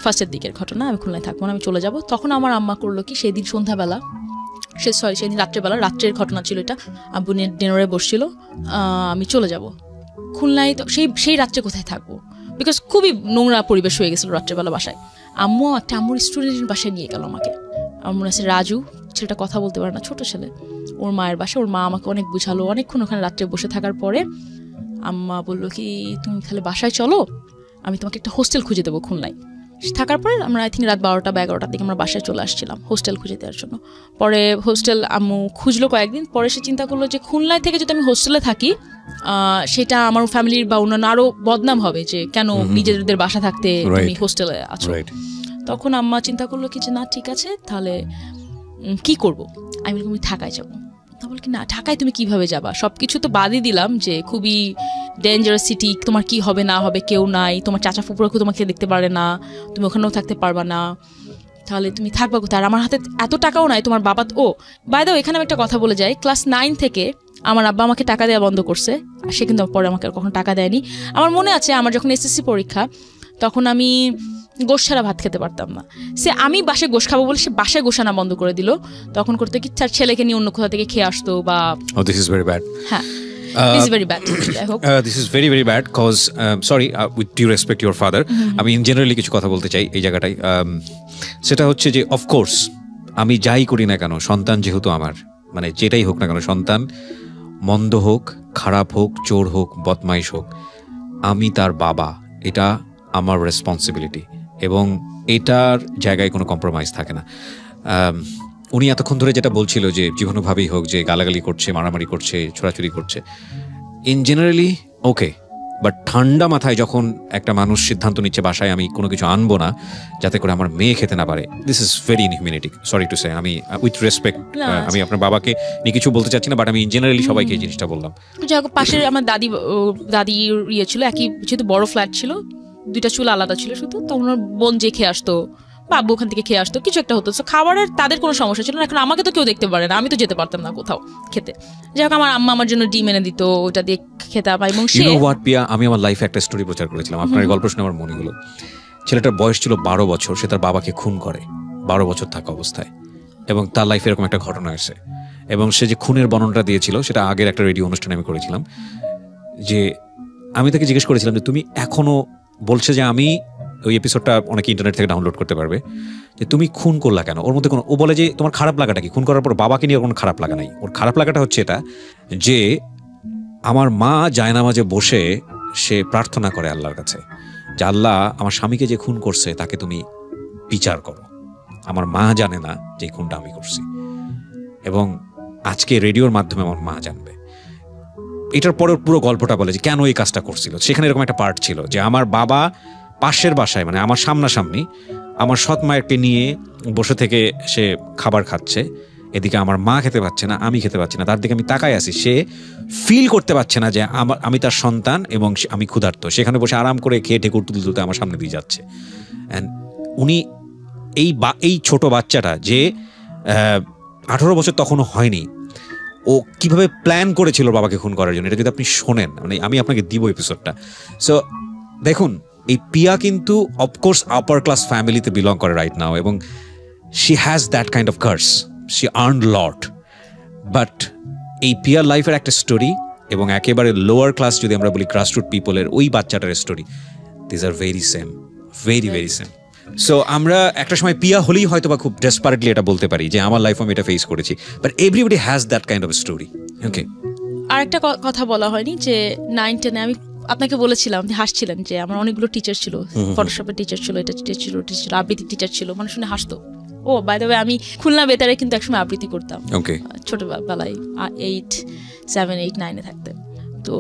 ফার্স্টের দিকের ঘটনা। আমি খুলনায় থাকবো না, আমি চলে যাব। তখন আমার আম্মা করলো কি, সেই দিন সন্ধ্যাবেলা সেদিন রাত্রের ঘটনা ছিল এটা। আব্বু ডিনারে বসছিল, আমি চলে যাব খুলনায়, তো সেই রাত্রে কোথায় থাকবো, বিকজ খুবই নোংরা পরিবেশ হয়ে গেছিলো রাত্রেবেলা বাসায়। আম্মুর স্টুডেন্টের বাসায় নিয়ে গেল আমাকে। আমার মনে আছে রাজু, ছেলেটা কথা বলতে পারে না, ছোট ছেলে, ওর মায়ের বাসায়। ওর মা আমাকে অনেক বুঝালো, অনেকক্ষণ ওখানে রাত্রে বসে থাকার পরে আম্মা বললো কি তুমি তাহলে বাসায় চলো, আমি তোমাকে একটা হোস্টেল খুঁজে দেবো খুলনায়। থাকার পরে আমরা আই থিঙ্ক রাত 12টা বা 11টার দিকে আমরা বাসায় চলে আসছিলাম হোস্টেল খুঁজে দেওয়ার জন্য। পরে হোস্টেল আম্মু খুঁজলো কয়েকদিন, পরে সে চিন্তা করলো যে খুলনায় থেকে যদি আমি হোস্টেলে থাকি সেটা আমার ফ্যামিলির বা অন্যান্য আরো বদনাম হবে, যে কেন নিজেদের বাসা থাকতে তুমি হোস্টেলে আছো। তখন আম্মা চিন্তা করলো কি যে না ঠিক আছে, তাহলে কি করবো, আমি ঢাকায় যাবো। তা বল কি না ঢাকায় তুমি কিভাবে যাবা, সবকিছু তো বাদই দিলাম, যে খুবই ডেঞ্জারাস সিটি, তোমার কি হবে না হবে কেউ নাই, তোমার চাচা ফুপুরা তোমাকে দেখতে পারে না, তুমি ওখানেও থাকতে পারবা না, তাহলে তুমি থাকবা কোথায়, আর আমার হাতে এত টাকাও নাই। তোমার বাবা বাই দ্য ওয়ে এখানে আমি একটা কথা বলে যাই, ক্লাস 9 থেকে আমার আব্বা আমাকে টাকা দেওয়া বন্ধ করছে, সে কিন্তু পরে আমাকে কখনো টাকা দেয়নি। আমার মনে আছে আমার যখন এসএসসি পরীক্ষা, তখন আমি গোশ ছাড়া ভাত খেতে পারতাম না। আমি বাসায় গোশ খাবো বলে সে বাসায় গোশ আনা বন্ধ করে দিল। তখন করতে কি তার ছেলেকে নিয়ে অন্য কোথা থেকে খেয়ে আসতো বা দিস ইজ ভেরি ব্যাড। হ্যাঁ, this is very bad. I hope this is very very bad cause sorry with due respect your father, আমি ইন জেনারেলি কিছু কথা বলতে চাই এই জায়গাটায়। সেটা হচ্ছে যে অফকোর্স আমি যাই করি না কেন, সন্তান যেহেতু আমার, মানে যেটাই হোক না কেন, সন্তান মন্দ হোক, খারাপ হোক, চোর হোক, বদমাইশ হোক, আমি তার বাবা, এটা আমার রেসপন্সিবিলিটি, এবং এটার জায়গায় কোনো কম্প্রোমাইজ থাকে না। উনি এতক্ষণ ধরে যেটা বলছিল যে জীবনভাবেই হোক, যে গালাগালি করছে, মারামারি করছে, ছোড়াছুরি করছে, ইন জেনারেলি ওকে, বাট ঠান্ডা মাথায় যখন একটা মানুষ সিদ্ধান্ত নিচ্ছে বাসায় আমি কোনো কিছু আনবো না যাতে করে আমার মেয়ে খেতে না পারে, this is very ইনহিউম্যানিটি, sorry to সে। আমি উইথ রেসপেক্ট, আমি আপনার বাবাকে নিয়ে কিছু বলতে চাচ্ছি না, বাট আমি ইন জেনারেলি সবাইকে এই জিনিসটা বললাম। পাশের আমার দাদি ইয়ে ছিল, একই যেহেতু বড় ফ্ল্যাট ছিল, 2টা চুলা আলাদা ছিল শুধু, তখন ওর বোন যে খেয়ে আসতো, বাবু ওখান থেকে খেয়ে আসতো, কিছু একটা হতো। খাবারের তাদের কোনো সমস্যা ছিল না। এখন আমাকে তো কেউ দেখতে পারে না, আমি তো যেতে পারতাম না কোথাও খেতে। যাই হোক, আমার আম্মা আমার জন্য ডিম এনে দিত, ওটা দিয়ে খেতাম। এবং আমি আমার লাইফে একটা স্টোরি প্রচার করেছিলাম, আপনার গল্প শুনে আমার মনে হলো। ছেলেটার বয়স ছিল 12 বছর, সে তার বাবাকে খুন করে 12 বছর থাকা অবস্থায়, এবং তার লাইফে এরকম একটা ঘটনা আসে। এবং সে যে খুনের বর্ণনাটা দিয়েছিল, সেটা আগের একটা রেডিও অনুষ্ঠানে আমি করেছিলাম, যে আমি তাকে জিজ্ঞেস করেছিলাম যে তুমি এখনো, বলছে যে আমি, ওই এপিসোডটা অনেকে ইন্টারনেট থেকে ডাউনলোড করতে পারবে, যে তুমি খুন করলা কেন, ওর মধ্যে কোনো, ও বলে যে তোমার খারাপ লাগাটা কি, খুন করার পর বাবাকে নিয়ে কোনো খারাপ লাগা নাই, ওর খারাপ লাগাটা হচ্ছে এটা যে আমার মা জায়নামাজে বসে সে প্রার্থনা করে আল্লাহর কাছে যে আল্লাহ আমার স্বামীকে যে খুন করছে তাকে তুমি বিচার করো, আমার মা জানে না যে খুনটা আমি করছি, এবং আজকে রেডিওর মাধ্যমে আমার মা জানবে। এটার পরে পুরো গল্পটা বলে যে কেন এই কাজটা করছিল। সেখানে এরকম একটা পার্ট ছিল যে আমার বাবা পাশের বাসায়, মানে আমার সামনাসামনি, আমার সৎ মায়েরকে নিয়ে বসে থেকে সে খাবার খাচ্ছে, এদিকে আমার মা খেতে পাচ্ছে না, আমি খেতে পাচ্ছি না, তার দিকে আমি তাকাই আছি, সে ফিল করতে পারছে না যে আমি তার সন্তান এবং আমি ক্ষুধার্ত। সেখানে বসে আরাম করে খেয়ে ঠেকুর তুলতে তুলতে আমার সামনে দিয়ে যাচ্ছে। অ্যান্ড উনি এই ছোট বাচ্চাটা যে 18 বছর তখনও হয়নি, ও কিভাবে প্ল্যান করেছিল বাবাকে খুন করার জন্য, এটা যদি আপনি শোনেন, মানে আমি আপনাকে দিব এপিসোডটা। সো দেখুন, এই পিয়া কিন্তু অফকোর্স আপার ক্লাস ফ্যামিলিতে বিলং করে রাইট নাও, এবং she has that kind of curse, she earned lot. But এই পিয়ার লাইফের একটা স্টোরি, এবং একেবারে লোয়ার ক্লাস যদি আমরা বলি গ্রাসরুট পিপলের ওই বাচ্চাটার story, this are very same, very very same. So আমরা একটা সময় পিয়া হলেই হয়তো বা খুব ডেসপারেটলি এটা বলতে পারি যে আমার লাইফে আমি এটা ফেস করেছি, but everybody has that kind of story. Okay, আর একটা কথা বলা হয়নি যে 9-10-এ আমি আপনাকে বলেছিলাম, হাসছিলেন যে আমার অনেকগুলো টিচার ছিল, ফটোশপের টিচার ছিল, এটা টিচার ছিল, আবৃত্তির টিচার ছিল, মানুষ শুনে হাসতো। বাই দ্য ওয়ে আমি খুলনা বেতারে কিন্তু একসময় আবৃত্তি করতাম ছোটবেলায়, 7, 8, 9-এ থাকতে। তো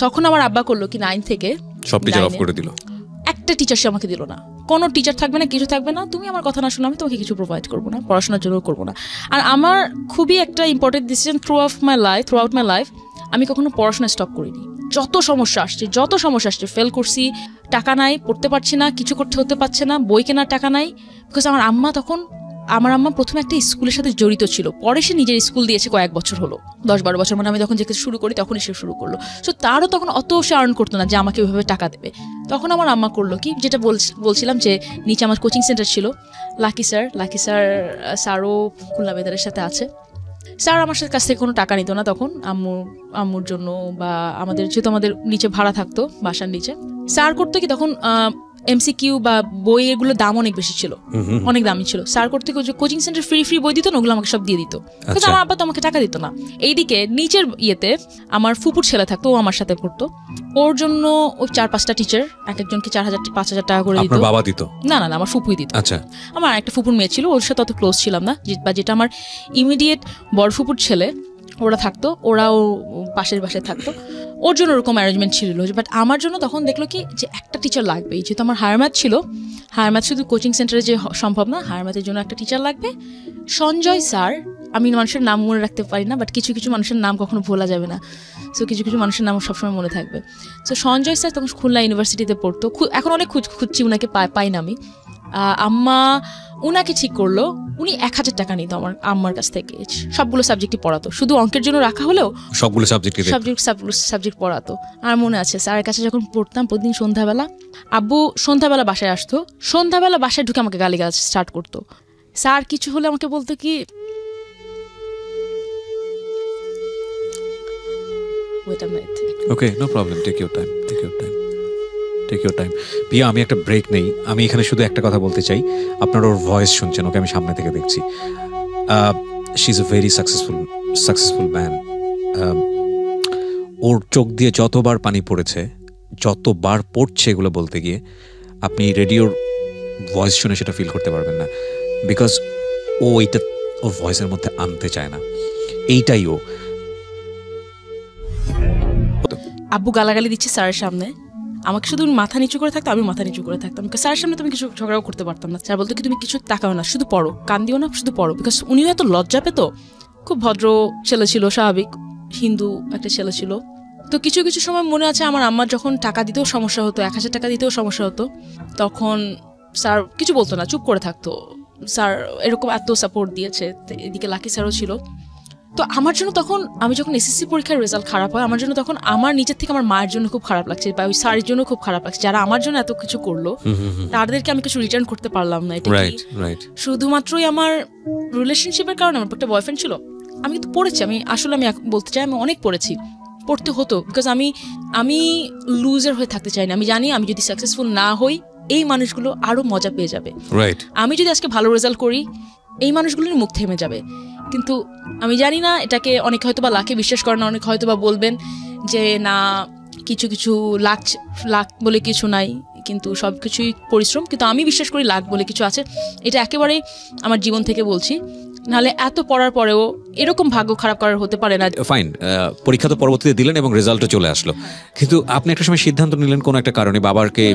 তখন আমার আব্বা করলো কি 9 থেকে সব টিচার অফ করে দিল, একটা টিচার সে আমাকে দিল না, কোনো টিচার থাকবে না, কিছু থাকবে না, তুমি আমার কথা না শুনলে আমি তোমাকে কিছু প্রোভাইড করবো না, পড়াশোনার জন্য করবো না। আর আমার খুবই একটা important decision through out my life, আমি কখনো পড়াশোনা স্টপ করিনি। যত সমস্যা আসছে ফেল করছি, টাকা নাই, পড়তে পারছি না, কিছু করতে হতে পারছে না, বই কেনার টাকা নাই, বিকজ আমার আম্মা প্রথমে একটা স্কুলের সাথে জড়িত ছিল, পরে সে নিজের স্কুল দিয়েছে কয়েক বছর হলো, 10-12 বছর, মানে আমি যখন যেতে শুরু করি তখনই সে শুরু করলো। সো তারও তখন অত সে আর্ন করতো না যে আমাকে ওইভাবে টাকা দেবে। তখন আমার আম্মা করলো কি, যেটা বলছিলাম যে নিচে আমার কোচিং সেন্টার ছিল, লাকি স্যারও খুলনা বেতারের সাথে আছে, স্যার আমার কাছ থেকে কোনো টাকা নিত না তখন, আম্মুর জন্য বা যেহেতু আমাদের নিচে ভাড়া থাকতো বাসার নিচে। স্যার করতো কি তখন MCQ বা বই এগুলোর দাম অনেক বেশি ছিল, অনেক দামি ছিল। স্যার করতে কোচিং সেন্টার ফ্রি বই দিত না, ওগুলো আমাকে সব দিয়ে দিত, কিন্তু আমার আব্বা তো আমাকে টাকা দিত না। এইদিকে নিচের ইয়েতে আমার ফুপুর ছেলে থাকতো, ও আমার সাথে পড়তো, ওর জন্য ওই 4-5টা টিচার এক একজনকে 4,000-5,000 টাকা করে দিত। আপনার বাবা দিত? না, আমার ফুপুই দিত। আচ্ছা। আমার একটা ফুপুর মেয়ে ছিল, ওর সাথে অত ক্লোজ ছিলাম না, বা যেটা আমার ইমিডিয়েট বড় ফুপুর ছেলে ওরা থাকতো, ওরাও পাশের বাসায় থাকতো, ওর জন্য ওরকম অ্যারেঞ্জমেন্ট ছিল। বাট আমার জন্য তখন দেখলো কি যে একটা টিচার লাগবে, যেহেতু আমার হায়ার ম্যাথ ছিল, হায়ার ম্যাথ শুধু কোচিং সেন্টারে যে সম্ভব না, হায়ার ম্যাথের জন্য একটা টিচার লাগবে। সঞ্জয় স্যার, আমি মানুষের নাম মনে রাখতে পারি না, বাট কিছু কিছু মানুষের নাম কখনো ভোলা যাবে না, সো কিছু কিছু মানুষের নাম সবসময় মনে থাকবে। সো সঞ্জয় স্যার তখন খুলনা ইউনিভার্সিটিতে পড়তো, এখন অনেক খুঁজছি উনাকে পাই না আমি। আম্মা উনাকে ঠিক করলো, উনি 1,000 টাকা নিত আমার আম্মার কাছ থেকে, সবগুলো সাবজেক্টই পড়াতো, শুধু অঙ্কের জন্য রাখা হলেও সবগুলো সাবজেক্ট পড়াতো। আর মনে আছে স্যারের কাছে যখন পড়তাম প্রতিদিন সন্ধ্যাবেলা, আব্বু সন্ধ্যাবেলা বাসায় আসতো, সন্ধ্যাবেলা বাসায় ঢুকে আমাকে গালিগালাজ স্টার্ট করতো। স্যার কিছু হলে আমাকে বলতো কি, okay, no problem, take your time. Piya, আমি একটা ব্রেক নেই। আমি এখানে শুধু একটা কথা বলতে চাই, আপনার ওর ভয়েস শুনছেন, ওকে আমি সামনে থেকে দেখছি। She is a very successful man. ওর চোখ দিয়ে যতবার পানি পড়েছে, যতবার পড়ছে এগুলো বলতে গিয়ে, আপনি রেডিওর ভয়েস শুনে সেটা ফিল করতে পারবেন না, বিকজ ও এইটা ওর ভয়েসের মধ্যে আনতে চায় না, এইটাই ও। আব্বু গালাগালি দিচ্ছে স্যারের সামনে, আমাকে শুধু মাথা নিচু করে থাকতো, আমি মাথা নিচু করে থাকতাম, স্যারের সামনে তুমি কিছু ঝগড়াও করতে পারতাম না। স্যার বলতো কি তুমি কিছু তাকাও না, শুধু পড়ো, কান দিও না, শুধু পড়ো, বিকজ উনিও এত লজ্জা পেত। খুব ভদ্র ছেলে ছিল, স্বাভাবিক হিন্দু একটা ছেলে ছিল। তো কিছু কিছু সময় মনে আছে আমার আম্মার যখন টাকা দিতেও সমস্যা হতো, 1,000 টাকা দিতেও সমস্যা হতো, তখন স্যার কিছু বলতো না, চুপ করে থাকতো। স্যার এরকম এত সাপোর্ট দিয়েছে, এদিকে লাকি স্যারও ছিল। তো আমার জন্য তখন, আমি যখন SSC পরীক্ষার রেজাল্ট খারাপ হয়, আমার জন্য তখন আমার নিজের থেকে আমার মায়ের জন্য খুব খারাপ লাগছে, বা ওই স্যারের জন্য খুব খারাপ লাগছে, যারা আমার জন্য এত কিছু করলো, তাদেরকে আমি কিছু রিটার্ন করতে পারলাম না। এটা শুধুমাত্রই আমার রিলেশনশিপের কারণে। আমার একটা বয়ফ্রেন্ড ছিল, আমি কিন্তু পড়েছি, আমি বলতে চাই আমি অনেক পড়তে হতো, বিকজ আমি লুজার হয়ে থাকতে চাই না। আমি জানি আমি যদি সাকসেসফুল না হই, এই মানুষগুলো আরো মজা পেয়ে যাবে। আমি যদি আজকে ভালো রেজাল্ট করি, এই মানুষগুলোর মুখ থেমে যাবে। কিন্তু আমি জানি না, এটাকে অনেকে হয়তো বা লাখে বিশ্বাস করে না, অনেকে হয়তো বা বলবেন যে না, কিছু লাখ বলে কিছু নাই, কিন্তু সব কিছুই পরিশ্রম। কিন্তু আমি বিশ্বাস করি লাখ বলে কিছু আছে, এটা একেবারেই আমার জীবন থেকে বলছি। নাহলে এত পড়ার পরেও এরকম ভাগ্য খারাপ করার হতে পারে না। ফাইন, পরীক্ষা তো পরবর্তীতে দিলেন এবং রেজাল্টও চলে আসলো, কিন্তু আপনি একটা সময় সিদ্ধান্ত নিলেন কোনো একটা কারণে বাবাকে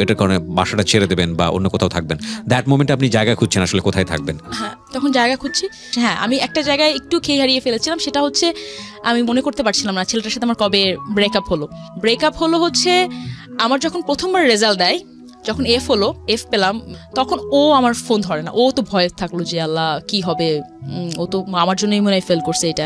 এটার কারণে বাসাটা ছেড়ে দেবেন বা অন্য কোথাও থাকবেন। দ্যাট মোমেন্টে আপনি জায়গা খুঁজছেন, আসলে কোথায় থাকবেন? হ্যাঁ, তখন জায়গা খুঁজছি। হ্যাঁ, আমি একটা জায়গায় একটু খেয়ে হারিয়ে ফেলেছিলাম, সেটা হচ্ছে আমি মনে করতে পারছিলাম না ছেলেটার সাথে আমার কবে ব্রেকআপ হলো হচ্ছে আমার যখন প্রথমবার রেজাল্ট দেয়, যখন এফ পেলাম, তখন ও আমার ফোন ধরে না। ও তো ভয়ে থাকলো যে আল্লাহ কি হবে, ও তো আমার জন্যই মনে হয় ফেল করছে, এটা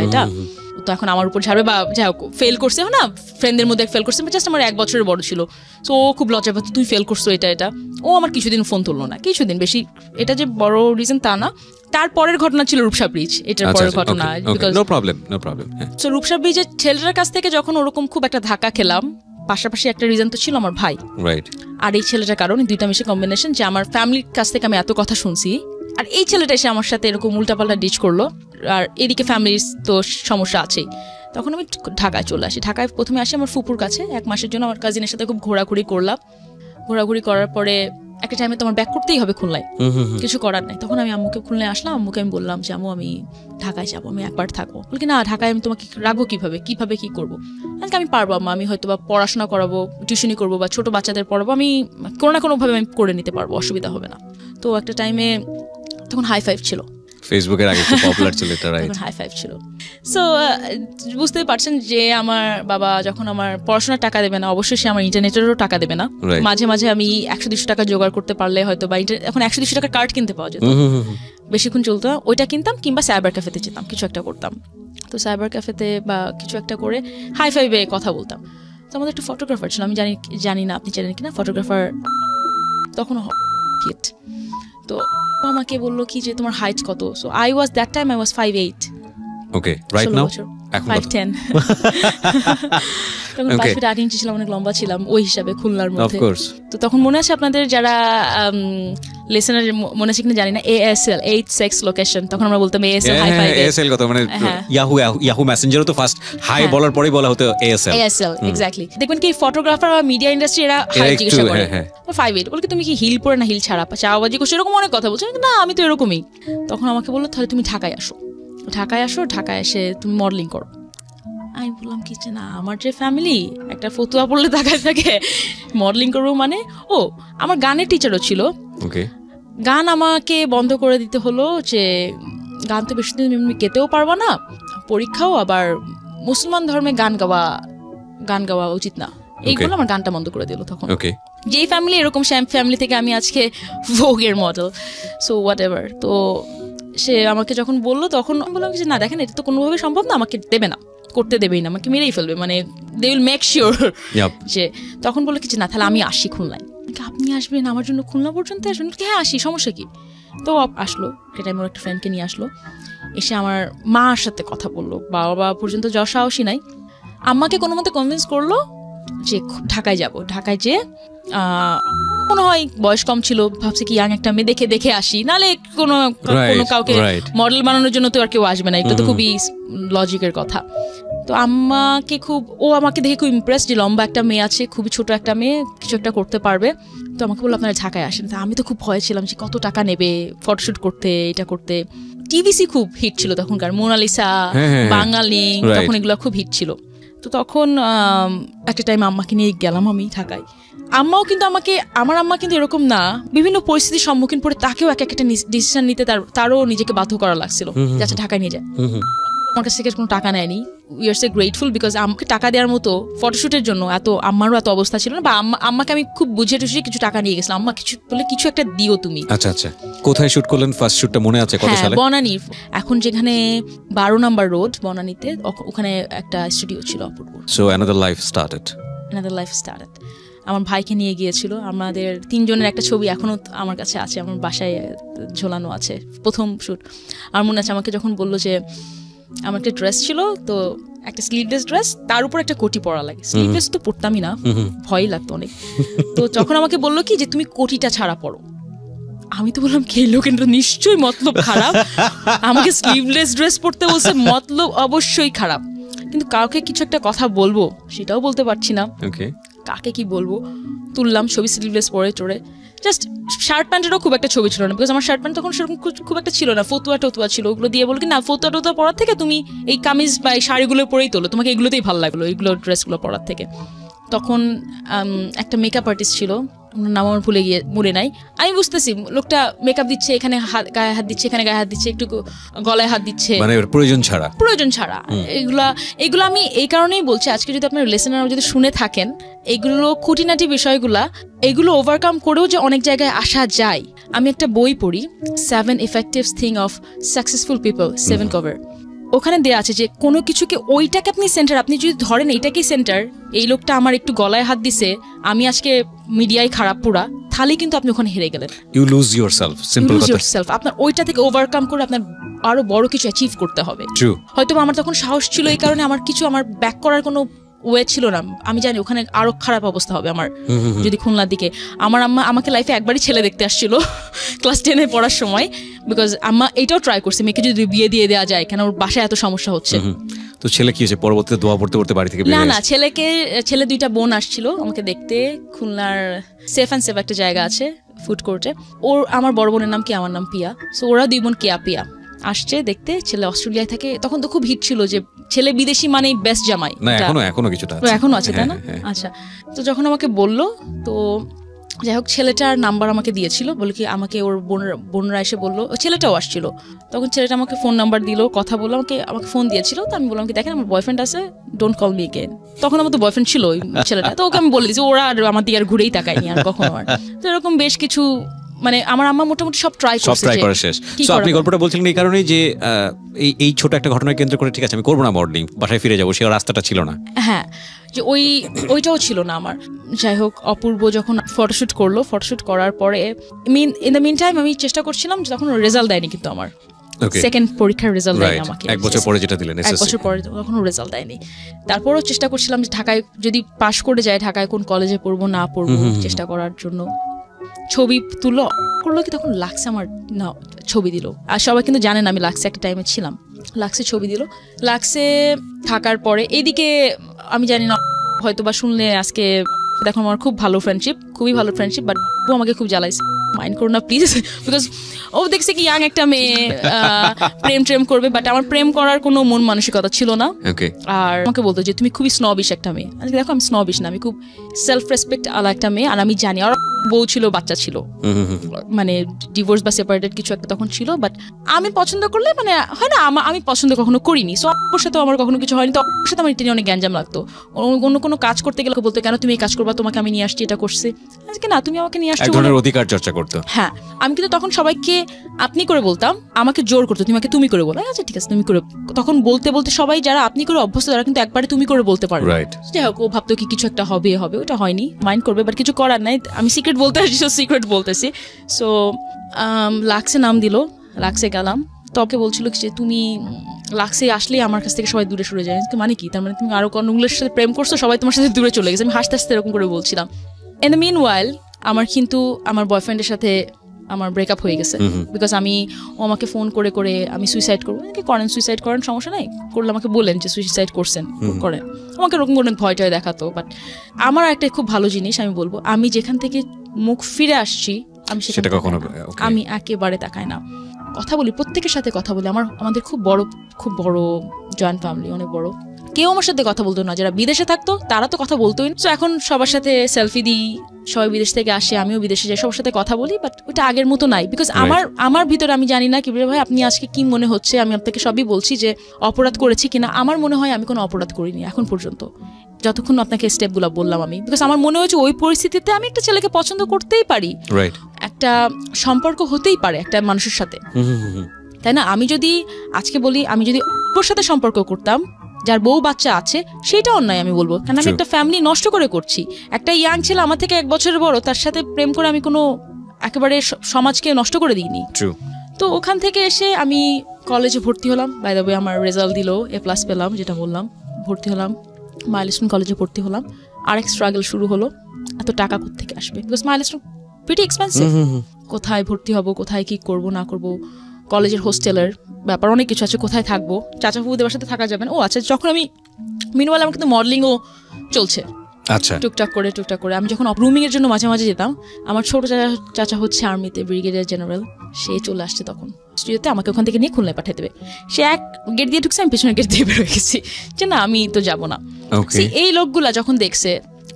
তো এখন আমার উপর ঝাড়বে, বা যাই হোক ফেল করছে না, ফ্রেন্ডদের মধ্যে ফেল করছে, জাস্ট আমার 1 বছরের বড় ছিল। তো ও খুব লজ্জা পাচ্ছে, তুই ফেল করছো এটা। ও আমার কিছুদিন ফোন তুললো না, কিছুদিন, বেশি এটা যে বড় রিজন তা না। তারপরের ঘটনা ছিল রূপসা ব্রিজ, এটার পরের ঘটনা। No problem. সো রূপসা ব্রিজের ছেলেটার কাছ থেকে যখন ওরকম খুব একটা ধাক্কা খেলাম, পাশাপাশি একটা রিজন তো ছিল আমার ভাই, আর এই ছেলেটার কারণে, দুইটা মিশে কম্বিনেশন, যে আমার ফ্যামিলির কাছ থেকে আমি এত কথা শুনছি, আর এই ছেলেটা এসে আমার সাথে এরকম উল্টাপাল্টা ডিচ করলো, আর এদিকে ফ্যামিলির তো সমস্যা আছেই। তখন আমি ঢাকায় চলে আসি। ঢাকায় প্রথমে আসি আমার ফুপুর কাছে 1 মাসের জন্য। আমার কাজিনের সাথে খুব ঘোরাঘুরি করার পরে একটা টাইমে তোমার ব্যাক করতেই হবে খুলনায়, কিছু করার নাই। তখন আমি আম্মুকে খুলনায় আসলাম, আম্মুকে আমি বললাম যে আম্মু আমি ঢাকায় যাবো, আমি একবার থাকবো। বলি না, ঢাকায় আমি তোমাকে রাখবো কিভাবে কি করবো? আমি পারবো আম্মা, আমি হয়তো বা পড়াশোনা করাবো, টিউশনি করবো, বা ছোট বাচ্চাদের পড়াবো, আমি কোনো না কোনোভাবে আমি করে নিতে পারবো, অসুবিধা হবে না। তো একটা টাইমে তখন হাই5 ছিল, ফেসবুকের আগে খুব পপুলার ছিল এটা, রাইট? হাই5 ছিল। সো বুঝতেই পারছেন যে আমার বাবা যখন আমার পড়াশোনার টাকা দেবে না, অবশ্যই সে আমার ইন্টারনেটেরও টাকা দেবে না। মাঝে মাঝে আমি 100-200 টাকা জোগাড় করতে পারলে হয়তো, বা এখন 100-200 টাকার কার্ড কিনতে পাওয়া যেত, বেশিক্ষণ চলতো, ওইটা কিনতাম, কিংবা সাইবার ক্যাফেতে যেতাম, কিছু একটা করতাম। তো সাইবার ক্যাফেতে বা কিছু একটা করে হাই5-এ কথা বলতাম। তো আমাদের একটা ফটোগ্রাফার ছিল, আমি জানি না আপনি জানেন কিনা, ফটোগ্রাফার তখন হিট। তো আমাকে বললো কি যে তোমার হাইট কত? So that time I was 5'8", okay right now এখন 5'10" তখন 5 feet 8 inches ছিলাম, অনেক লম্বা ছিলাম ওই হিসাবে খুলনার মধ্যে। তো তখন মনে আছে আপনাদের যারা লিসেনার মনে আছে কিনা জানি না, ASL 8 sex location, তখন আমরা বলতাম ASL হাই ফাই। ASL কথা মানে ইয়াহু মেসেঞ্জারও তো ফার্স্ট হাই বলার পরেই বলা হতো ASL এক্স্যাক্টলি। দেখবেন কি ফটোগ্রাফার বা মিডিয়া ইন্ডাস্ট্রি এরা হাই জিজ্ঞাসা করে 5'8", বলে কি তুমি কি হিল পরে না হিল ছাড়া, চাওয়াবাজি করছো, এরকম অনেক কথা বলছো। না আমি তো এরকমই। তখন আমাকে বললো তাহলে তুমি ঢাকায় আসো, ঢাকায় এসে তুমি মডেলিং করো। আমি বললাম কি যে না, আমার যে ফ্যামিলি একটা ফতুয়া পড়লে ঢাকায় থাকে, মডেলিং করবো মানে। ও আমার গানের টিচারও ছিল, গান আমাকে বন্ধ করে দিতে হলো যে গান তো বেশি দিন গেতেও পারবা না, পরীক্ষাও, আবার মুসলমান ধর্মে গান গাওয়া উচিত না, এইগুলো আমার গানটা বন্ধ করে দিল তখন। যেই ফ্যামিলি এরকম ফ্যামিলি থেকে আমি আজকে ভোগের মডেল, সো হোয়াট এভার। তো সে আমাকে যখন বললো তখন বললাম যে না দেখেন এটা তো কোনোভাবে সম্ভব না, আমাকে দেবে না, করতে দেবেই না, আমাকে মেরেই ফেলবে, মানে দে উইল মেক শিওর যে। তখন বললো কি যে না তাহলে আমি আসি খুলনায়। আপনি আসবেন আমার জন্য খুলনা পর্যন্ত আসবেন? হ্যাঁ আসি, সমস্যা কি। তো আসলো, সে টাইমে একটা ফ্রেন্ডকে নিয়ে আসলো, এসে আমার মার সাথে কথা বললো, বাবা পর্যন্ত যাওয়ার সাহসই নাই। আম্মাকে কোনো মতে কনভিন্স করলো যে ঢাকায় যাব, ঢাকায় যে মনে হয় বয়স কম ছিল, ভাবছে কি ইয়াং একটা মেয়ে দেখে আসি, নাহলে কোনো কাউকে মডেল বানানোর জন্য তো আর কেউ আসবে না, এটা তো খুবই লজিকের কথা। তো আম্মাকে ও আমাকে দেখে খুব ইমপ্রেস যে লম্বা একটা মেয়ে আছে, খুবই ছোট একটা মেয়ে, কিছু একটা করতে পারবে। তো আমাকে বললো আপনারা ঢাকায় আসেন। তা আমি তো খুব ভয় ছিলাম যে কত টাকা নেবে ফটোশুট করতে, এটা করতে। টিভিসি খুব হিট ছিল তখনকার, মোনালিসা, বাঙালি, তখন এগুলো খুব হিট ছিল। তো তখন একটা টাইম আম্মাকে নিয়ে গেলাম আমি ঢাকায়। আম্মাও কিন্তু আমার আম্মা কিন্তু এরকম না, বিভিন্ন পরিস্থিতির সম্মুখীন পড়ে তাকেও একটা ডিসিশন নিতে তারও নিজেকে বাধ্য করা লাগছিল, যাচ্ছে ঢাকায় নিয়ে যায়। আমার কাছ থেকে কোনো টাকা নেয়নি, we are so grateful, because আমাকে টাকা দেওয়ার মতো ফটোশুটের জন্য আমারও এত অবস্থা ছিল না, বা আম্মাকে আমি খুব বুঝিয়ে টুঝিয়ে কিছু টাকা নিয়ে গেছিলাম, আম্মা কিছু একটা দিও তুমি। আচ্ছা আচ্ছা, কোথায় শুট করলেন ফার্স্ট শুটটা মনে আছে? কত সালে? বনানী, এখন যেখানে 12 নম্বর রোড বনানীতে, ওখানে একটা স্টুডিও ছিল অপূর্ব। So another life started. আমার ভাইকে নিয়ে গিয়েছিল, আমাদের 3 জনের একটা ছবি এখনো আমার কাছে আছে, আমার বাসায় ঝোলানো আছে, প্রথম শুট। আমার মনে আছে আমাকে যখন বললো যে আমার একটা ড্রেস ছিল, তো একটা স্লিভলেস ড্রেস, তার উপর একটা কোটি পরা লাগে। স্লিভলেস তো পরতামই না, ভয় লাগতো অনেক। তো যখন আমাকে বললো কি যে তুমি কোটিটা ছাড়া পরো, আমি তো বললাম খেলো কিন্তু নিশ্চয়ই মতলব খারাপ, আমাকে স্লিভলেস ড্রেস পরতে বলছে, মতলব অবশ্যই খারাপ। কিন্তু কাউকে কিছু একটা কথা বলবো সেটাও বলতে পারছি না, কাকে কি বলবো। তুললাম ছবি স্লিভলেস পরে চড়ে, জাস্ট শার্ট প্যান্টেরও খুব একটা ছবি ছিল না, বিকজ আমার শার্ট প্যান্ট তখন সেরকম খুব একটা ছিল না, ফতুয়া ছিল, ওগুলো দিয়ে বলো কি না ফতুয়া পরার থেকে তুমি এই কামিজ বা এই শাড়িগুলো পরেই তোলো, তোমাকে এগুলোতেই ভালো লাগলো, এগুলো ড্রেসগুলো পরার থেকে। তখন একটা মেকআপ আর্টিস্ট ছিল, নাম আমার মনে নাই। আমি বুঝতেছি লোকটা মেকআপ দিচ্ছে, এখানে গায়ে হাত দিচ্ছে, এখানে গায়ে হাত দিচ্ছে, একটু গলায় হাত দিচ্ছে, মানে প্রয়োজন ছাড়া। এগুলো আমি এই কারণেই বলছি, আজকে যদি আপনার লিসেনার যদি শুনে থাকেন, এগুলো খুঁটিনাটি বিষয়গুলা, এগুলো ওভারকাম করেও যে অনেক জায়গায় আসা যায়। আমি একটা বই পড়ি, 7 effective things of successful people, 7 cover, ওখানে দেয়া আছে যে কোনো কিছুকে ওইটাকে আপনি সেন্টার, আপনি যদি ধরেন এইটাকেই সেন্টার, এই লোকটা আমার একটু গলায় হাত দিছে, আমি আজকে মিডিয়ায় খারাপ পুরা, তাহলে কিন্তু আপনি ওখানে হেরে গেলেন। You lose yourself. আপনার ওইটা থেকে ওভারকাম করে আপনার আরো বড় কিছু অ্যাচিভ করতে হবে। হয়তো আমার তখন সাহস ছিল, এই কারণে আমার ব্যাক করার কোনো ওয়ে ছিল না। আমি জানি ওখানে আরো খারাপ অবস্থা হবে আমার, যদি খুলনার দিকে। আমার আম্মা আমাকে লাইফে একবারই ছেলে দেখতে আসছিল ক্লাস 10-এ পড়ার সময়, বিকজ আম্মা এটাও ট্রাই করছে মেয়েকে যদি বিয়ে দিয়ে দেওয়া যায়, কেন ওর বাসায় এত সমস্যা হচ্ছে। তো ছেলে কি হয়েছে পরবর্তীতে দোয়া পড়তে বাড়ি থেকে? না ছেলে 2টা বোন আসছিল আমাকে দেখতে, খুলনার সেফ অ্যান্ড সেফ একটা জায়গা আছে ফুড কোর্টে, আমার বড় বোনের নাম কি, আমার নাম পিয়া, সো ওরা 2 বোন পিয়া আসছে দেখতে। ছেলে অস্ট্রেলিয়ায় থাকে, তখন তো খুব হিট ছিল যে ছেলে বিদেশি মানেই বেস্ট জামাই, এখনো আছে তাই না? আচ্ছা, তো যখন আমাকে বললো, তো যাই হোক ছেলেটার নাম্বার আমাকে দিয়েছিল, বলে কি আমাকে ওর বোনরা এসে বললো, ছেলেটাও আসছিল, তখন ছেলেটা আমাকে ফোন নাম্বার দিল, কথা বললো, আমাকে ফোন দিয়েছিল। তো আমি বললাম কি দেখেন আমার বয়ফ্রেন্ড আছে, ডোন্ট কল মি এগেন। তখন আমার তো বয়ফ্রেন্ড ছিল ওই ছেলেটা, তো ওকে আমি বলে দিয়েছি, ওরা আর আমার দিকে আর ঘুরেই তাকায়নি আর কখনো। আর তো এরকম বেশ কিছু, মানে আমার আম্মা মোটামুটি সব ট্রাই করে শেষ। সো আপনি গল্পটা বলছিলেন এই কারণেই যে এই ছোট একটা ঘটনাকে কেন্দ্র করে ঠিক আছে আমি করবো না মডেলিং, বাসায় ফিরে যাবো, সে রাস্তাটা ছিল না। হ্যাঁ, যে ওইটাও ছিল না আমার। যাই হোক, অপূর্ব যখন ফটোশুট করার পরে ইন দ্য মিন টাইম আমি চেষ্টা করছিলাম, তখন রেজাল্ট দেয়নি কিন্তু আমার সেকেন্ড পরীক্ষার রেজাল্ট দেয়নি আমাকে, 1 বছর পরে যেটা দিলেন, 1 বছর পরে কখনো রেজাল্ট দেয়নি। তারপরও চেষ্টা করছিলাম যে ঢাকায় যদি পাশ করে যায়, ঢাকায় কোন কলেজে পড়বো না পড়বো চেষ্টা করার জন্য। ছবি তুলো করলো কি তখন লাক্সে আমার না ছবি দিল, আর সবাই কিন্তু জানেন আমি লাক্সে একটা টাইমে ছিলাম, লাক্সে ছবি দিল। লাক্সে থাকার পরে এইদিকে আমি জানি না হয়তো বা শুনলে আজকে দেখো আমার খুব ভালো ফ্রেন্ডশিপ, খুবই ভালো ফ্রেন্ডশিপ, বাট ও আমাকে খুব জ্বালাইছে, মাইন্ড করো না প্লিজ, বিকজ ও দেখছে কি ইয়াং একটা মেয়ে প্রেম করবে, বাট আমার প্রেম করার কোনো মন মানসিকতা ছিল না। আর আমাকে বলতো যে তুমি খুবই স্নবিশ একটা মেয়ে। দেখো আমি স্নবিশ না, আমি খুব সেলফ রেসপেক্ট আলা একটা মেয়ে, আর আমি জানি আর বউ ছিল, বাচ্চা ছিল, মানে ডিভোর্স বা সেপারেটেড কিছু একটা তখন ছিল, বাট আমি পছন্দ করলে মানে হয় না, আমি পছন্দ কখনো করিনি, সো ওর সাথে আমার কখনো কিছু হয়নি। তো ওর সাথে আমার এটা নিয়ে অনেক গ্যাঞ্জাম লাগতো, অন্য কোনো কাজ করতে গেলে বলতো কেন তুমি এই কাজ করবা, তোমাকে আমি নিয়ে আসছি, এটা করছে আজকে না তুমি আমাকে নিয়ে আসছো, এক ধরনের অধিকার চর্চা করতো। হ্যাঁ, আমি কিন্তু তখন সবাইকে আপনি করে বলতাম, আমাকে জোর করতো তুমি আমাকে তুমি করে বলো, আচ্ছা ঠিক আছে তুমি করে। তখন বলতে বলতে সবাই যারা আপনি করে অভ্যস্ত তারা কিন্তু একবারে তুমি করে বলতে পারো। যাই হোক, ও ভাবতো কি কিছু একটা হবে, ওটা হয়নি, মাইন্ড করবে, বাট কিছু করার নাই, আমি সিক্রেট বলতে আসছি, সিক্রেট বলতেছি। সো লাক্সে নাম দিল, লাক্সে গেলাম, তোকে বলছিল যে তুমি লাক্সে আসলে আমার কাছ থেকে সবাই দূরে সরে যায়, মানে কি তার মানে তুমি আরো কোনগুলোর সাথে প্রেম করছো, সবাই তোমার সাথে দূরে চলে গেছে। আমি হাসতে হাসতে এরকম করে বলছিলাম। ইন দ্য মিন ওয়াইল আমার কিন্তু আমার বয়ফ্রেন্ডের সাথে আমার ব্রেকআপ হয়ে গেছে, বিকজ ও আমাকে ফোন করে করে আমি সুইসাইড করবো, করেন সুইসাইড করেন, সমস্যা নাই, করলে আমাকে বলেন যে সুইসাইড করছেন, করেন, আমাকে এরকম অনেক ভয়টায় দেখাতো। বাট আমার একটা খুব ভালো জিনিস আমি বলবো, আমি যেখান থেকে মুখ ফিরে আসছি আমি সেটা কখনো আমি একেবারে তাকাই না, কথা বলি, প্রত্যেকের সাথে কথা বলি। আমাদের খুব বড় জয়েন্ট ফ্যামিলি, অনেক বড়। কেউ আমার সাথে কথা বলতো না, যারা বিদেশে থাকতো তারা তো কথা বলতোই না। তো এখন সবার সাথে সেলফি দিই, সবাই বিদেশ থেকে আসে, আমিও বিদেশে যাই, সবার সাথে কথা বলি, বাট ওটা আগের মতো নাই, বিকজ আমার ভিতরে আমি জানি না কি ভাই আপনি আজকে কি মনে হচ্ছে, আমি আপনাকে সবই বলছি যে অপরাধ করেছি কিনা। আমার মনে হয় আমি কোনো অপরাধ করিনি এখন পর্যন্ত, যতক্ষণ আপনাকে স্টেপগুলো বললাম আমি, বিকজ আমার মনে হয়েছে ওই পরিস্থিতিতে আমি একটা ছেলেকে পছন্দ করতেই পারি, একটা সম্পর্ক হতেই পারে একটা মানুষের সাথে, তাই না? আমি যদি আজকে বলি, আমি যদি ওর সাথে সম্পর্ক করতাম যার বউ বাচ্চা আছে, সেটা অন্যায় আমি বলবো, কারণ আমি একটা ফ্যামিলি নষ্ট করে করছি। একটা ইয়াং ছেলে আমার থেকে 1 বছরের বড়, তার সাথে প্রেম করে আমি কোনো একেবারে সমাজকে নষ্ট করে দিইনি। তো ওখান থেকে এসে আমি কলেজে ভর্তি হলাম, বাই দ্য ওয়ে আমার রেজাল্ট দিল, A+ পেলাম, যেটা বললাম, ভর্তি হলাম মাইলস্টোন কলেজে ভর্তি হলাম। আরেক স্ট্রাগল শুরু হলো, এত টাকা কোত্থেকে আসবে, বিকজ মাইলস্টোন প্রিটি এক্সপেন্সিভ, কোথায় ভর্তি হব, কোথায় কি করব না করব, কলেজের হোস্টেলের ব্যাপার অনেক কিছু আছে, কোথায় থাকবো, চাচা ফুফুদের বাসাতে থাকা যাবে না। ও আচ্ছা, যখন আমি মিনওয়াইল আমার কিন্তু মডেলিংও চলছে, আচ্ছা টুকটাক করে আমি যখন রুমিং এর জন্য মাঝে মাঝে যেতাম, আমার ছোট চাচা হচ্ছে আর্মিতে ব্রিগেডিয়ার জেনারেল, সে চলে আসছে তখন স্টুডিওতে, আমাকে ওখান থেকে নিয়ে খুলনায় পাঠিয়ে দেবে। সে এক গেট দিয়ে ঢুকছে, আমি পেছনের গেট দিয়ে বের হয়ে গেছি, যে না আমি তো যাবো না। এই লোকগুলা যখন দেখছে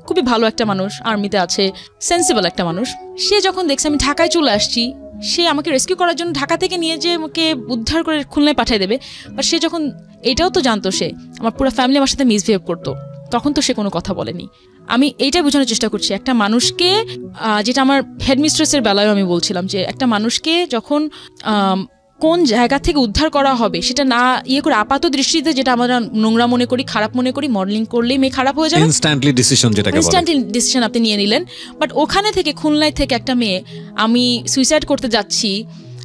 খুবই ভালো একটা মানুষ, আর্মিতে আছে, সেন্সিবল একটা মানুষ, সে যখন দেখছে আমি ঢাকায় চলে আসছি, সে আমাকে রেস্কিউ করার জন্য ঢাকা থেকে নিয়ে যে আমাকে উদ্ধার করে খুলনায় পাঠিয়ে দেবে, বা সে যখন এটাও তো জানতো সে আমার পুরো ফ্যামিলি আমার সাথে মিসবিহেভ করতো, তখন তো সে কোনো কথা বলেনি। আমি এইটাই বোঝানোর চেষ্টা করছি, একটা মানুষকে, যেটা আমার হেডমিস্ট্রেসের বেলায় আমি বলছিলাম, যে একটা মানুষকে যখন কোন জায়গা থেকে উদ্ধার করা হবে সেটা না ইয়ে করে আপাত দৃষ্টিতে যেটা আমরা নোংরা মনে করি, খারাপ মনে করি, মডেলিং করলেই মেয়ে খারাপ হয়ে যাবে, ইনস্ট্যান্টলি ডিসিশন আপনি নিয়ে নিলেন। বাট ওখানে থেকে খুলনায় থেকে একটা মেয়ে আমি সুইসাইড করতে যাচ্ছি,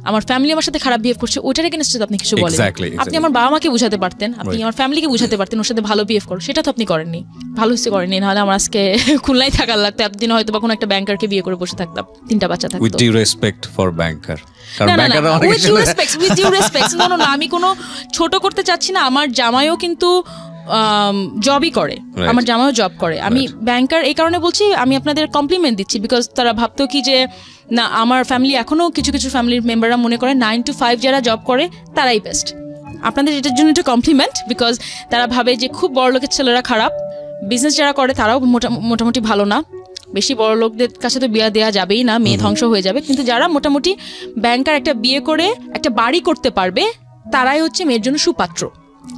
আমার ফ্যামিলি আমার সাথে খারাপ বিহেভ করছে, ওইটার এগেইনস্টে আপনি কিছু বলেন। আপনি আমার বাবা মাকে বুঝাতে পারতেন, আপনি আমার ফ্যামিলিকে বুঝাতে পারতেন ওর সাথে ভালো বিহেভ করো, সেটা তো আপনি করেননি, ভালো হিসেবে করেননি, নাহলে আমার আজকে খুলনায় থাকার লাগতো, এতদিন হয়তো বা কোনো একটা ব্যাংকারকে বিয়ে করে বসে থাকতাম, 3টা বাচ্চা থাকতো। উইথ ডিউ রেসপেক্ট ফর ব্যাংকার, আমি কোনো ছোট করতে চাচ্ছি না, আমার জামাইও কিন্তু জবই করে, আমার জামাইও জব করে, আমি ব্যাংকার এই কারণে বলছি, আমি আপনাদের কমপ্লিমেন্ট দিচ্ছি, বিকজ তারা ভাবতো কি যে না আমার ফ্যামিলি, এখনো কিছু ফ্যামিলির মেম্বাররা মনে করে 9 to 5 যারা জব করে তারাই বেস্ট। আপনাদের এটার জন্য একটা কমপ্লিমেন্ট, বিকজ তারা ভাবে যে খুব বড় লোকের ছেলেরা খারাপ, বিজনেস যারা করে তারাও মোটামুটি ভালো না, বেশি বড় লোকদের কাছে তো বিয়ে দেওয়া যাবেই না, মেয়ে ধ্বংস হয়ে যাবে, কিন্তু যারা মোটামুটি ব্যাংকার একটা বিয়ে করে একটা বাড়ি করতে পারবে তারাই হচ্ছে মেয়ের জন্য সুপাত্র।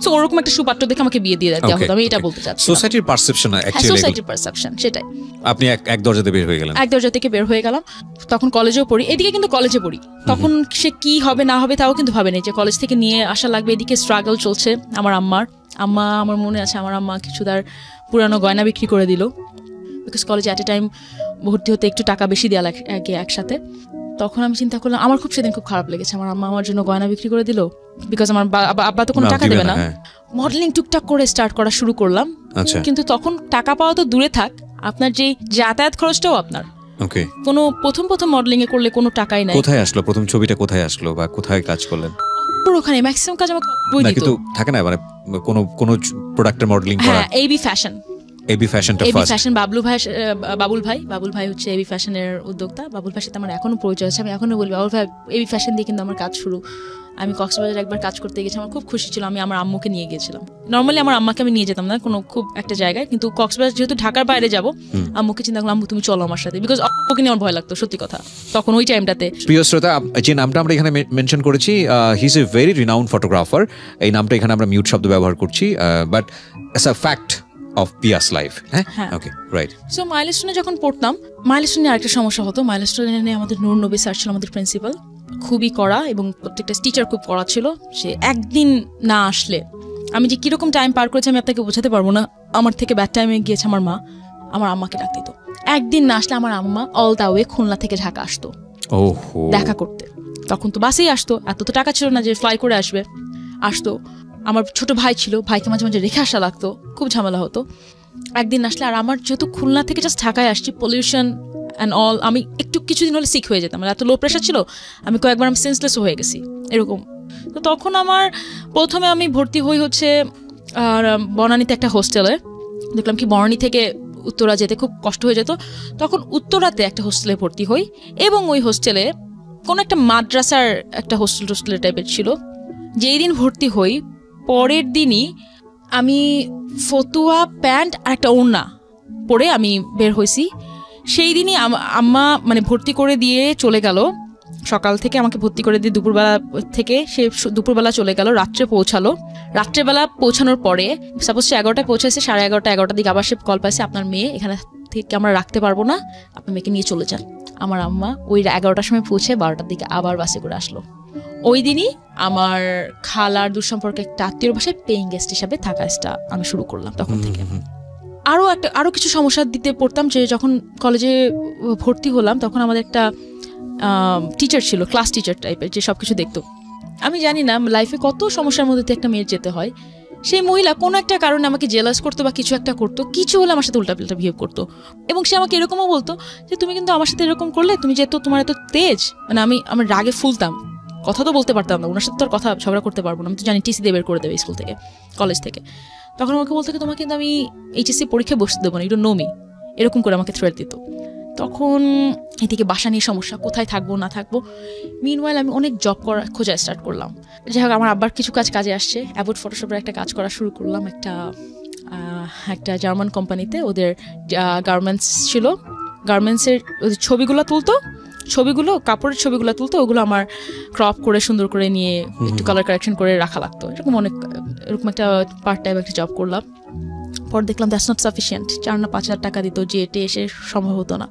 সো ওরকম একটা সুপাত্র দেখে আমাকে বিয়ে দিয়ে দেওয়া হতো, আমি এটা বলতে চাচ্ছি। সোসাইটির পারসেপশন, সোসাইটির পারসেপশন সেটাই। আপনি এক দরজা থেকে বের হয়ে গেলেন, এক দরজা থেকে বের হয়ে গেলাম, তখন কলেজেও পড়ি, এদিকে কিন্তু কলেজে পড়ি, তখন সে কি হবে না হবে তাও কিন্তু ভাবে নেই, যে কলেজ থেকে নিয়ে আসা লাগবে, এদিকে স্ট্রাগল চলছে। আমার আমার মনে আছে আমার আম্মা কিছু তার পুরানো গয়না বিক্রি করে দিল, বিকজ কলেজে অ্যাট এ টাইম ভর্তি হতে একটু টাকা বেশি দেওয়া লাগে একসাথে, তখন আমি চিন্তা করলাম, আমার খুব সেদিন খুব খারাপ লেগেছে, আমার আম্মা আমার জন্য গয়না বিক্রি করে দিল, বিকজ আমার আব্বা তো কোনো টাকা দেবে না। মডেলিং টুকটাক করে স্টার্ট করা শুরু করলাম, কিন্তু তখন টাকা পাওয়া তো দূরে থাক, আপনার যে যাতায়াত খরচটাও আপনার। কোনো প্রথম মডেলিং এ করলে কোনো টাকাই নাই। কোথায় আসলো প্রথম ছবিটা, কোথায় আসলো বা কোথায় কাজ করলেন? ওখানে ম্যাক্সিমাম কাজ আমাকে বই দিত, কিন্তু থাকে না মানে কোন প্রোডাক্টের মডেলিং করা। হ্যাঁ, এবি ফ্যাশন, বাবুল ভাই হচ্ছে এবি ফ্যাশনের উদ্যোক্তা। বাবুল ভাইয়ের সাথে আমার এখনো পরিচয় আছে, আমি এখনো বলি বাবুল ভাই এবি ফ্যাশন দিয়ে কিন্তু আমার কাজ শুরু। আমি কক্সবাজার একবার কাজ করতে গেছি, আমার খুব খুশি ছিল, আমি আমার আম্মুকে নিয়ে গিয়েছিলাম। নর্মালি আমার আম্মাকে আমি নিয়ে যেতাম না কোনো খুব একটা জায়গায়, কিন্তু কক্সবাজার যেহেতু ঢাকার বাইরে যাবো, আম্মুকে চিন্তা করলাম আম্মু তুমি চলো আমার সাথে, বিকজ আম্মুকে নিয়ে আমার ভয় লাগতো সত্যি কথা তখন ওই টাইমটাতে। প্রিয় শ্রোতা, যে নামটা আমরা এখানে মেনশন করেছি, he is a very renowned photographer. এই নামটা এখানে আমরা মিউট শব্দ ব্যবহার করছি, but as a fact of Pia's life. Okay, right. So মাইলস্টোনে যখন পড়তাম, মাইলস্টোনে আরেকটা সমস্যা হতো। মাইলস্টোনে আমাদের নূর নবী স্যার ছিল আমাদের প্রিন্সিপাল, খুবই কড়া, এবং প্রত্যেকটা টিচার খুব কড়া ছিল। সে একদিন না আসলে আমি যে কিরকম টাইম পার করেছি আমি আপনাকে বোঝাতে পারবো না। আমার থেকে ব্যাড টাইমে গিয়েছে আমার মা, আমার আম্মাকে ডাক দিত। একদিন না আসলে আমার আম্মা অল দা ওয়ে খুলনা থেকে ঢাকা আসতো দেখা করতে। তখন তো বাসেই আসতো, এত তো টাকা ছিল না যে ফ্লাই করে আসতো। আমার ছোট ভাই ছিল, ভাইকে মাঝে মাঝে রেখে আসা লাগতো, খুব ঝামেলা হতো। একদিন আসলে, আর আমার যেহেতু খুলনা থেকে জাস্ট ঢাকায় আসছি, পলিউশন অ্যান্ড অল, আমি একটু কিছুদিন হলে সিক হয়ে যেতাম, এত লো প্রেশার ছিল, আমি কয়েকবার আমি সেন্সলেস হয়ে গেছি এরকম। তো তখন আমার প্রথমে আমি ভর্তি হই হচ্ছে আর বনানীতে একটা হোস্টেলে। দেখলাম কি বনানী থেকে উত্তরা যেতে খুব কষ্ট হয়ে যেত, তখন উত্তরাতে একটা হোস্টেলে ভর্তি হই, এবং ওই হোস্টেলে কোনো একটা মাদ্রাসার একটা হোস্টেল টাইপের ছিল। যেই দিন ভর্তি হই পরের দিনই আমি ফতুয়া প্যান্ট আর একটা ওড়না পরে আমি বের হয়েছি। সেই দিনই আম্মা মানে ভর্তি করে দিয়ে চলে গেল, সকাল থেকে আমাকে ভর্তি করে দিয়ে দুপুরবেলা থেকে সে দুপুরবেলা চলে গেল, রাত্রে পৌঁছালো। রাত্রেবেলা পৌঁছানোর পরে সাপোজ সে 11টায় পৌঁছেছে, 11:30-11টার দিকে আবার সে কল পাইছে, আপনার মেয়ে এখানে থেকে আমরা রাখতে পারবো না, আপনার মেয়েকে নিয়ে চলে যান। আমার আম্মা ওই 11টার সময় পৌঁছে 12টার দিকে আবার বাসে করে আসলো। ওই দিনই আমার খালার দূর সম্পর্কে একটা আত্মীয়র বাসায় পেইং গেস্ট হিসাবে থাকা আমি শুরু করলাম। তখন থেকে আরো কিছু সমস্যার দিতে পড়তাম, যে যখন কলেজে ভর্তি হলাম তখন আমাদের একটা টিচার ছিল, ক্লাস টিচার টাইপের, যে সবকিছু দেখতো। আমি জানি না লাইফে কত সমস্যার মধ্যে একটা মেয়ের যেতে হয়। সেই মহিলা কোনো একটা কারণে আমাকে জেলাস করতো বা কিছু একটা করতো, কিছু হলে আমার সাথে উল্টাপাল্টা বিহেভ করতো, এবং সে আমাকে এরকমও বলতো যে তুমি কিন্তু আমার সাথে এরকম করলে, তুমি যেহেতু তোমার এত তেজ, মানে আমার রাগে ফুলতাম, কথা তো বলতে পারতাম না, ওনার সাথে তো আর কথা ঝগড়া করতে পারবো না, আমি তো জানি টিসি দিয়ে বের করে দেবে স্কুল থেকে, কলেজ থেকে। তখন আমাকে বলতো তোমাকে কিন্তু আমি এইচএসসি পরীক্ষায় বসতে দেবো না, ইউ ডোন্ট নো মি, এরকম করে আমাকে থ্রেট দিত। তখন এদিকে বাসা নিয়ে সমস্যা, কোথায় থাকবো না থাকবো। মিনওয়াইল আমি অনেক জব খোঁজা স্টার্ট করলাম। যাই হোক, আমার আব্বার কিছু কাজে আসছে, অ্যাবোট ফটোশপের একটা কাজ করা শুরু করলাম একটা জার্মান কোম্পানিতে। ওদের গার্মেন্টস ছিল, গার্মেন্টসের ওদের ছবিগুলো কাপড়ের ছবিগুলো তুলতো, ওগুলো আমার ক্রপ করে সুন্দর করে নিয়ে একটু কালার কারেকশন করে রাখা লাগতো। এরকম একটা পার্ট টাইম একটা জব করলাম। পর দেখলাম দ্যাটস নট সাফিসিয়েন্ট, 4 না 5 হাজার টাকা দিত, যেটে এসে সম্ভব হতো না।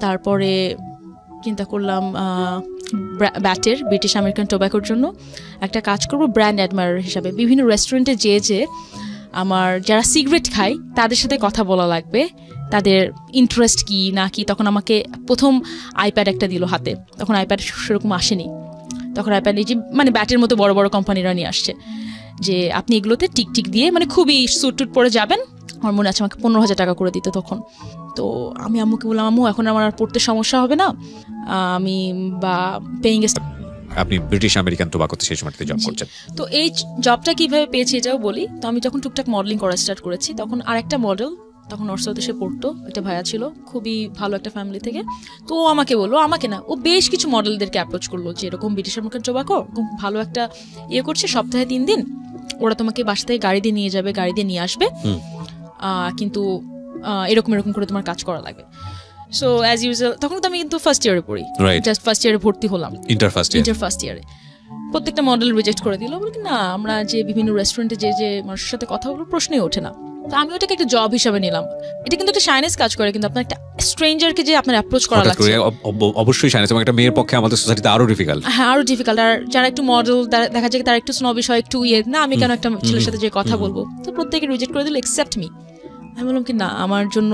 তারপরে চিন্তা করলাম ব্রিটিশ আমেরিকান টোব্যাকোর জন্য একটা কাজ করবো ব্র্যান্ড অ্যাডমায়ার হিসাবে। বিভিন্ন রেস্টুরেন্টে যে আমার যারা সিগারেট খায় তাদের সাথে কথা বলা লাগবে, তাদের ইন্টারেস্ট কি না কি। তখন আমাকে প্রথম আইপ্যাড একটা দিল হাতে, তখন আইপ্যাড সেরকম আসেনি। তখন আইপ্যাড এই যে মানে ব্যাটের মতো বড় বড় কোম্পানিরা নিয়ে আসছে, যে আপনি এগুলোতে টিক দিয়ে মানে খুবই স্যুট টুট পরে যাবেন। আমার মনে আছে আমাকে 15,000 টাকা করে দিত তখন। তো আমি আম্মুকে বললাম, আম্মু এখন আমার আর পড়তে সমস্যা হবে না, আমি বা পেইং গেস্ট। আপনি ব্রিটিশ আমেরিকান টোব্যাকোতে সেই সময়তে জব করছেন। তো এই জবটা কিভাবে পেয়েছি এটাও বলি। তো আমি যখন টুকটাক মডেলিং করা স্টার্ট করেছি, তখন আরেকটা মডেল তখন ওর সাথে সে পড়তো, একটা ভাইয়া ছিল খুবই ভালো একটা ফ্যামিলি থেকে। তো ও আমাকে বললো, আমাকে না, ও বেশ কিছু মডেলদেরকে অ্যাপ্রোচ করলো যে এরকম ব্রিটিশ আমেরিকান টোব্যাকো ভালো একটা করছে, সপ্তাহে 3 দিন ওরা তোমাকে বাসা থেকে গাড়ি দিয়ে নিয়ে যাবে, গাড়ি দিয়ে নিয়ে আসবে, কিন্তু এরকম করে তোমার কাজ করা লাগবে। সো অ্যাজ ইউজুয়াল তখন তো আমি কিন্তু ফার্স্ট ইয়ারে পড়ি, জাস্ট ফার্স্ট ইয়ারে ভর্তি হলাম, ইন্টার ফার্স্ট ইয়ারে। প্রত্যেকটা মডেল রিজেক্ট করে দিল, বলি না আমরা যে বিভিন্ন রেস্টুরেন্টে যে মানুষের সাথে কথা বলবো প্রশ্নই ওঠে না। তো আমি ওটাকে একটা জব হিসাবে নিলাম। এটা কিন্তু একটা শাইনেস কাজ করে, কিন্তু আপনার একটা স্ট্রেঞ্জারকে যে আপনার অ্যাপ্রোচ করা লাগছে, অবশ্যই শাইনেস, এবং একটা মেয়ের পক্ষে আমাদের সোসাইটিতে আরো ডিফিকাল্ট। হ্যাঁ, আরো ডিফিকাল্ট। আর যারা একটু মডেল দেখা যায় তারা একটু স্নবিশ হয়, একটু না আমি কেন একটা ছেলের সাথে যে কথা বলবো। তো প্রত্যেকে রিজেক্ট করে দিল এক্সেপ্ট মি। আমি বললাম কি না, আমার জন্য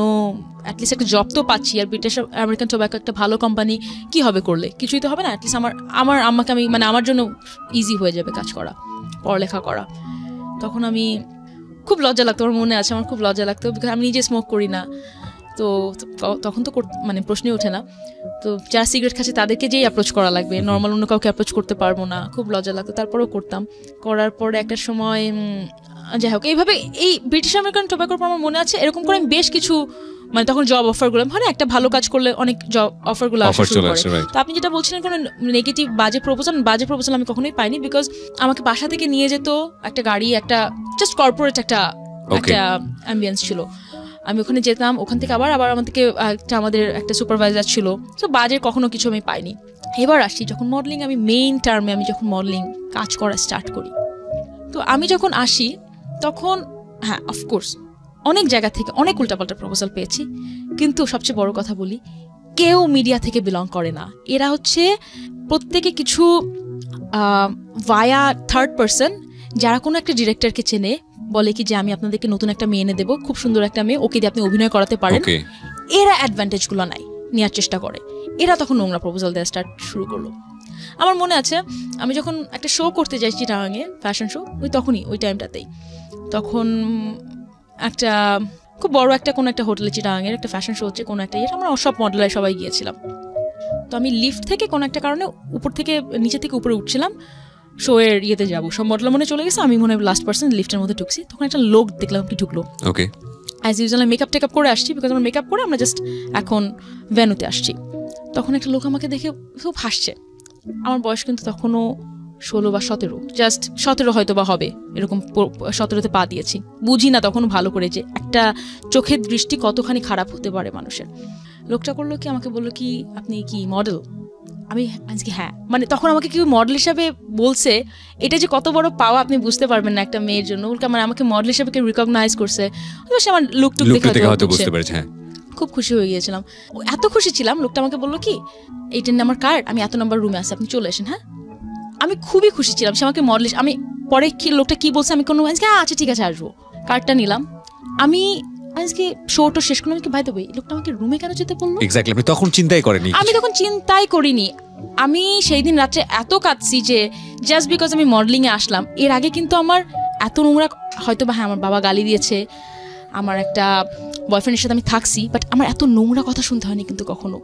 অ্যাটলিস্ট একটা জব তো পাচ্ছি, আর ব্রিটিশ আমেরিকান টোব্যাকো একটা ভালো কোম্পানি, কি হবে করলে, কিছুই তো হবে না। অ্যাটলিস্ট আমার আম্মাকে আমি মানে আমার জন্য ইজি হয়ে যাবে কাজ করা, পড়ালেখা করা। তখন আমি খুব লজ্জা লাগতো, আমার মনে আছে আমার খুব লজ্জা লাগতো, বিকজ আমি নিজে স্মোক করি না। তো তখন তো মানে প্রশ্নই ওঠে না। তো যারা সিগারেট খাচ্ছে তাদেরকে যেই অ্যাপ্রোচ করা লাগবে, নর্মাল অন্য কাউকে অ্যাপ্রোচ করতে পারবো না, খুব লজ্জা লাগতো। তারপরেও করতাম। করার পরে একটা সময় যাই হোক এইভাবে এই ব্রিটিশ আমেরিকান টোব্যাকোর পর আমার মনে আছে এরকম করে আমি বেশ কিছু মানে তখন জব অফারগুলো মানে একটা ভালো কাজ করলে অনেক জব অফারগুলো আসা শুরু করে। তো আপনি যেটা বলছিলেন কোনো নেগেটিভ বাজে প্রপোজাল আমি কখনোই পাইনি, বিকজ আমাকে বাসা থেকে নিয়ে যেত একটা গাড়ি, একটা জাস্ট কর্পোরেট একটা অ্যাম্বিয়েন্স ছিল। আমি ওখানে যেতাম, ওখান থেকে আবার আমাদের একটা সুপারভাইজার ছিল। তো বাজে কখনো কিছু আমি পাইনি। এবার আসি যখন মডেলিং, আমি মেইন টার্মে আমি যখন মডেলিং কাজ করা স্টার্ট করি, তো আমি যখন আসি তখন হ্যাঁ অফকোর্স অনেক জায়গা থেকে অনেক উল্টাপাল্টা প্রপোজাল পেয়েছি, কিন্তু সবচেয়ে বড় কথা বলি, কেউ মিডিয়া থেকে বিলং করে না। এরা হচ্ছে প্রত্যেকে কিছু ভায়া থার্ড পার্সন, যারা কোনো একটা ডিরেক্টরকে চেনে, বলে কি যে আমি আপনাদেরকে নতুন একটা মেয়ে এনে দেবো, খুব সুন্দর একটা মেয়ে, ওকে দিয়ে আপনি অভিনয় করাতে পারেন। এরা অ্যাডভান্টেজগুলো নেওয়ার চেষ্টা করে। এরা তখন নোংরা প্রপোজাল দেওয়া স্টার্ট শুরু করলো। আমার মনে আছে আমি যখন একটা শো করতে যাই চিটাগাংয়ে, ফ্যাশন শো, ওই টাইমটাতেই তখন একটা খুব বড় একটা কোনো একটা হোটেলে চিটাগাংয়ের একটা ফ্যাশন শো হচ্ছে, কোনো একটা আমরা সব মডেলার সবাই গিয়েছিলাম। তো আমি লিফট থেকে কোনো একটা কারণে নিচে থেকে উপরে উঠছিলাম, শো এর ইয়েতে যাবো, সব মডেল মনে চলে গেছে, আমি মনে হয় লাস্ট পার্সন লিফটের মধ্যে ঢুকছি। তখন একটা লোক দেখলাম কি ঢুকলো। ওকে, অ্যাজ ইউজুয়াল মেকআপ টেকআপ করে আসছি, বিকজ আমার মেকআপ করে আমরা জাস্ট এখন ভ্যানুতে আসছি। তখন একটা লোক আমাকে দেখে খুব হাসছে। আমার বয়স কিন্তু তখনও 16 বা 17, জাস্ট 17 হয়তো বা হবে, এরকম 17তে পা দিয়েছি। বুঝি না তখন ভালো করে যে একটা চোখের দৃষ্টি কতখানি খারাপ হতে পারে মানুষের। লোকটা করলো কি, আমাকে বললো কি আপনি কি মডেল? আমি আজকে হ্যাঁ, মানে তখন আমাকে কেউ মডেল হিসাবে বলছে, এটা যে কত বড় পাওয়া আপনি বুঝতে পারবেন না একটা মেয়ের জন্য। মানে আমাকে মডেল হিসাবে কেউ রিকগনাইজ করছে, আমার লুকটুক দেখে হয়তো বুঝতে পেরেছে। হ্যাঁ, খুব খুশি হয়ে গিয়েছিলাম, এত খুশি ছিলাম। লোকটা আমাকে বললো কি এইটার নাম্বার কার্ড, আমি এত নাম্বার রুমে আসি, আপনি চলে আসেন। হ্যাঁ, আমি খুবই খুশি ছিলাম। সে আমাকে মডেল, আমি পরে লোকটা কি বলছে আমি কোনো আজকে আচ্ছা ঠিক আছে আসবো, কার্ডটা নিলাম। আমি আজকে শোটা শেষ করলাম, ভাই দেবো এই লোকটা আমাকে রুমে কেন যেতে বললো। এক্স্যাক্টলি, আমি তখন চিন্তাই করিনি। আমি সেই দিন রাত্রে এত কাঁদছি যে জাস্ট বিকজ আমি মডেলিং এ আসলাম। এর আগে কিন্তু আমার এত নোংরা, হয়তো বা হ্যাঁ আমার বাবা গালি দিয়েছে, আমার একটা বয়ফ্রেন্ডের সাথে আমি থাকছি, বাট আমার এত নোংরা কথা শুনতে হয়নি কিন্তু কখনো।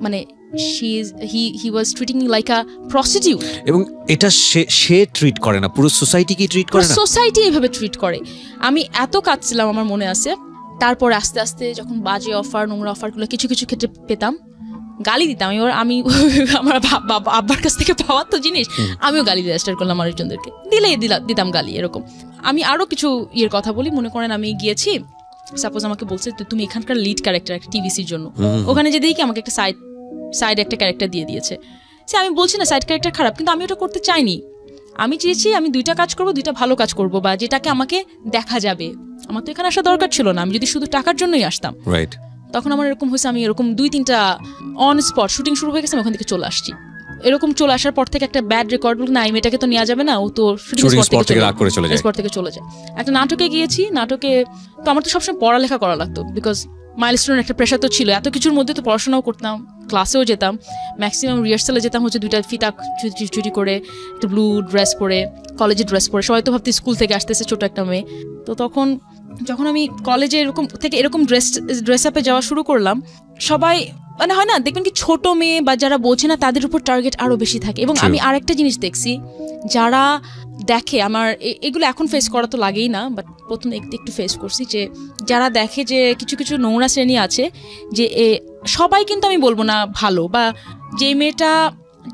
মানে he was treating me like a prostitute, এবং এটা সে ট্রিট করে না, পুরো সোসাইটি কি ট্রিট করে না, সোসাইটি এইভাবে ট্রিট করে। আমি এত কাঁদছিলাম, আমার মনে আছে। তারপর আস্তে আস্তে যখন বাজে অফার, নোংরা অফারগুলো কিছু কিছু ক্ষেত্রে পেতাম, গালি দিতাম। আমি আমার আব্বার কাছ থেকে পাওয়ার তো জিনিস, আমিও গালি দেওয়া স্টার্ট করলাম আরেকজনদেরকে, দিতাম গালি। এরকম আমি আরো কিছু ইয়ের কথা বলি। মনে করেন আমি গিয়েছি, সাপোজ আমাকে বলছে তুমি এখানকার লিড ক্যারেক্টার একটা টিভিসির জন্য, ওখানে যে দেখি আমাকে একটা সাইড একটা ক্যারেক্টার দিয়ে দিয়েছে। সে আমি বলছি না সাইড ক্যারেক্টার খারাপ, কিন্তু আমি ওটা করতে চাইনি। আমি চেয়েছি আমি 2টা কাজ করবো, 2টা ভালো কাজ করবো, বা যেটাকে আমাকে দেখা যাবে। আমার তো এখানে আসা দরকার ছিল না, আমি যদি শুধু টাকার জন্যই আসতাম। রাইট, তখন আমার এরকম হয়েছে, আমি এরকম 2-3টা অন স্পট শুটিং শুরু হয়ে গেছে, আমি ওখান থেকে চলে আসছি। এরকম চলে আসার পর থেকে একটা ব্যাড রেকর্ড, না এই মেয়েটাকে তো নেওয়া যাবে না, ও তো শুটিং স্পট থেকে চলে যায়। একটা নাটকে গিয়েছি, নাটকে তো আমার তো সবসময় পড়ালেখা করা লাগতো, বিকজ মাইলস্টোনের একটা প্রেশার তো ছিল। এত কিছুর মধ্যে তো পড়াশোনাও করতাম, ক্লাসেও যেতাম, ম্যাক্সিমাম রিহার্সালে যেতাম হচ্ছে 2টা ফিতা চুরি করে, একটা ব্লু ড্রেস পরে, কলেজের ড্রেস পরে। সবাই তো ভাবতে স্কুল থেকে আসতেছে ছোট একটা মেয়ে। তো যখন আমি কলেজে এরকম ড্রেস আপে যাওয়া শুরু করলাম, সবাই মানে হয় না, দেখবেন কি ছোট মেয়ে বা যারা বোঝে না তাদের উপর টার্গেট আরো বেশি থাকে। এবং আমি আরেকটা জিনিস দেখছি, যারা দেখে, আমার এগুলো এখন ফেস করা তো লাগেই না, বাট প্রথম একটু ফেস করছি, যে যারা দেখে যে কিছু কিছু নোংরা শ্রেণী আছে, যে সবাই কিন্তু আমি বলবো না ভালো, বা যে মেয়েটা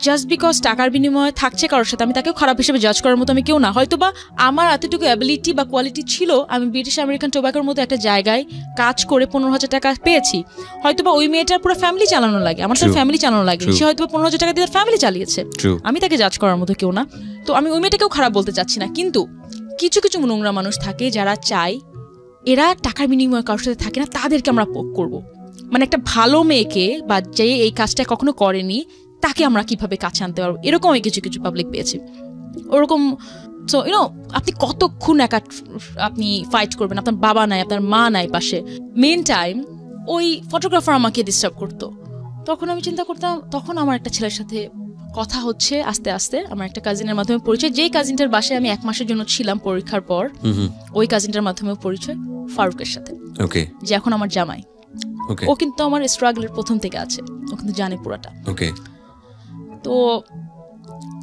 জাস্ট বিকজ টাকার বিনিময়ে থাকছে কারোর সাথে, আমি তাকেও খারাপ হিসেবে জাজ করার মতো আমি কেউ না। হয়তো বা আমার এতটুকু অ্যাবিলিটি বা কোয়ালিটি ছিল, আমি ব্রিটিশ আমেরিকান টোব্যাকোর মতো একটা জায়গায় কাজ করে 15,000 টাকা পেয়েছি। হয়তো বা ওই মেয়েটার পুরো ফ্যামিলি চালানো লাগে, আমার তো ফ্যামিলি চালানো লাগে, সে হয়তো 15,000 টাকা দিয়ে তার ফ্যামিলি চালিয়েছে, আমি তাকে জাজ করার মতো কেউ না। তো আমি ওই মেয়েটাকেও খারাপ বলতে চাচ্ছি না, কিন্তু কিছু কিছু নোংরা মানুষ থাকে যারা চায় এরা টাকার বিনিময়ে কারোর সাথে থাকে না, তাদেরকে আমরা পোক করবো। মানে একটা ভালো মেয়েকে বা যে এই কাজটা কখনো করেনি তাকে আমরা কিভাবে কাছে আনতে পারবো, এরকম আমি কিছু কিছু পাবলিক পেয়েছি। ওরকম সো আপনি কতক্ষণ একা আপনি ফাইট করবেন, আপনার বাবা নাই, আপনার মা নাই পাশে। মেন টাইম ওই ফটোগ্রাফার আমাকে ডিস্টার্ব করতো। তখন আমি চিন্তা করতাম, তখন আমার একটা ছেলের সাথে কথা হচ্ছে আস্তে আস্তে, আমার একটা কাজিনের মাধ্যমে পরিচয়, যেই কাজিনটার বাসায় আমি 1 মাসের জন্য ছিলাম পরীক্ষার পর, ওই কাজিনটার মাধ্যমে পরিচয় ফারুকের সাথে, যে এখন আমার জামাই। ও কিন্তু আমার স্ট্রাগলের প্রথম থেকে আছে, ও কিন্তু জানে পুরাটা। তো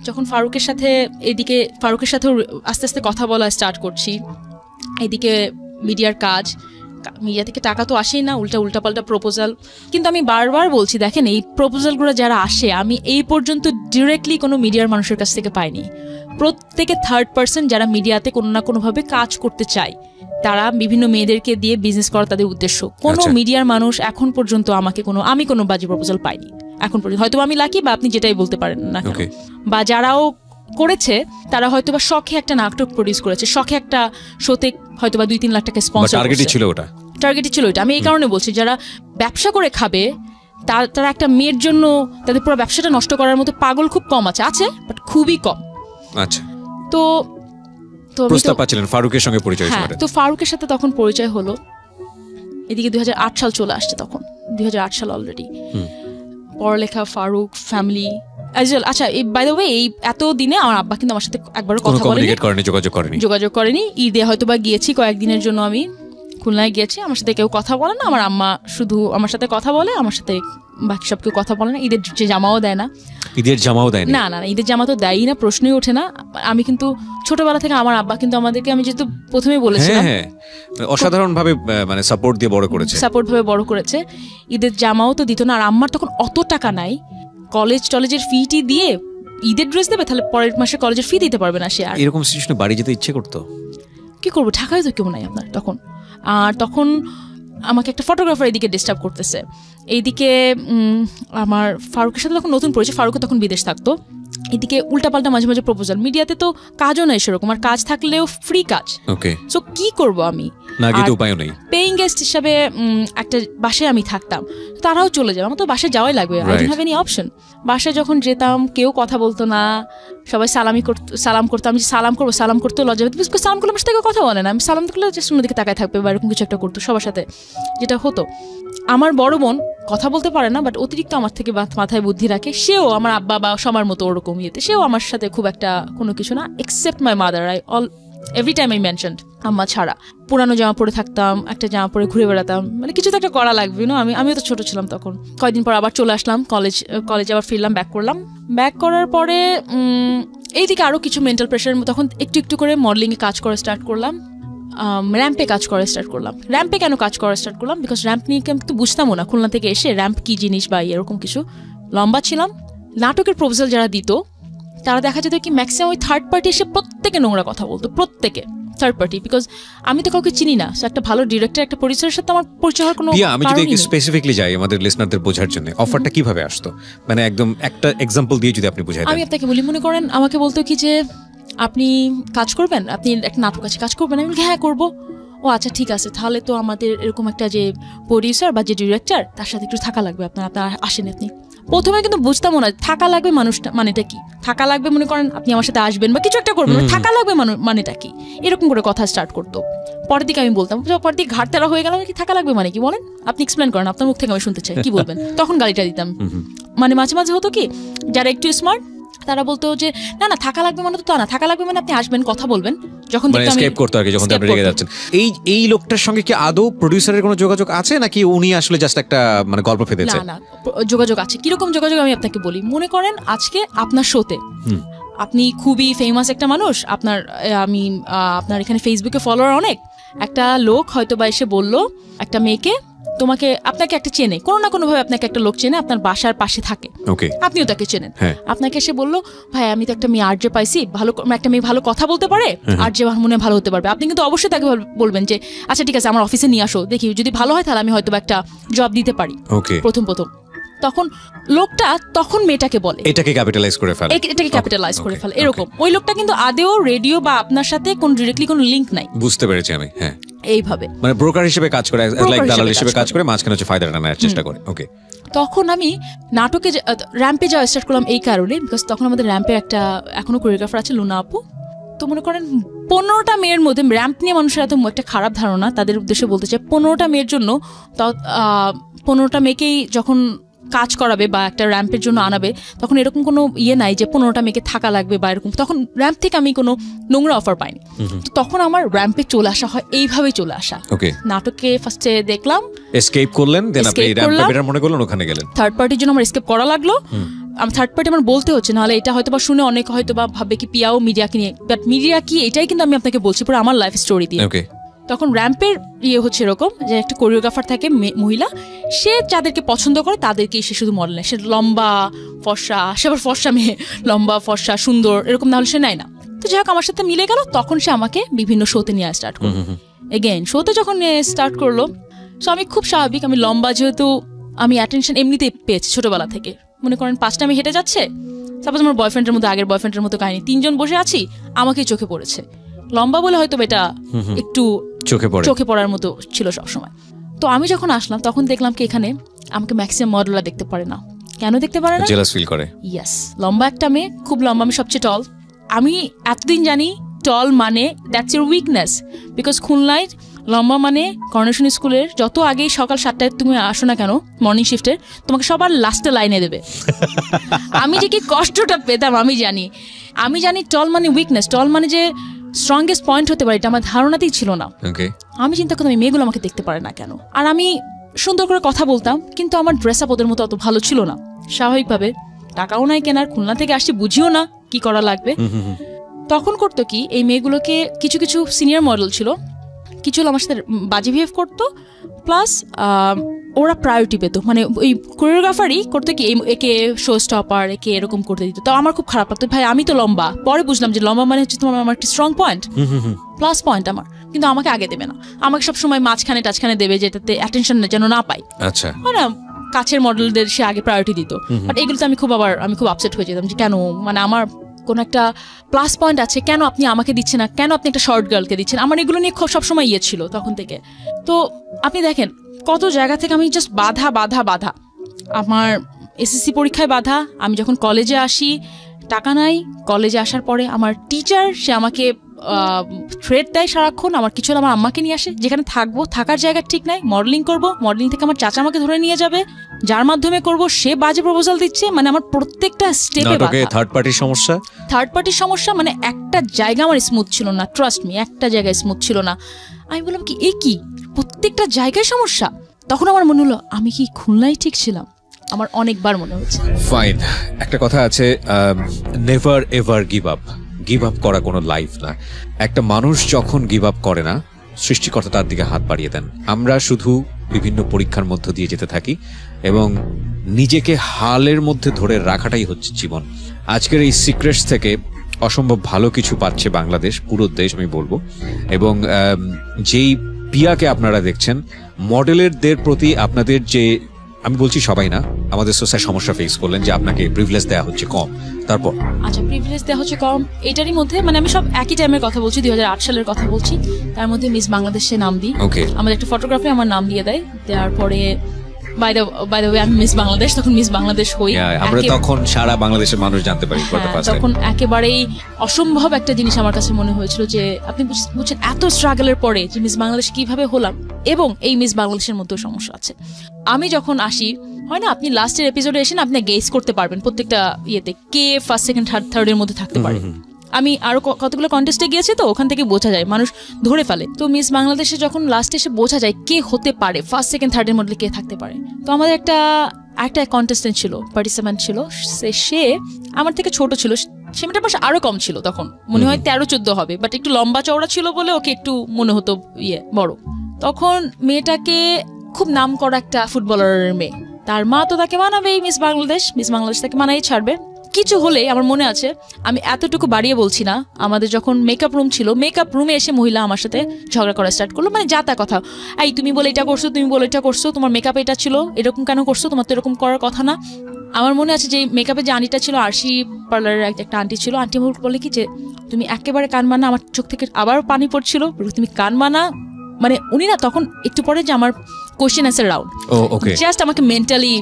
যখন ফারুকের সাথে আস্তে আস্তে কথা বলা স্টার্ট করছি, এদিকে মিডিয়ার কাজ, মিডিয়া থেকে টাকা তো আসেই না, উল্টাপাল্টা প্রপোজাল। কিন্তু আমি বারবার বলছি, দেখেন এই প্রপোজালগুলো যারা আসে, আমি এই পর্যন্ত ডিরেক্টলি কোনো মিডিয়ার মানুষের কাছ থেকে পাইনি। প্রত্যেকে থার্ড পার্সন যারা মিডিয়াতে কোনো না কোনোভাবে কাজ করতে চায়, তারা বিভিন্ন মেয়েদেরকে দিয়ে বিজনেস করা তাদের উদ্দেশ্য। কোনো মিডিয়ার মানুষ এখন পর্যন্ত আমি কোনো বাজে প্রপোজাল পাইনি এখন পর্যন্ত। হয়তো আমি লাকি, বা আপনি যেটাই বলতে পারেন না, বা যারাও করেছে তারা হয়তো বা শখে একটা নাটক প্রডিউস করেছে, শখে একটা শোতে হয়তো বা 2-3 লাখ টাকা স্পন্সর, টার্গেটই ছিল ওটা। আমি এই কারণে বলছি, যারা ব্যবসা করে খাবে তারা একটা মেয়ের জন্য তাদের পুরো ব্যবসাটা নষ্ট করার মতো পাগল খুব কম আছে, বাট খুবই কম। আচ্ছা, তো প্রস্তাব পাচ্ছিলেন ফারুকের সঙ্গে পরিচয়। তো ফারুকের সাথে তখন পরিচয় হলো, এদিকে 2008 সাল চলে আসছে, তখন 2008 সাল অলরেডি। পড়ালেখা, ফারুক, ফ্যামিলি। আচ্ছা, বাই দ্য ওয়ে, এই এত দিনে আমার আব্বা কিন্তু আমার সাথে একবারও কথা বলেনি, যোগাযোগ করেনি। ঈদে হয়তো বা গিয়েছি কয়েকদিনের জন্য, আমি খুলনায় গিয়েছি, আমার সাথে কেউ কথা বলে না। আমার আম্মা শুধু আমার সাথে কথা বলে, আমার সাথে বাকি সব কেউ কথা বলে না। ঈদের যে জামাও দেয় না, না, ঈদের জামা তো দেয়ই না, প্রশ্নই ওঠে না। আমি কিন্তু ছোটবেলা থেকে আমার আব্বা কিন্তু আমাদেরকে, আমি যেহেতু প্রথমেই বলেছিলাম, অসাধারণ ভাবে মানে সাপোর্ট ভাবে বড় করেছে। ঈদের জামাও তো দিত না, আর আম্মার তখন অত টাকা নাই, কলেজের ফিটি দিয়ে ঈদের ড্রেস দেবে, তাহলে পরের মাসে কলেজের ফি দিতে পারবে না সে। আর এরকম সিচুয়েশনে বাড়ি যেতে ইচ্ছে করতো, কি করবো, ঢাকায় তো কেউ নাই আপনার তখন। আর তখন আমাকে একটা ফটোগ্রাফার এদিকে ডিস্টার্ব করতেছে, এইদিকে আমার ফারুকের সাথে তখন নতুন পরিচয়, ফারুকে তখন বিদেশ থাকতো। এদিকে উল্টাপাল্টা মাঝে মাঝে প্রপোজাল, মিডিয়াতে তো কাজও নাই সেরকম, আর কাজ থাকলেও ফ্রি কাজ। সো কি করব আমি, পেইং গেস্ট হিসাবে একটা বাসায় আমি থাকতাম, তারাও চলে যাবে, আমার তো বাসায় যাওয়াই লাগবে, I don't have any option. বাসায় যখন যেতাম কেউ কথা বলতো না, সবাই সালাম করতো। আমি সালাম করতো লজ্জা, সালাম করলে আমার সাথে কথা বলে না, আমি সালাম করলে জাস্ট অন্যদিকে তাকায় থাকবে বা এরকম কিছু একটা করতো সবার সাথে, যেটা হতো। আমার বড় বোন কথা বলতে পারে না, বাট অতিরিক্ত আমার থেকে মাথায় বুদ্ধি রাখে, সেও আমার আব্বা বা সবার মতো ওরকম ইয়েতে, সেও আমার সাথে খুব একটা কোনো কিছু না, except my mother. Every time I mentioned, আম্মা ছাড়া। পুরানো জামা পরে থাকতাম, একটা জামা পরে ঘুরে বেড়াতাম, মানে কিছু তো একটা করা লাগবে না। আমিও তো ছোট ছিলাম তখন। কয়েকদিন পর আবার চলে আসলাম কলেজে, আবার ফিরলাম, ব্যাক করার পরে এইদিকে আরও কিছু মেন্টাল প্রেশার, তখন একটু একটু করে মডেলিংয়ে কাজ করা স্টার্ট করলাম, র্যাম্পে কাজ করা স্টার্ট করলাম। র্যাম্পে কেন কাজ করা স্টার্ট করলাম, বিকজ র্যাম্প নিয়ে আমি তো বুঝতামও না, খুলনা থেকে এসে র্যাম্প কি জিনিস বা এরকম কিছু। লম্বা ছিলাম, নাটকের প্রপোজাল যারা দিত তারা দেখা যেত কি ম্যাক্সিমাম ওই থার্ড পার্টি এসে প্রত্যেকে নোংরা কথা বলতো, প্রত্যেকে থার্ড পার্টি, বিকজ আমি তো কাউকে চিনি না। একটা ভালো ডিরেক্টর, একটা প্রডিউসারের সাথে আমার পরিচয় হওয়ার কোনো আমি যদি স্পেসিফিকলি যাই আমাদের লিসনারদের বোঝার জন্য, অফারটা কিভাবে আসতো, মানে একদম একটা এক্সাম্পল দিয়ে যদি আপনি বুঝাই দেন। আমি আপনাকে বলি, মনে করেন আমাকে বলতো কি যে আপনি কাজ করবেন, আপনি একটা নাটক আছে কাজ করবেন, আমি হ্যাঁ করবো। ও আচ্ছা ঠিক আছে, তাহলে তো আমাদের এরকম একটা যে প্রডিউসার বা যে ডিরেক্টর, তার সাথে একটু থাকা লাগবে, আপনার আসেন। আপনি প্রথমে কিন্তু বুঝতামও না থাকা লাগবে মানুষটা মানেটা কি, থাকা লাগবে মনে করেন আপনি আমার সাথে আসবেন বা কিছু একটা করবেন, থাকা লাগবে মানেটা কি, এরকম করে কথা স্টার্ট করতো। পরের দিকে আমি বলতাম, পরের দিকে ঘাটতারা হয়ে গেল, কি থাকা লাগবে মানে কি বলেন, আপনি এক্সপ্লেন করেন, আপনার মুখ থেকে আমি শুনতে চাই, কি বলবেন। তখন গালিটা দিতাম। মানে মাঝে মাঝে হতো কি, যারা একটু স্মার্ট তারা বলতো যে না থাকা লাগবে মানে, তো না, থাকা লাগবে মানে আপনি আসবেন, কথা বলবেন। যখন এসকেপ করতে আর কি, যখন আপনি রেগে যাচ্ছেন। এই লোকটার সঙ্গে কি আদৌ প্রোডিউসারের কোনো যোগাযোগ আছে, নাকি উনি আসলে জাস্ট একটা মানে গল্প ফেলেছে? না, যোগাযোগ আছে। কিরকম যোগাযোগ আমি আপনাকে বলি। মনে করেন আজকে আপনার শোতে আপনি খুবই ফেমাস একটা মানুষ, আপনার এখানে ফেসবুকে ফলোয়ার অনেক, একটা লোক হয়তো বা এসে বলল একটা মেয়েকে, আপনাকে একটা চেনে, কোনো না কোনো ভাবে আপনাকে একটা লোক চেনে, আপনার বাসার পাশে থাকে, আপনিও তাকে চেনেন। আপনাকে এসে বললো, ভাই আমি তো একটা মেয়ে আরজে পাইছি, একটা মেয়ে ভালো কথা বলতে পারে, আরজে মনে ভালো হতে পারবে। আপনি কিন্তু অবশ্যই তাকে বলবেন যে আচ্ছা ঠিক আছে, আমার অফিসে নিয়ে আসো, দেখি যদি ভালো হয় তাহলে আমি হয়তো একটা জব দিতে পারি প্রথম। তখন লোকটা মেয়েটাকে বলে, এটাকে ক্যাপিটালাইজ করে ফেলে, এরকম। ওই লোকটা কিন্তু আদেও রেডিও বা আপনার সাথে কোন ডিরেক্টলি কোনো লিংক নাই। বুঝতে পেরেছি আমি। হ্যাঁ, এইভাবে মানে ব্রোকার হিসেবে কাজ করে, লাইক দালাল হিসেবে কাজ করে, মাঝখানে হচ্ছে ফায়দাটা নেওয়ার চেষ্টা করে। ওকে। তখন আমি নাটকে র্যাম্পে যাওয়া স্টার্ট করলাম এই কারণে, বিকজ তখন আমাদের র্যাম্পে একটা এখনো কোরিওগ্রাফার আছে, লুনা আপু। তো মনে করেন 15টা মেয়ের মধ্যে র্যাম্প নিয়ে মানুষের এত একটা খারাপ ধারণা, তাদের উদ্দেশ্যে বলতে চাই 15টা মেয়ের জন্য 15টা মেয়েকেই যখন কাজ করাবে বা একটা র্যাম্পের জন্য আনাবে, তখন এরকম কোনো নাই যে 15টা মেয়েকে থাকা লাগবে বা এরকম। তখন র্যাম্প থেকে আমি কোনো নোংরা অফার পাইনি। তো তখন আমার র্যাম্পে চলে আসা হয় এইভাবেই চলে আসা। নাটকে ফার্স্টে দেখলাম, এসকেপ করলেন, দেন আপনি র্যাম্পটা বেটার মনে করলেন, ওখানে গেলেন। থার্ড পার্টির জন্য আমার এসকেপ করা লাগলো। আমি থার্ড পার্টি আমার বলতে হচ্ছে, নাহলে এটা হয়তো বা শুনে অনেক হয়তো বা ভাববে কি পিয়াও মিডিয়াকে নিয়ে, বাট মিডিয়া কি এটাই কিন্তু আমি আপনাকে বলছি পুরো আমার লাইফ স্টোরি দিয়ে। তখন র্যাম্পের হচ্ছে এরকম যে একটা কোরিওগ্রাফার থাকে মহিলা, সে যাদেরকে পছন্দ করে তাদেরকে সে শুধু মডেল নেয়। সে লম্বা ফর্সা, সে আবার ফর্সা মেয়ে, লম্বা ফর্সা সুন্দর এরকম না হলে সে নেয় না। তো যাই হোক আমার সাথে মিলে গেল। তখন সে আমাকে বিভিন্ন শোতে নিয়ে স্টার্ট করলো। এগেইন শোতে যখন স্টার্ট করলো, সো আমি খুব স্বাভাবিক, আমি লম্বা যেহেতু আমি অ্যাটেনশন এমনিতেই পেয়েছি ছোটবেলা থেকে। মনে করেন 5টা আমি হেঁটে যাচ্ছে, সাপোজ আমার বয়ফ্রেন্ডের মতো, আগের বয়ফ্রেন্ডের মতো কাহিনী, 3 জন বসে আছি, আমাকেই চোখে পড়েছে। লম্বা বলে হয়তো এটা একটু চোখে পড়ার মতো ছিল সবসময়। তো আমি যখন আসলাম তখন দেখলাম কি এখানে আমাকে ম্যাক্সিমাম মডেলরা দেখতে পারে না। কেন দেখতে পারে না? জেলাস ফিল করে। ইয়েস, লম্বা একটা মেয়ে, খুব লম্বা, আমি সবচেয়ে টল। আমি এতদিন জানি টল মানে দ্যাটস ইউর উইকনেস, বিকজ খুলনায় লম্বা মানে কর্নেশন স্কুলের যত আগেই সকাল 7টায় তুমি আসো না কেন মর্নিং শিফটের, তোমাকে সবার লাস্টে লাইনে দেবে। আমি যে কি কষ্টটা পেতাম আমি জানি টল মানে উইকনেস, টল মানে যে স্ট্রংগেস্ট পয়েন্ট হতে পারে, এটা আমার ধারণাতেই ছিল না। আমি চিন্তা করতাম এই মেয়েগুলো আমাকে দেখতে পারে না কেন। আর আমি সুন্দর করে কথা বলতাম, কিন্তু আমার ড্রেস আপ ওদের মতো অত ভালো ছিল না। স্বাভাবিকভাবে টাকাও নাই কেনার, খুলনা থেকে আসছি বুঝিও না কি করা লাগবে। তখন করতো কি, এই মেয়েগুলোকে কিছু কিছু সিনিয়র মডেল ছিল, কিছু আমার সাথে বাজে বিহেভ করতো, প্লাস ওরা প্রায়োরিটি পেতো। মানে ওই কোরিওগ্রাফারই করতো কি, একে শো স্টপার, একে এরকম করতে দিত। তো আমার খুব খারাপ লাগতো, ভাই আমি তো লম্বা। পরে বুঝলাম যে লম্বা মানে হচ্ছে তোমার আমার একটা স্ট্রং পয়েন্ট, প্লাস পয়েন্ট আমার, কিন্তু আমাকে আগে দেবে না, আমাকে সবসময় মাঝখানে টাচখানে দেবে, যেটাতে অ্যাটেনশন যেন না পাই। আচ্ছা, মানে কাছের মডেলদের সে আগে প্রায়োরিটি দিত। বাট এগুলোতে আমি খুব আপসেট হয়ে যেতাম যে কেন, মানে আমার কোন একটা প্লাস পয়েন্ট আছে, কেন আপনি আমাকে দিচ্ছেন না, কেন আপনি একটা শর্ট গার্লকে দিচ্ছেন। আমার এগুলো নিয়ে খুব সবসময় ছিল তখন থেকে। তো আপনি দেখেন কত জায়গা থেকে আমি জাস্ট বাধা। আমার এসএসসি পরীক্ষায় বাধা, আমি যখন কলেজে আসি টাকা নাই, কলেজে আসার পরে আমার টিচার সে আমাকে থ্রেট দেয় সারাক্ষণ, আমার কিছু আমার আম্মাকে নিয়ে আসে, যেখানে থাকবো থাকার জায়গা ঠিক নাই, মডেলিং করব, মডেলিং থেকে আমার চাচা আমাকে ধরে নিয়ে যাবে, যার মাধ্যমে করব সে বাজে প্রপোজাল দিচ্ছে। মানে আমার প্রত্যেকটা স্টেপে থার্ড পার্টির সমস্যা, মানে একটা জায়গা আমার স্মুথ ছিল না, ট্রাস্ট মি, একটা জায়গায় স্মুথ ছিল না। আমি বললাম কি এ কি, প্রত্যেকটা জায়গায় সমস্যা। তখন আমার মনে হলো আমি কি খুলনায় ঠিক ছিলাম, আমার অনেকবার মনে হচ্ছে। ফাইন, একটা কথা আছে, নেভার এভার গিভ আপ করা কোনো লাইফ না। একটা মানুষ যখন গিভ আপ করে না, সৃষ্টিকর্তা তার দিকে হাত বাড়িয়ে দেন। আমরা শুধু বিভিন্ন পরীক্ষার মধ্য দিয়ে যেতে থাকি এবং নিজেকে হালের মধ্যে ধরে রাখাটাই হচ্ছে জীবন। আজকের এই সিক্রেটস থেকে অসম্ভব ভালো কিছু পাচ্ছে বাংলাদেশ, পুরো দেশ আমি বলবো। এবং যেই পিয়াকে আপনারা দেখছেন, মডেলেরদের প্রতি আপনাদের যে, আমি বলছি সবাই না, আমাদের সোসাইটি সমস্যা ফেস করলেন যে আপনাকে প্রিভিলেজ দেওয়া হচ্ছে কম। তারপর আচ্ছা, প্রিভিলেজ দেওয়া হচ্ছে কম, এটারই মধ্যে মানে আমি সব একই টাইমের কথা বলছি, 2008 সালের কথা বলছি। তার মধ্যে মিস বাংলাদেশে নাম দিই, আমাদের একটা ফটোগ্রাফি আমার নাম দিয়ে দেয়, দেওয়ার পরে বাই দ্য ওয়ে আমি মিস বাংলাদেশ, তখন মিস বাংলাদেশ হই, আমরা তখন সারা বাংলাদেশের মানুষ জানতে পারি। তখন একেবারেই অসম্ভব একটা জিনিস আমার কাছে মনে হয়েছিল যে আপনি বুঝছেন এত স্ট্রাগলের পরে যে মিস বাংলাদেশ কিভাবে হলাম, এবং এই মিস বাংলাদেশের মধ্যেও সমস্যা আছে। আমি যখন আসি, হয় না আপনি লাস্টের এপিসোডে এসে না আপনি গেস করতে পারবেন প্রত্যেকটা ইয়েতে কে ফার্স্ট সেকেন্ড থার্ডের মধ্যে থাকতে পারে। আমি আরো কতগুলো কন্টেস্টে গিয়েছি, তো ওখান থেকে বোঝা যায়, মানুষ ধরে ফেলে। তো মিস বাংলাদেশে যখন লাস্টে এসে বোঝা যায় কে হতে পারে, ফার্স্ট সেকেন্ড থার্ডের মধ্যে কে থাকতে পারে। তো আমাদের একটা কন্টেস্টেন্ট ছিল, পার্টিসিপেন্ট ছিল, সে আমার থেকে ছোট ছিল, সে মেয়েটার পাশে আরো কম ছিল, তখন মনে হয় 13-14 হবে, বাট একটু লম্বা চওড়া ছিল বলে ওকে একটু মনে হতো বড়। তখন মেয়েটাকে খুব নাম করা একটা ফুটবলারের মেয়ে, তার মা তো তাকে মানাবেই, মিস বাংলাদেশ তাকে মানাই ছাড়বে। কিছু হলে আমার মনে আছে, আমি এতটুকু বাড়িয়ে বলছি না, আমাদের যখন মেকআপ রুম ছিল, মেকআপ রুমে এসে মহিলা আমার সাথে ঝগড়া করা স্টার্ট করলো, মানে যা তা কথা, এই তুমি বলে এটা করছো, তুমি বলে এটা করছো, তোমার মেকআপ এটা ছিল, এরকম কেন করছো, তোমার তো এরকম করার কথা না। আমার মনে আছে যে মেকআপের যে আন্টিটা ছিল, আরশি পার্লারের একটা আন্টি ছিল, আন্টি আমার বলে কি যে তুমি একেবারে কান মানা, আমার চোখ থেকে আবার পানি পড়ছিল, তুমি কান মানা, মানে উনি না তখন একটু পরে যে আমার কোয়েশ্চেন অ্যান্সার রাউন্ড, জাস্ট আমাকে মেন্টালি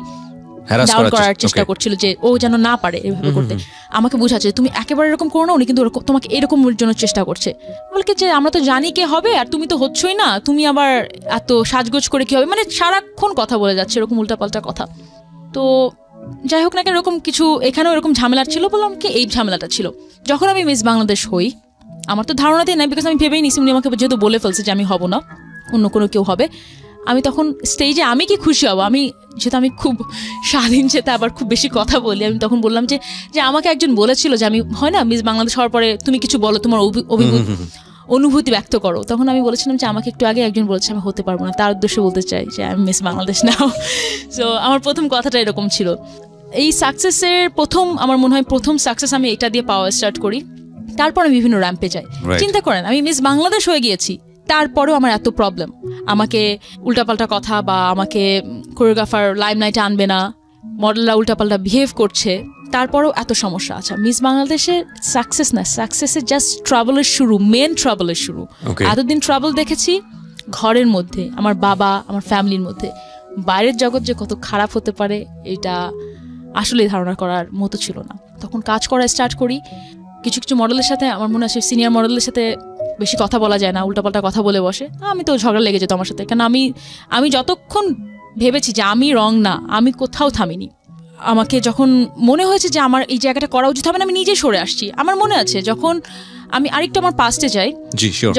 ডাউন করার চেষ্টা করছিল যে ও যেন না পারে এভাবে করতে। আমাকে বুঝাচ্ছে তুমি একেবারে এরকম করো না, উনি কিন্তু তোমাকে এরকমের জন্য চেষ্টা করছে। বলকে যে আমরা তো জানি কে হবে, আর তুমি তো হচ্ছই না, তুমি আবার এত সাজগোজ করে কি হবে, মানে সারাক্ষণ কথা বলে যাচ্ছে এরকম উল্টাপাল্টা কথা। তো যাই হোক না কেন এরকম কিছু এখানেও এরকম ঝামেলা ছিল, বললাম কি এই ঝামেলাটা ছিল। যখন আমি মিস বাংলাদেশ হই, আমার তো ধারণাতেই নাই, বিকজ আমি ভেবেই নিছি উনি আমাকে যেহেতু বলে ফেলছে যে আমি হব না, অন্য কোনো কেউ হবে। আমি তখন স্টেজে আমি কি খুশি হব, আমি যেহেতু আমি খুব স্বাধীন চেতা আবার খুব বেশি কথা বলি, আমি তখন বললাম যে আমাকে একজন বলেছিল যে আমি হয় না মিস বাংলাদেশ হওয়ার পরে তুমি কিছু বলো, তোমার অনুভূতি ব্যক্ত করো। তখন আমি বলেছিলাম যে আমাকে একটু আগে একজন বলেছে আমি হতে পারবো না, তার উদ্দেশ্যে বলতে চাই যে আমি মিস বাংলাদেশ নাও। সো আমার প্রথম কথাটা এরকম ছিল। এই সাকসেসের আমার মনে হয় প্রথম সাকসেস আমি এটা দিয়ে পাওয়া স্টার্ট করি, তারপর আমি বিভিন্ন র্যাম্পে যাই। চিন্তা করেন আমি মিস বাংলাদেশ হয়ে গিয়েছি, তারপরেও আমার এত প্রবলেম, আমাকে উল্টাপাল্টা কথা বা আমাকে কোরিওগ্রাফার লাইমলাইটে আনবে না, মডেলরা উল্টাপাল্টা বিহেভ করছে, তারপরেও এত সমস্যা আছে। মিস বাংলাদেশের সাকসেস না, সাকসেসের জাস্ট ট্রাভেলের শুরু, মেন ট্রাভেলের শুরু। এতদিন ট্রাভেল দেখেছি ঘরের মধ্যে, আমার বাবা আমার ফ্যামিলির মধ্যে, বাইরের জগৎ যে কত খারাপ হতে পারে এটা আসলে ধারণা করার মতো ছিল না। তখন কাজ করা স্টার্ট করি, কিছু কিছু মডেলের সাথে আমার মনে আছে সিনিয়র মডেলের সাথে বেশি কথা বলা যায় না, উল্টাপাল্টা কথা বলে বসে, আমি তো ঝগড়া লেগে যেত আমার সাথে, কারণ আমি যতক্ষণ ভেবেছি যে আমি রং না, আমি কোথাও থামিনি। আমাকে যখন মনে হয়েছে যে আমার এই জায়গাটা করা উচিত হবে না, আমি নিজে সরে আসছি। আমার মনে আছে যখন আমি আরেকটু আমার পাস্টে যাই,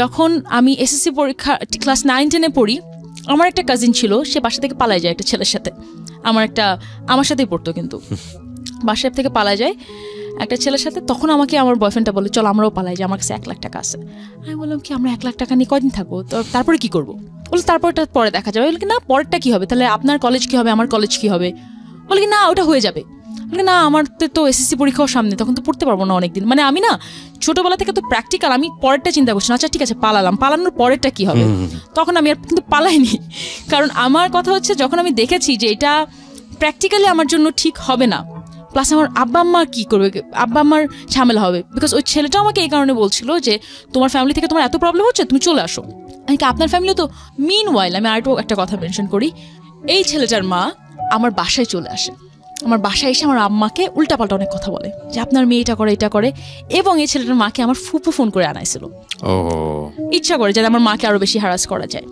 যখন আমি এসএসসি পরীক্ষা ক্লাস 9-10 পড়ি, আমার একটা কাজিন ছিল, সে বাসা থেকে পালায় যায় একটা ছেলের সাথে, আমার সাথেই পড়তো কিন্তু বাসা থেকে পালায় যায় একটা ছেলের সাথে। তখন আমাকে আমার বয়ফ্রেন্ডটা বলে চল আমরাও পালাই যাই, আমার কাছে 1 লাখ টাকা আছে। আমি বললাম কি আমরা 1 লাখ টাকা নিয়ে কদিন থাকবো, তারপরে কি করবো? বলে তারপরটা পরে দেখা যাবে। বলে কি না পরেরটা কি হবে, তাহলে আপনার কলেজ কি হবে, আমার কলেজ কি হবে? বলে কি না ওটা হয়ে যাবে। বলে না আমার তো এসএসসি পরীক্ষাও সামনে, তখন তো পড়তে পারবো না অনেকদিন। মানে আমি না ছোটবেলা থেকে তো প্র্যাকটিক্যাল, আমি পরেরটা চিন্তা করছি না। আচ্ছা ঠিক আছে পালানোর পরেরটা কি হবে, তখন আমি আর কিন্তু পালাইনি। কারণ আমার কথা হচ্ছে যখন আমি দেখেছি যে এটা প্র্যাকটিক্যালি আমার জন্য ঠিক হবে না, প্লাস আমার আব্বা আম্মা কী করবে, আব্বা আম্মার ঝামেলা হবে, বিকজ ওই ছেলেটা আমাকে এই কারণে বলছিল যে তোমার ফ্যামিলি থেকে তোমার এত প্রবলেম হচ্ছে, তুমি চলে আসো। আমি কি আপনার ফ্যামিলিও তো মিন ওয়াইল, আমি আরেকটু একটা কথা মেনশন করি, এই ছেলেটার মা আমার বাসায় চলে আসে, আমার বাসায় এসে আমার আম্মাকে উল্টাপাল্টা অনেক কথা বলে যে আপনার মেয়ে এটা করে, এবং এই ছেলেটার মাকে আমার ফুপু ফোন করে আনাইছিল, ইচ্ছা করে যাতে আমার মাকে আরো বেশি হ্যারাস করা যায়।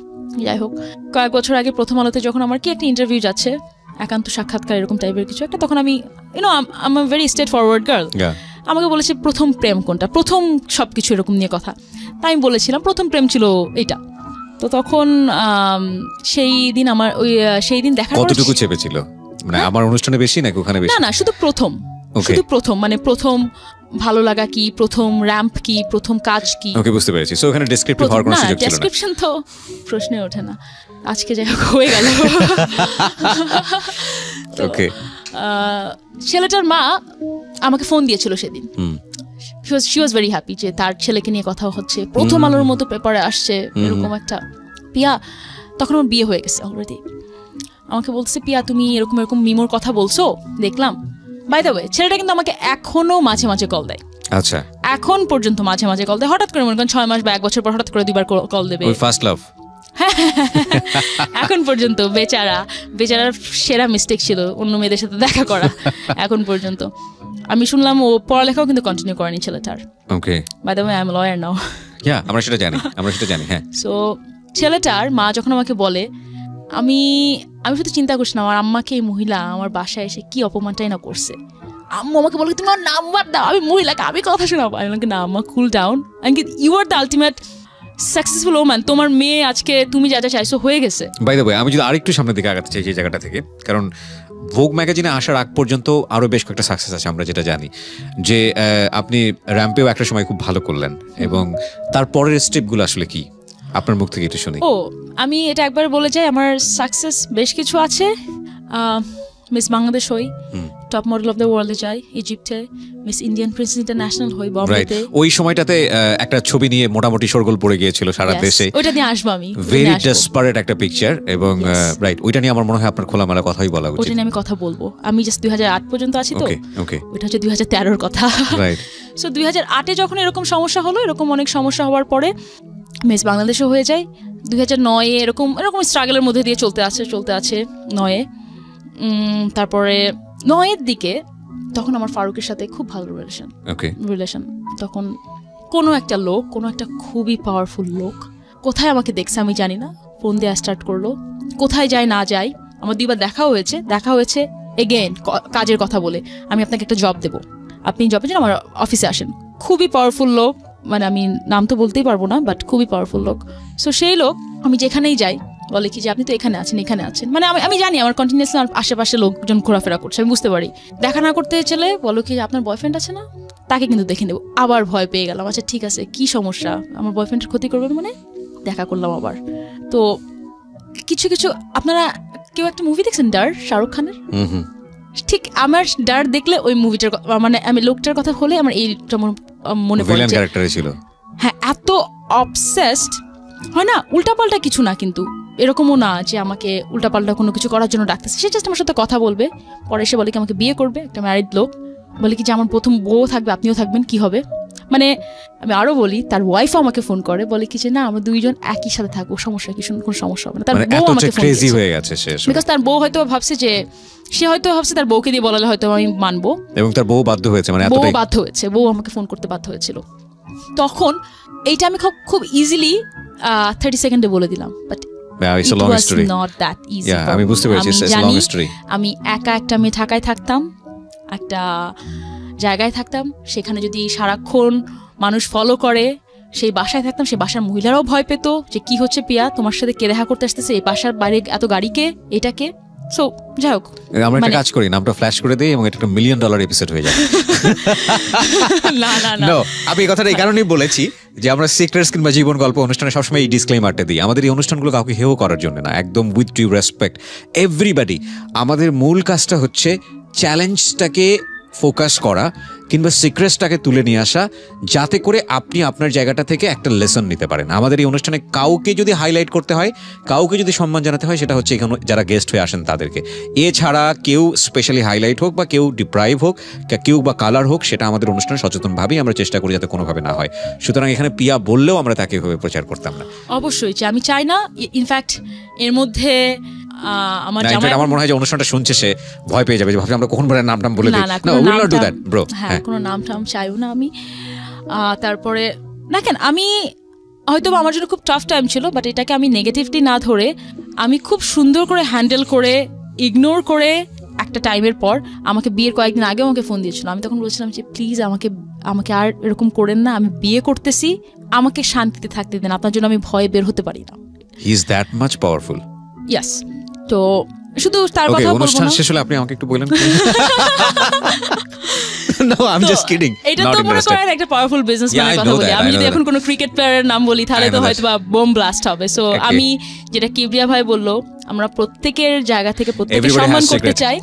যাই হোক, কয়েক বছর আগে প্রথম আলোতে যখন আমার কি একটা ইন্টারভিউ যাচ্ছে, একান্ত সাক্ষাৎকার এরকম টাইপের কিছু একটা, তখন আমি I am a very straight forward girl, আমাকে বলেছে প্রথম প্রেম কোনটা, প্রথম সবকিছু এরকম নিয়ে কথা। তাই আমি বলেছিলাম প্রথম প্রেম ছিল এটা। তো তখন সেই দিন দেখার কতটুকু চেপেছিল, মানে আমার অনুষ্ঠানে বেশি নাকি ওখানে বেশি? না শুধু প্রথম মানে প্রথম ভালো লাগা কি, প্রথম র‍্যাম্প কি, প্রথম কাজ কি। ওকে বুঝতে পেরেছি। সো ওখানে ডেসক্রিপটিভ হওয়ার কোনো সুযোগ ছিল না। ডেসক্রিপশন তো প্রশ্নে ওঠে না, আজকে যাই হোক হয়ে গেল। ওকে, ছেলেটার মা আমাকে ফোন দিয়েছিল সেদিন, she was very happy যে তার ছেলেকে নিয়ে কথা হচ্ছে, প্রথম আলোর মতো পেপারে আসছে এরকম একটা। পিয়া তখন আমার বিয়ে হয়ে গেছে অলরেডি, আমাকে বলছে পিয়া তুমি এরকম মিমোর কথা বলছো দেখলাম। বাই দ্য ওয়ে ছেলেটা কিন্তু আমাকে এখনো মাঝে মাঝে কল দেয়। আচ্ছা, এখন পর্যন্ত মাঝে মাঝে কল দেয়, হঠাৎ করে মনে করেন 6 মাস বা 1 বছর পর হঠাৎ করে 2বার কল দেবে। First love. এখন পর্যন্ত বেচারার সেরা মিস্টেক ছিল অন্য মেয়েদের সাথে দেখা করা। এখন পর্যন্ত আমি শুনলাম ও পড়ালেখাও কিন্তু কন্টিনিউ করেনি ছেলেটার। Okay, by the way I am lawyer now. আমরা সেটা জানি। হ্যাঁ, সো ছেলেটার মা যখন আমাকে বলে, আমি শুধু চিন্তা করছি না আমার আম্মাকে এই মহিলা আমার বাসায় এসে কি অপমানটাই না করছে। আম্মু আমাকে বলে তুমি আমার নাম্বার দাও, আমি মহিলাকে আমি কথা শোনাবো। আমি বললাম না আম্মা, cool down, you are the ultimate successful woman, তোমার মেয়ে আজকে তুমি যা যা চাইছো হয়ে গেছে। বাই দ্য ওয়ে আমি যদি আরেকটু সামনের দিকে আগাতে চাই যে জায়গাটা থেকে, কারণ ভোগ ম্যাগাজিনে আসার আগ পর্যন্ত আরও বেশ কয়েকটা সাকসেস আছে আমরা যেটা জানি, যে আপনি র্যাম্পেও একটা সময় খুব ভালো করলেন, এবং তারপরের স্টেপগুলো আসলে কি আপনার মুখ থেকে একটু শুনি। আমি এটা একবার বলে যাই, আমার সাকসেস বেশ কিছু আছে। মিস বাংলাদেশ হই, টপ মডেল অফ দ্য ওয়ার্ল্ডে যাই ইজিপ্টে, মিস ইন্ডিয়ান প্রিন্স ইন্টারন্যাশনাল হই বম্বেতে। ওই সময়টাতে একটা ছবি নিয়ে মোটামুটি শোরগোল পড়ে গিয়েছিল সারা দেশে, ওইটা নিয়ে আসবো আমি, ভেরি ডেসপারেট একটা পিকচার, এবং রাইট ওইটা নিয়ে আমার মনে হয় আপনার খোলামেলা কথাই বলা উচিত। ওইটা নিয়ে আমি কথা বলবো, আমি জাস্ট 2008 পর্যন্ত আছি তো, ওইটা হচ্ছে 2013 এর কথা। রাইট, সো 2008-এ যখন এরকম সমস্যা হলো, এরকম অনেক সমস্যা হওয়ার পরে মিস বাংলাদেশও হয়ে যায়। 2009-এ এরকম স্ট্রাগলের মধ্যে দিয়ে চলতে আছে 9-এ। তারপরে 9-এর দিকে তখন আমার ফারুকের সাথে খুব ভালো রিলেশন। তখন কোনো একটা লোক, কোনো একটা খুবই পাওয়ারফুল লোক কোথায় আমাকে দেখছে আমি জানি না, ফোন দেওয়া স্টার্ট করলো। কোথায় যায় না যায়, আমার 2 বার দেখা হয়েছে এগেইন কাজের কথা বলে, আমি আপনাকে একটা জব দেবো, আপনি জবের জন্য আমার অফিসে আসেন। খুবই পাওয়ারফুল লোক, মানে আমি নাম তো বলতেই পারবো না, বাট খুবই পাওয়ারফুল লোক। সো সেই লোক আমি যেখানেই যাই বলে কি যে আপনি তো এখানে আছেন, মানে আমি জানি আমার কন্টিনিউসলি আমার আশেপাশে লোকজন ঘোরাফেরা করছে, আমি বুঝতে পারি। দেখা না করতে চলে বলো কি আপনার বয়ফ্রেন্ড আছে না, তাকে কিন্তু দেখে নেবো। আবার ভয় পেয়ে গেলাম, আচ্ছা ঠিক আছে কি সমস্যা, আমার বয়ফ্রেন্ডের ক্ষতি করবেন মানে, দেখা করলাম আবার। তো কিছু আপনারা কেউ একটা মুভি দেখছেন ডার, শাহরুখ খানের, ঠিক আমার ডার দেখলে ওই মুভিটার মানে আমি লোকটার কথা হলে আমার এইটা মনে পড়ে, হ্যাঁ এত অবসেসড হয় না, উল্টাপাল্টা কিছু না, কিন্তু এরকমও না যে আমাকে উল্টাপাল্টা কোনো কিছু করার জন্য ডাকতেছে, সে জাস্ট আমার সাথে কথা বলবে, পরে এসে বলে কি আমাকে বিয়ে করবে, একটা ম্যারিড লোক, বলে কি যে আমার প্রথম বউ থাকবে, আপনিও থাকবেন, কি হবে। মানে আমি আরো বলি, তার ওয়াইফও আমাকে ফোন করে, বলে কি যে না আমরা 2 জন একই সাথে থাকবো, সমস্যা কি, কোনো সমস্যা হবে না। তার বউ আমাকে ফোন করেছে, বিকজ তার বউ হয়তো ভাবছে যে তার বউকে দিয়ে বলালে হয়তো আমি মানবো, এবং তার বউ বাধ্য হয়েছে, মানে বউ বাধ্য হয়েছে, বউ আমাকে ফোন করতে বাধ্য হয়েছিল। তখন এইটা আমি খুব ইজিলি 30 সেকেন্ডে বলে দিলাম, বাট আমি একা একটা মেয়ে ঢাকায় থাকতাম, একটা জায়গায় থাকতাম, সেখানে যদি সারাক্ষণ মানুষ ফলো করে, সেই বাসায় থাকতাম, সেই বাসার মহিলারাও ভয় পেত যে কি হচ্ছে পিয়া, তোমার সাথে কে দেখা করতে আসতেছে, এই বাসার বাইরে এত গাড়িকে, এটাকে। সো যাই হোক, আমরা একটা কাজ করি, নামটা ফ্ল্যাশ করে দেই এবং এটা একটা $1 মিলিয়ন এপিসোড হয়ে যায়। না আমি এই কথাটা এই কারণেই বলেছি যে আমরা সিক্রেটস কিংবা জীবন গল্প অনুষ্ঠানে সবসময় এই ডিসক্লেমারটা দিই, আমাদের এই অনুষ্ঠানগুলো কাউকে হেয় করার জন্য না, একদম উইথ ডিউ রেসপেক্ট এভরিবডি। আমাদের মূল কাজটা হচ্ছে চ্যালেঞ্জটাকে ফোকাস করা কিংবা সিক্রেটসটাকে তুলে নিয়ে আসা, যাতে করে আপনি আপনার জায়গাটা থেকে একটা লেসন নিতে পারেন। আমাদের এই অনুষ্ঠানে কাউকে যদি হাইলাইট করতে হয়, কাউকে যদি সম্মান জানাতে হয়, সেটা হচ্ছে এখানে যারা গেস্ট হয়ে আসেন তাদেরকে। এছাড়া কেউ স্পেশালি হাইলাইট হোক বা কেউ ডিপ্রাইভ হোক, কেউ বা কালার হোক, সেটা আমাদের অনুষ্ঠানে সচেতনভাবেই আমরা চেষ্টা করি যাতে কোনোভাবে না হয়। সুতরাং এখানে পিয়া বললেও আমরা তাকে এভাবে প্রচার করতাম না। অবশ্যই আমি চাই না, ইনফ্যাক্ট এর মধ্যে আমার মনে হয় যে অনুষ্ঠানটা শুনছে সে ভয় পেয়ে যাবে, ভাবছি আমরা কখন বলে নাম বলে দিই, না will not do that bro. হ্যাঁ, কোনো নাম চাইও না আমি। তারপরে দেখেন, আমি হয়তো আমার জন্য খুব টাফ টাইম ছিল, বাট এটাকে আমি নেগেটিভলি না ধরে আমি খুব সুন্দর করে হ্যান্ডেল করে, ইগনোর করে, একটা টাইমের পর আমাকে বিয়ের কয়েকদিন আগে আমাকে ফোন দিয়েছিল, আমি তখন বলছিলাম যে প্লিজ আমাকে আর এরকম করেন না, আমি বিয়ে করতেছি, আমাকে শান্তিতে থাকতে দেন, আপনার জন্য আমি ভয়ে বের হতে পারি না। He is that much powerful. Yes. তো শুধু তার কথা বলবো না, অনুষ্ঠান শেষ হলে আপনি আমাকে একটু বলেন। No, I'm just kidding. এটা তো মনে করেন একটা পাওয়ারফুল বিজনেসম্যানের কথা বলি। আমি যদি এখন কোনো ক্রিকেট প্লেয়ারের নাম বলি তাহলে তো হয়তো বা বোম ব্লাস্ট হবে। সো আমি যেটা কিবরিয়া ভাই বললো, আমরা প্রত্যেকের জায়গা থেকে প্রত্যেককে সম্মান করতে চাই।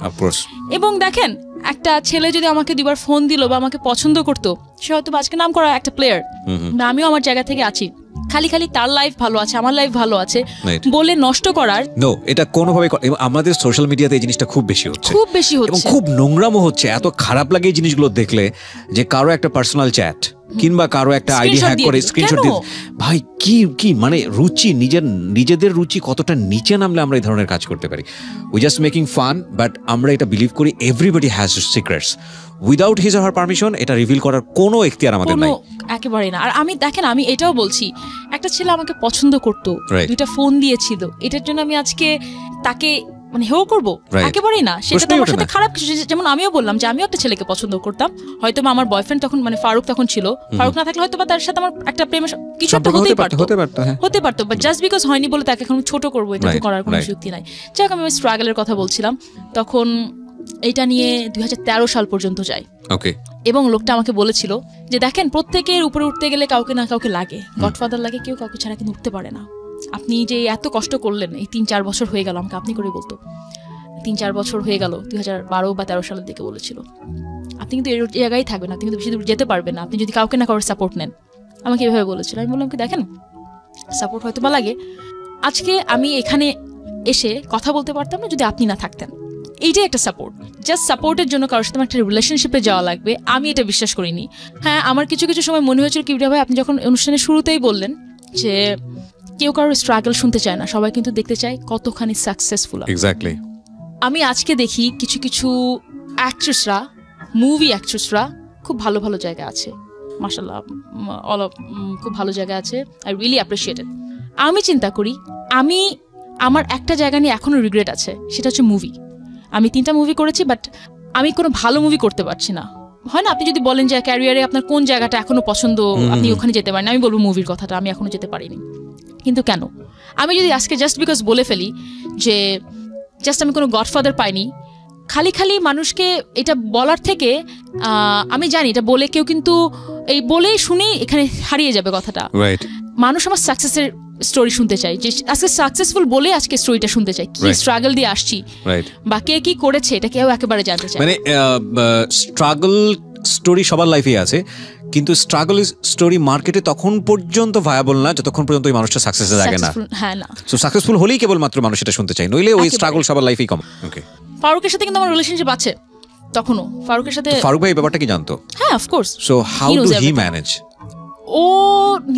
এবং দেখেন, একটা ছেলে যদি আমাকে 2 বার ফোন দিল বা আমাকে পছন্দ করতো, সে হয়তো আজকে নাম করা একটা প্লেয়ার, আমিও আমার জায়গা থেকে আছি, খালি তার লাইফ ভালো আছে, আমার লাইফ ভালো আছে বলে নষ্ট করার নো, এটা কোনোভাবে। আমাদের সোশ্যাল মিডিয়াতে এই জিনিসটা খুব বেশি হচ্ছে এবং খুব নোংরামও হচ্ছে। এত খারাপ লাগে এই জিনিসগুলো দেখলে, যে কারো একটা পার্সোনাল চ্যাট কিংবা কারো একটা আইডি হ্যাক করে স্ক্রিনশট দিয়ে, ভাই কি মানে রুচি, নিজেদের রুচি কতটা নিচে নামলে আমরা এই ধরনের কাজ করতে পারি। We just making fun, but আমরা এটা বিলিভ করি everybody has secrets, without his or her permission এটা রিভিল করার কোনো এখতিয়ার আমাদের নাই, একেবারেই না। আর আমি দেখেন, আমি এটাও বলছি, একটা ছেলে আমাকে পছন্দ করতো, 2টা ফোন দিয়েছিল, এটার জন্য আমি আজকে তাকে মানে হেও করবো? একেবারেই না। সেটা তো আমার সাথে খারাপ কিছু, যেমন আমিও বললাম যে আমিও একটা ছেলেকে পছন্দ করতাম, হয়তো আমার বয়ফ্রেন্ড তখন মানে ফারুক তখন ছিল, ফারুক না থাকলে হয়তো বা তার সাথে আমার একটা প্রেমের কিছু একটা হতে পারতো, বাট জাস্ট বিকজ হয়নি বলে তাকে এখন ছোট করবো, এটা করার কোনো যুক্তি নাই। যাক, আমি স্ট্রাগলের কথা বলছিলাম, তখন এটা নিয়ে 2013 সাল পর্যন্ত যায়। এবং লোকটা আমাকে বলেছিল যে দেখেন, প্রত্যেকের উপরে উঠতে গেলে কাউকে না কাউকে লাগে, গডফাদার লাগে, কেউ কাউকে ছাড়া কিন্তু উঠতে পারে না। আপনি যে এত কষ্ট করলেন, এই 3-4 বছর হয়ে গেল, আমাকে আপনি করে বলতো, 3-4 বছর হয়ে গেল, 2012 বা 13 সালের দিকে বলেছিল, আপনি কিন্তু এই জায়গায় থাকবেন, আপনি কিন্তু বেশি দূর যেতে পারবেন না আপনি যদি কাউকে না কারোর সাপোর্ট নেন। আমাকে এভাবে বলেছিল। আমি বললাম কি দেখেন, সাপোর্ট হয়তো বা লাগে, আজকে আমি এখানে এসে কথা বলতে পারতাম না যদি আপনি না থাকতেন। এইটাই একটা সাপোর্ট। জাস্ট সাপোর্টের জন্য কারোর সাথে একটা রিলেশনশিপে যাওয়া লাগবে, আমি এটা বিশ্বাস করিনি। হ্যাঁ, আমার কিছু সময় মনে হয়েছিল কিবরিয়া ভাই, আপনি যখন অনুষ্ঠানের শুরুতেই বললেন যে কেউ কারোর স্ট্রাগল শুনতে চায় না, সবাই কিন্তু দেখতে চায় কতখানি সাকসেসফুল। এক্স্যাক্টলি। আমি আজকে দেখি কিছু অ্যাক্ট্রেসরা মুভি অ্যাক্ট্রেসরা খুব ভালো ভালো জায়গা আছে, মাশাআল্লাহ, খুব ভালো জায়গা আছে। আই রিয়েলি অ্যাপ্রিশিয়েট ইট। আমি চিন্তা করি আমার একটা জায়গা নিয়ে এখনো রিগ্রেট আছে, সেটা হচ্ছে মুভি। আমি 3টা মুভি করেছি, বাট আমি কোনো ভালো মুভি করতে পারছি না। হয় না, আপনি যদি বলেন যে ক্যারিয়ারে আপনার কোন জায়গাটা এখনো পছন্দ, আপনি ওখানে যেতে পারেন, আমি বলবো মুভির কথাটা, আমি এখনো যেতে পারিনি। কিন্তু কেন? আমি যদি আজকে জাস্ট বিকজ বলে ফেলি যে জাস্ট আমি কোনো গডফাদার পাইনি, খালি মানুষকে এটা বলার থেকে আমি জানি এটা বলে কেউ কিন্তু এই বলেই শুনেই এখানে হারিয়ে যাবে কথাটা। মানুষ আমার সাকসেসের স্টোরি শুনতে চাই, যে আজকে সাকসেসফুল বলে আজকে স্টোরিটা শুনতে চাই, কি স্ট্রাগল দিয়ে আসছি বা কে কি করেছে এটা কেউ একেবারে জানতে চায়। মানে স্ট্রাগল স্টোরি সবার লাইফে আছে, কিন্তু স্ট্রাগল স্টোরি মার্কেটে তখন পর্যন্ত ভায়াবল না যতক্ষণ পর্যন্ত ওই মানুষটা সাকসেসে লাগে না। হ্যাঁ, না, সো সাকসেসফুল হলেই কেবলমাত্র মানুষ এটা শুনতে চায়, নইলে ওই স্ট্রাগল সবার লাইফেই কম। ওকে, ফারুকের সাথে কিন্তু আমার রিলেশনশিপ আছে তখনও। ফারুকের সাথে ফারুক ভাই ব্যাপারটা কি জানতো? হ্যাঁ, of course. So how do he manage? ও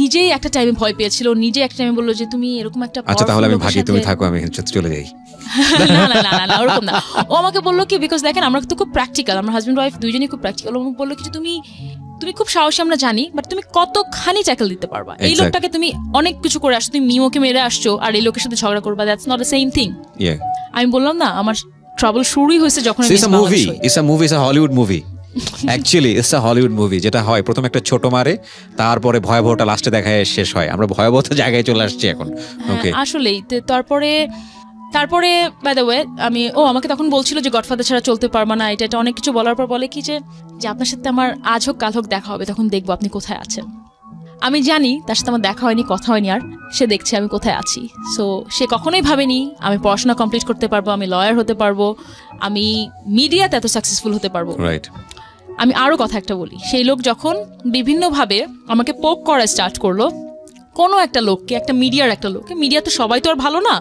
নিজেই একটা টাইমে ভয় পেয়েছিল, নিজে একটা টাইমে বললো যে তুমি এরকম একটা, আচ্ছা তাহলে আমি ভাগি, তুমি থাকো, আমি চলে যাই। না ওরকম না। ও আমাকে বললো কি, বিকজ দেখেন আমরা তো খুব প্র্যাকটিক্যাল, আমার হাজব্যান্ড ওয়াইফ দুইজনই খুব প্র্যাকটিক্যাল। ও বললো কি তুমি খুব সাহসী আমরা জানি, বাট তুমি কতখানি ট্যাকল দিতে পারবা? এই লোকটাকে তুমি অনেক কিছু করে আসছো, তুমি মিমোকে মেরে আসছো, আর এই লোকের সাথে ঝগড়া করবা, that's not the same thing. আমি বললাম না, আমার ট্রাবল শুরুই হয়েছে যখন Hollywood movie. Actually it's a Hollywood movie, যেটা হয় প্রথম একটা ছোট মারে, তারপরে ভয়াবহটা লাস্টে দেখায় শেষ হয়। আমরা ভয়াবহতা জায়গায় চলে আসছি এখন। ওকে, আসলেই। তারপরে বাই দ্য ওয়ে আমাকে তখন বলছিল যে গডফাদার ছাড়া চলতে পারবা না, এটা অনেক কিছু বলার পর বলে কি যে আপনার সাথে আমার আজ হোক কাল হোক দেখা হবে, তখন দেখবো আপনি কোথায় আছেন। আমি জানি তার সাথে আমার দেখা হয়নি, কথা হয়নি, আর সে দেখছে আমি কোথায় আছি। সো সে কখনোই ভাবেনি আমি পড়াশোনা কমপ্লিট করতে পারবো, আমি লয়ার হতে পারবো, আমি মিডিয়াতে এত সাকসেসফুল হতে পারবো। আমি আরো কথা একটা বলি, সেই লোক যখন বিভিন্নভাবে আমাকে পোক করা স্টার্ট করলো, কোনো একটা লোককে, একটা মিডিয়ার একটা লোককে, মিডিয়া তো সবাই তো আর ভালো না,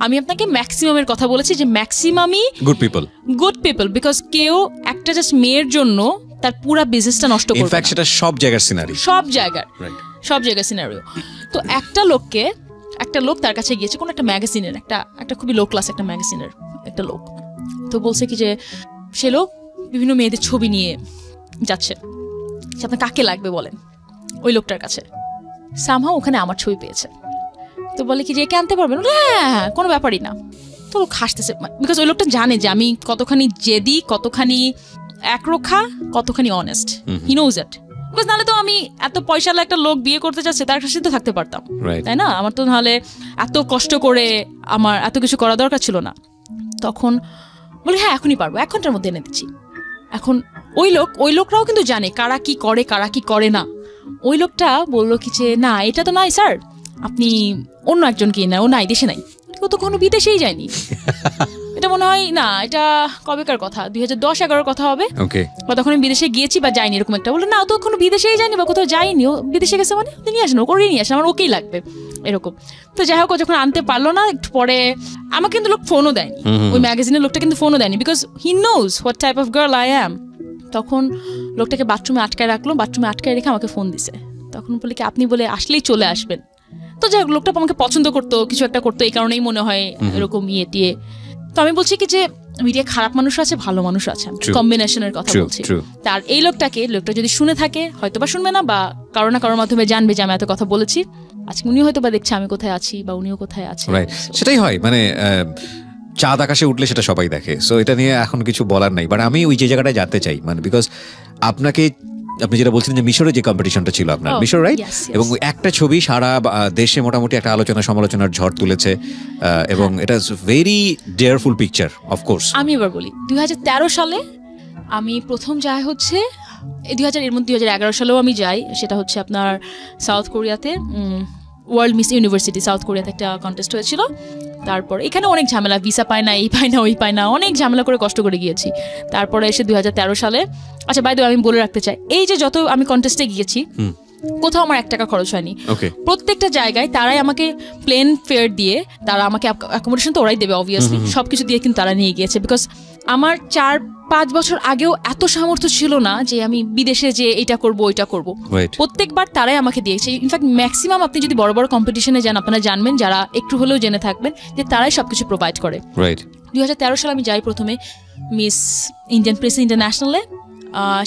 আমি আপনাকে ম্যাক্সিমামের কথা বলেছি যে ম্যাক্সিমামই গুড পিপল, বিকজ কেউ একটা জাস্ট মেয়ের জন্য তার পুরো বিজনেসটা নষ্ট করবে। ইনফ্যাক্ট সেটা সব জায়গার সিনারিও, সব জায়গার সিনারিও। তো একটা লোক তার কাছে গিয়েছে, কোনো একটা ম্যাগাজিনের, একটা খুবই লো ক্লাস একটা ম্যাগাজিনের একটা লোক, তো বলছে কি যে সে লোক বিভিন্ন মেয়েদের ছবি নিয়ে যাচ্ছে, আপনার কাকে লাগবে বলেন। ওই লোকটার কাছে সামহাও ওখানে আমার ছবি পেয়েছে, তো বলে কি যে একে আনতে পারবেন? হ্যাঁ, কোনো ব্যাপারই না। তো লোক হাসতেছে, বিকজ ওই লোকটা জানে যে আমি কতখানি জেদি, কতখানি একরোখা, কতখানি honest. He knows it. Because নাহলে তো আমি এত পয়সাওয়ালা একটা লোক বিয়ে করতে চাচ্ছে, তার কাছে তো থাকতে পারতাম, তাই না? আমার তো নাহলে এত কষ্ট করে আমার এত কিছু করা দরকার ছিল না। তখন বলি হ্যাঁ এখনই পারবো, 1 ঘন্টার মধ্যে এনে দিচ্ছি। এখন ওই লোকরাও কিন্তু জানে কারা কি করে, কারা কি করে না। ওই লোকটা বললো কি যে না, এটা তো নাই স্যার, আপনি অন্য একজনকে না, ও নাই, দেশে নাই, ও তো কোনো বিদেশেই যায়নি। এটা মনে হয় না, এটা কবেকার কথা, 2010-11 কথা হবে, বা তখন আমি বিদেশে গিয়েছি বা যাইনি, এরকম একটা। বললো না, ও তো কোনো বিদেশেই যায়নি বা কোথাও যায়নি, ও বিদেশে গেছে মানে নিয়ে আসেন, ও করে নিয়ে আসেন, আমার ওকেই লাগবে, এরকম। তো যাই হোক, যখন আনতে পারলো না, একটু পরে আমাকে কিন্তু লোক ফোনও দেয়নি, ওই ম্যাগাজিনের লোকটা কিন্তু ফোনও দেয়নি, because he knows what type of girl I am. তখন লোকটাকে বাথরুমে আটকায় রাখলো, বাথরুমে আটকায় রেখে আমাকে ফোন দিছে। তখন বলে কি আপনি বলে আসলেই চলে আসবেন। তো যাই হোক, লোকটা আমাকে পছন্দ করতো, কিছু একটা করতো, এই কারণেই মনে হয় এরকম টিয়ে। তো আমি বলছি কি যে মিডিয়া খারাপ মানুষ আছে, ভালো মানুষ আছে, কম্বিনেশনের কথা বলছি। তার এই লোকটা যদি শুনে থাকে, হয়তো বা শুনবে না, বা কারো না কারোর মাধ্যমে জানবে যে আমি এত কথা বলেছি, আজকে উনিও হয়তো বা দেখছে আমি কোথায় আছি বা উনিও কোথায় আছে। সেটাই হয়, মানে চাঁদ আকাশে উঠলে সেটা সবাই দেখে। সো এটা নিয়ে এখন কিছু বলার নাই, বাট আমি ওই যে জায়গাটায় যেতে চাই, মানে বিকজ আপনি যেটা বলছিলেন যে মিশরে যে কম্পিটিশনটা ছিল আপনার, মিশর, রাইট? এবং একটা ছবি সারা দেশে মোটামুটি একটা আলোচনা সমালোচনার ঝড় তুলেছে, এবং এটা ভেরি ডেয়ারফুল পিকচার, অফকোর্স। আমি এবার বলি 2013 সালে আমি প্রথম যাই হচ্ছে, এই 2011 সালেও আমি যাই, সেটা হচ্ছে আপনার সাউথ কোরিয়াতে, ওয়ার্ল্ড মিস ইউনিভার্সিটি সাউথ কোরিয়াতে একটা কন্টেস্ট হয়েছিল। তারপর এখানে অনেক ঝামেলা, ভিসা পায় না, এই পায় না, ওই পায় না, অনেক ঝামেলা করে কষ্ট করে গিয়েছি। তারপরে এসে 2013 সালে, আচ্ছা বাই দ্য ওয়ে আমি বলে রাখতে চাই, এই যে যত আমি কন্টেস্টে গিয়েছি, কোথাও আমার 1 টাকা খরচ হয়নি। প্রত্যেকটা জায়গায় তারাই আমাকে প্লেন ফেয়ার দিয়ে, তারা আমাকে অ্যাকোমোডেশন তো ওরাই দেবে অবভিয়াসলি, সবকিছু দিয়ে কিন্তু তারা নিয়ে গিয়েছে। বিকজ আমার 4-5 বছর আগেও এত সামর্থ্য ছিল না যে আমি বিদেশে যে এটা করব ওইটা করব। প্রত্যেকবার তারাই আমাকে দিয়েছে। ইনফ্যাক্ট ম্যাক্সিমাম আপনি যদি বড় বড় কম্পিটিশনে যান, আপনারা জানবেন, যারা একটু হলেও জেনে থাকবেন যে তারাই সবকিছু প্রোভাইড করে। 2013 সালে আমি যাই প্রথমে মিস ইন্ডিয়ান প্রেস ইন্টারন্যাশনালে,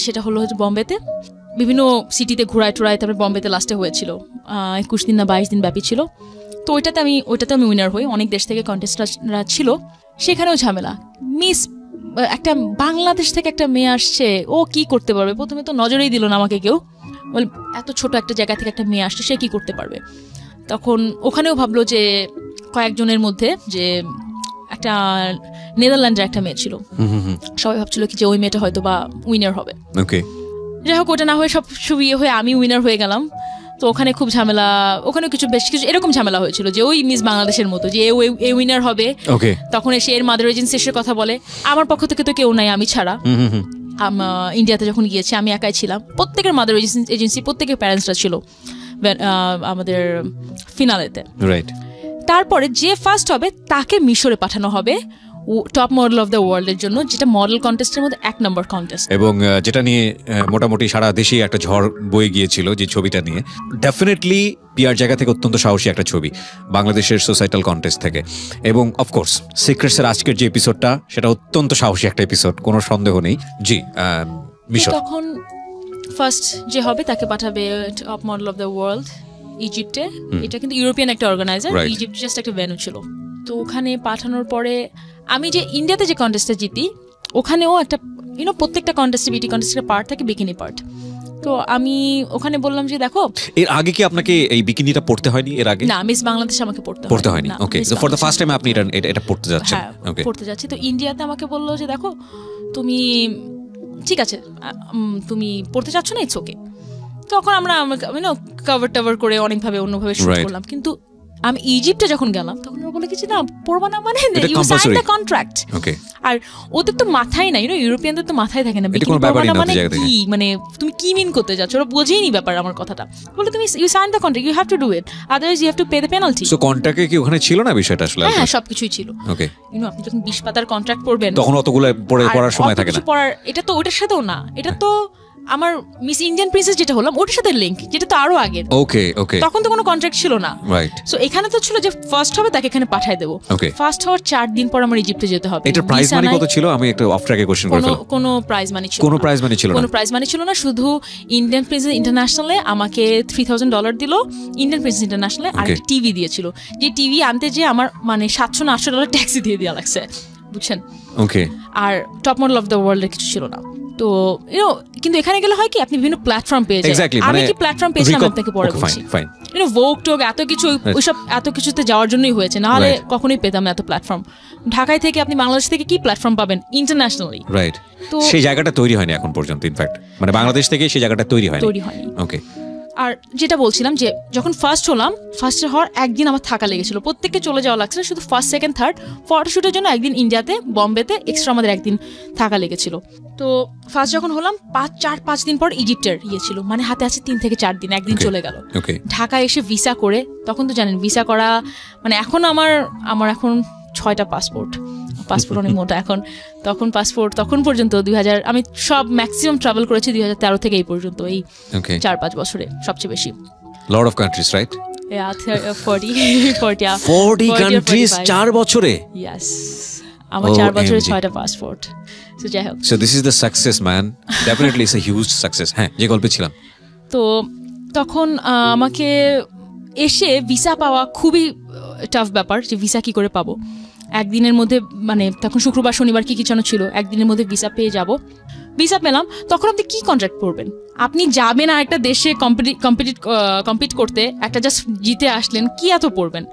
সেটা হলো হচ্ছে বম্বেতে, বিভিন্ন সিটিতে ঘোরায় টোরায়, তারপরে বম্বেতে লাস্টে হয়েছিল, 21 দিন না 22 দিন ব্যাপী ছিল। তো ওইটাতে আমি উইনার হই, অনেক দেশ থেকে কন্টেস্টরা ছিল, সেখানেও ঝামেলা। মিস একটা বাংলাদেশ থেকে একটা মেয়ে আসছে, ও কি করতে পারবে? প্রথমে তো নজরেই দিল না আমাকে কেউ, এত ছোট একটা জায়গা থেকে একটা মেয়ে আসছে, সে কি করতে পারবে? তখন ওখানেও ভাবলো যে কয়েকজনের মধ্যে যে একটা নেদারল্যান্ডের একটা মেয়ে ছিল, সবাই ভাবছিল কি যে ওই মেয়েটা হয়তো বা উইনার হবে। যাই হোক, ওটা না হয়ে সব সুবিয়ে হয়ে আমি উইনার হয়ে গেলাম। তো ওখানে খুব ঝামেলা, ওখানে বেশ কিছু এরকম ঝামেলা হয়েছিল যে ওই মিস বাংলাদেশের মতো যে এ উইনার হবে, তখন এসে এর মাদার এজেন্সি এসে কথা বলে। আমার পক্ষ থেকে তো কেউ নাই, আমি ছাড়া। ইন্ডিয়াতে যখন গিয়েছি আমি একাই ছিলাম, প্রত্যেকের মাদার এজেন্সি, প্রত্যেকের প্যারেন্টসরা ছিল আমাদের ফিনালেতে। তারপরে যে ফার্স্ট হবে তাকে মিশরে পাঠানো হবে top model of the world এর জন্য, যেটা মডেল কন্টেস্টের মধ্যে 1 নম্বর কন্টেস্ট, এবং যেটা নিয়ে মোটামুটি সারা দেশে একটা ঝড় বয়ে গিয়েছিল যে ছবিটা নিয়ে। ডেফিনেটলি পিয়ার জায়গা থেকে অত্যন্ত সাহসী একটা ছবি বাংলাদেশের সোসাইটাল কন্টেস্ট থেকে। এবং অফকোর্স সিক্রেটসের আজকের যে এপিসোডটা, সেটা অত্যন্ত সাহসী একটা এপিসোড, কোনো সন্দেহ নেই। জি, মিশর। তখন ফার্স্ট যে হবে তাকে পাঠাবে top model of the world ইজিপ্টে। এটা কিন্তু ইউরোপিয়ান একটা অর্গানাইজার, ইজিপ্ট জাস্ট একটা ভেন্যু ছিল। তো ওখানে পাঠানোর পরে আমি যে ইন্ডিয়াতে যে কন্টেস্টে জিতি, ওখানেও একটা প্রত্যেকটা কন্টেস্টে বিউটি কন্টেস্টের পার্ট থাকে, বিকিনি পার্ট। তো আমি ওখানে বললাম যে দেখো, এর আগে কি আপনাকে এই বিকিনিটা পড়তে হয়নি? এর আগে না, মিস বাংলাদেশ আমাকে পড়তে হয়নি। Okay, so for the first time আপনি এটা পড়তে যাচ্ছেন? ওকে, পড়তে যাচ্ছি। তো ইন্ডিয়াতে আমাকে বললো যে দেখো, তুমি ঠিক আছে, তুমি পড়তে চাচ্ছ না, ইটস ওকে। তখন আমরা কভার করে অনেকভাবে অন্যভাবে শুট করলাম। কিন্তু আমি ইজিপ্টে যখন গেলাম তখন ওরা বলে কিছু না, পড়বা না, মানে ইউ সাইন দ্য কন্ট্রাক্ট। আর ওদের তো মাথায় নাই, ইউরোপিয়ানদের তো মাথায় থাকে না মানে কি, মানে তুমি কি মিন করতে যাচ্ছ, ওরা বোঝেইনি ব্যাপার আমার কথাটা। বলে তুমি you sign the contract, you have to do it, otherwise you have to pay the penalty. So কন্ট্রাক্টে কি ওখানে ছিল না বিষয়টা আসলে? হ্যাঁ, সবকিছুই ছিল। ওকে, আপনি যখন 20 পাতার কন্ট্রাক্ট পড়বেন তখন অতগুলো পড়ার সময় থাকে না। এটা তো ওটার সাথেও না, এটা তো আমার মিস ইন্ডিয়ান প্রিন্সেস যেটা হলাম ওটার সাথে লিংক, যেটা তো আরো আগের। ওকে, তখন তো কোনো কন্ট্রাক্ট ছিল না। সো এখানে তো ছিল যে ফার্স্ট হবে তাকে এখানে পাঠিয়ে দেবো। ফার্স্ট হওয়ার 4 দিন পর আমার ইজিপ্টে যেতে হবে। এটার প্রাইজ মানি কত ছিল? আমি একটা অফ ট্র্যাকে কোশ্চেন করে ফেললাম। কোনো প্রাইজ মানি ছিল না। কোনো প্রাইজ মানি ছিল না, শুধু ইন্ডিয়ান প্রিন্সেস ইন্টারন্যাশনালে আমাকে $3000 দিল। ইন্ডিয়ান প্রিন্সেস ইন্টারন্যাশনালে আর একটা টিভি দিয়েছিল, যে টিভি আনতে যে আমার মানে $700 না $800 ট্যাক্সি দিয়ে দেওয়া লাগছে, বুঝছেন? আর top model of the world এর কিছু ছিল না। তো কিন্তু এখানে গেলে হয় কি, আপনি বিভিন্ন প্ল্যাটফর্ম পেয়ে যান। আমি কি প্ল্যাটফর্ম পেয়েছিলাম আপনাকে পরে বলছি। ভোগ টোগ এত কিছু, ওইসব এত কিছুতে যাওয়ার জন্যই হয়েছে, নাহলে কখনোই পেতাম না এত প্ল্যাটফর্ম। ঢাকায় থেকে আপনি বাংলাদেশ থেকে কি প্ল্যাটফর্ম পাবেন ইন্টারন্যাশনালি? তো সেই জায়গাটা তৈরি হয়নি এখন পর্যন্ত। ইনফ্যাক্ট মানে বাংলাদেশ থেকে সেই জায়গাটা তৈরি হয়নি। ওকে, আর যেটা বলছিলাম যে যখন ফার্স্ট হলাম, ফার্স্ট হওয়ার একদিন আমার থাকা লেগেছিল, প্রত্যেককে চলে যাওয়া লাগছিল, শুধু ফার্স্ট সেকেন্ড থার্ড ফটোশুটের জন্য একদিন ইন্ডিয়াতে বম্বেতে এক্সট্রা আমাদের একদিন থাকা লেগেছিল। তো ফার্স্ট যখন হলাম 4-5 দিন পর ইজিপ্টের ছিল, মানে হাতে আছে 3 থেকে 4 দিন, একদিন চলে গেল। ঢাকায় এসে ভিসা করে, তখন তো জানেন ভিসা করা মানে এখন আমার এখন 6টা পাসপোর্ট অনেক মোটা এখন। তখন পর্যন্ত 2000 আমি সব ম্যাক্সিমাম ট্রাভেল করেছি 2013 থেকে এই পর্যন্ত, এই 4-5 বছরে সবচেয়ে বেশি। Lot of countries, right? Yeah, 40 countries 4 বছরে। ইয়েস, আমার 4 বছরে 6টা পাসপোর্ট। সো যাই হোক, so this is the success man, definitely it's a huge success. হ্যাঁ, যে গল্পে ছিলাম। তো তখন আমাকে এসে ভিসা পাওয়া খুবই টাফ ব্যাপার, যে ভিসা কি করে পাবো একদিনের মধ্যে, মানে তখন শুক্রবার শনিবার কি যেন ছিল, একদিনের মধ্যে ভিসা পেয়ে যাব। ভিসা পেলাম, তখন আপনি কি কন্ট্রাক্ট করবেন? আপনি যাবেন আর একটা দেশে কম্পিট করতে, একটা জাস্ট জিতে আসলেন, কি এত পড়বেন?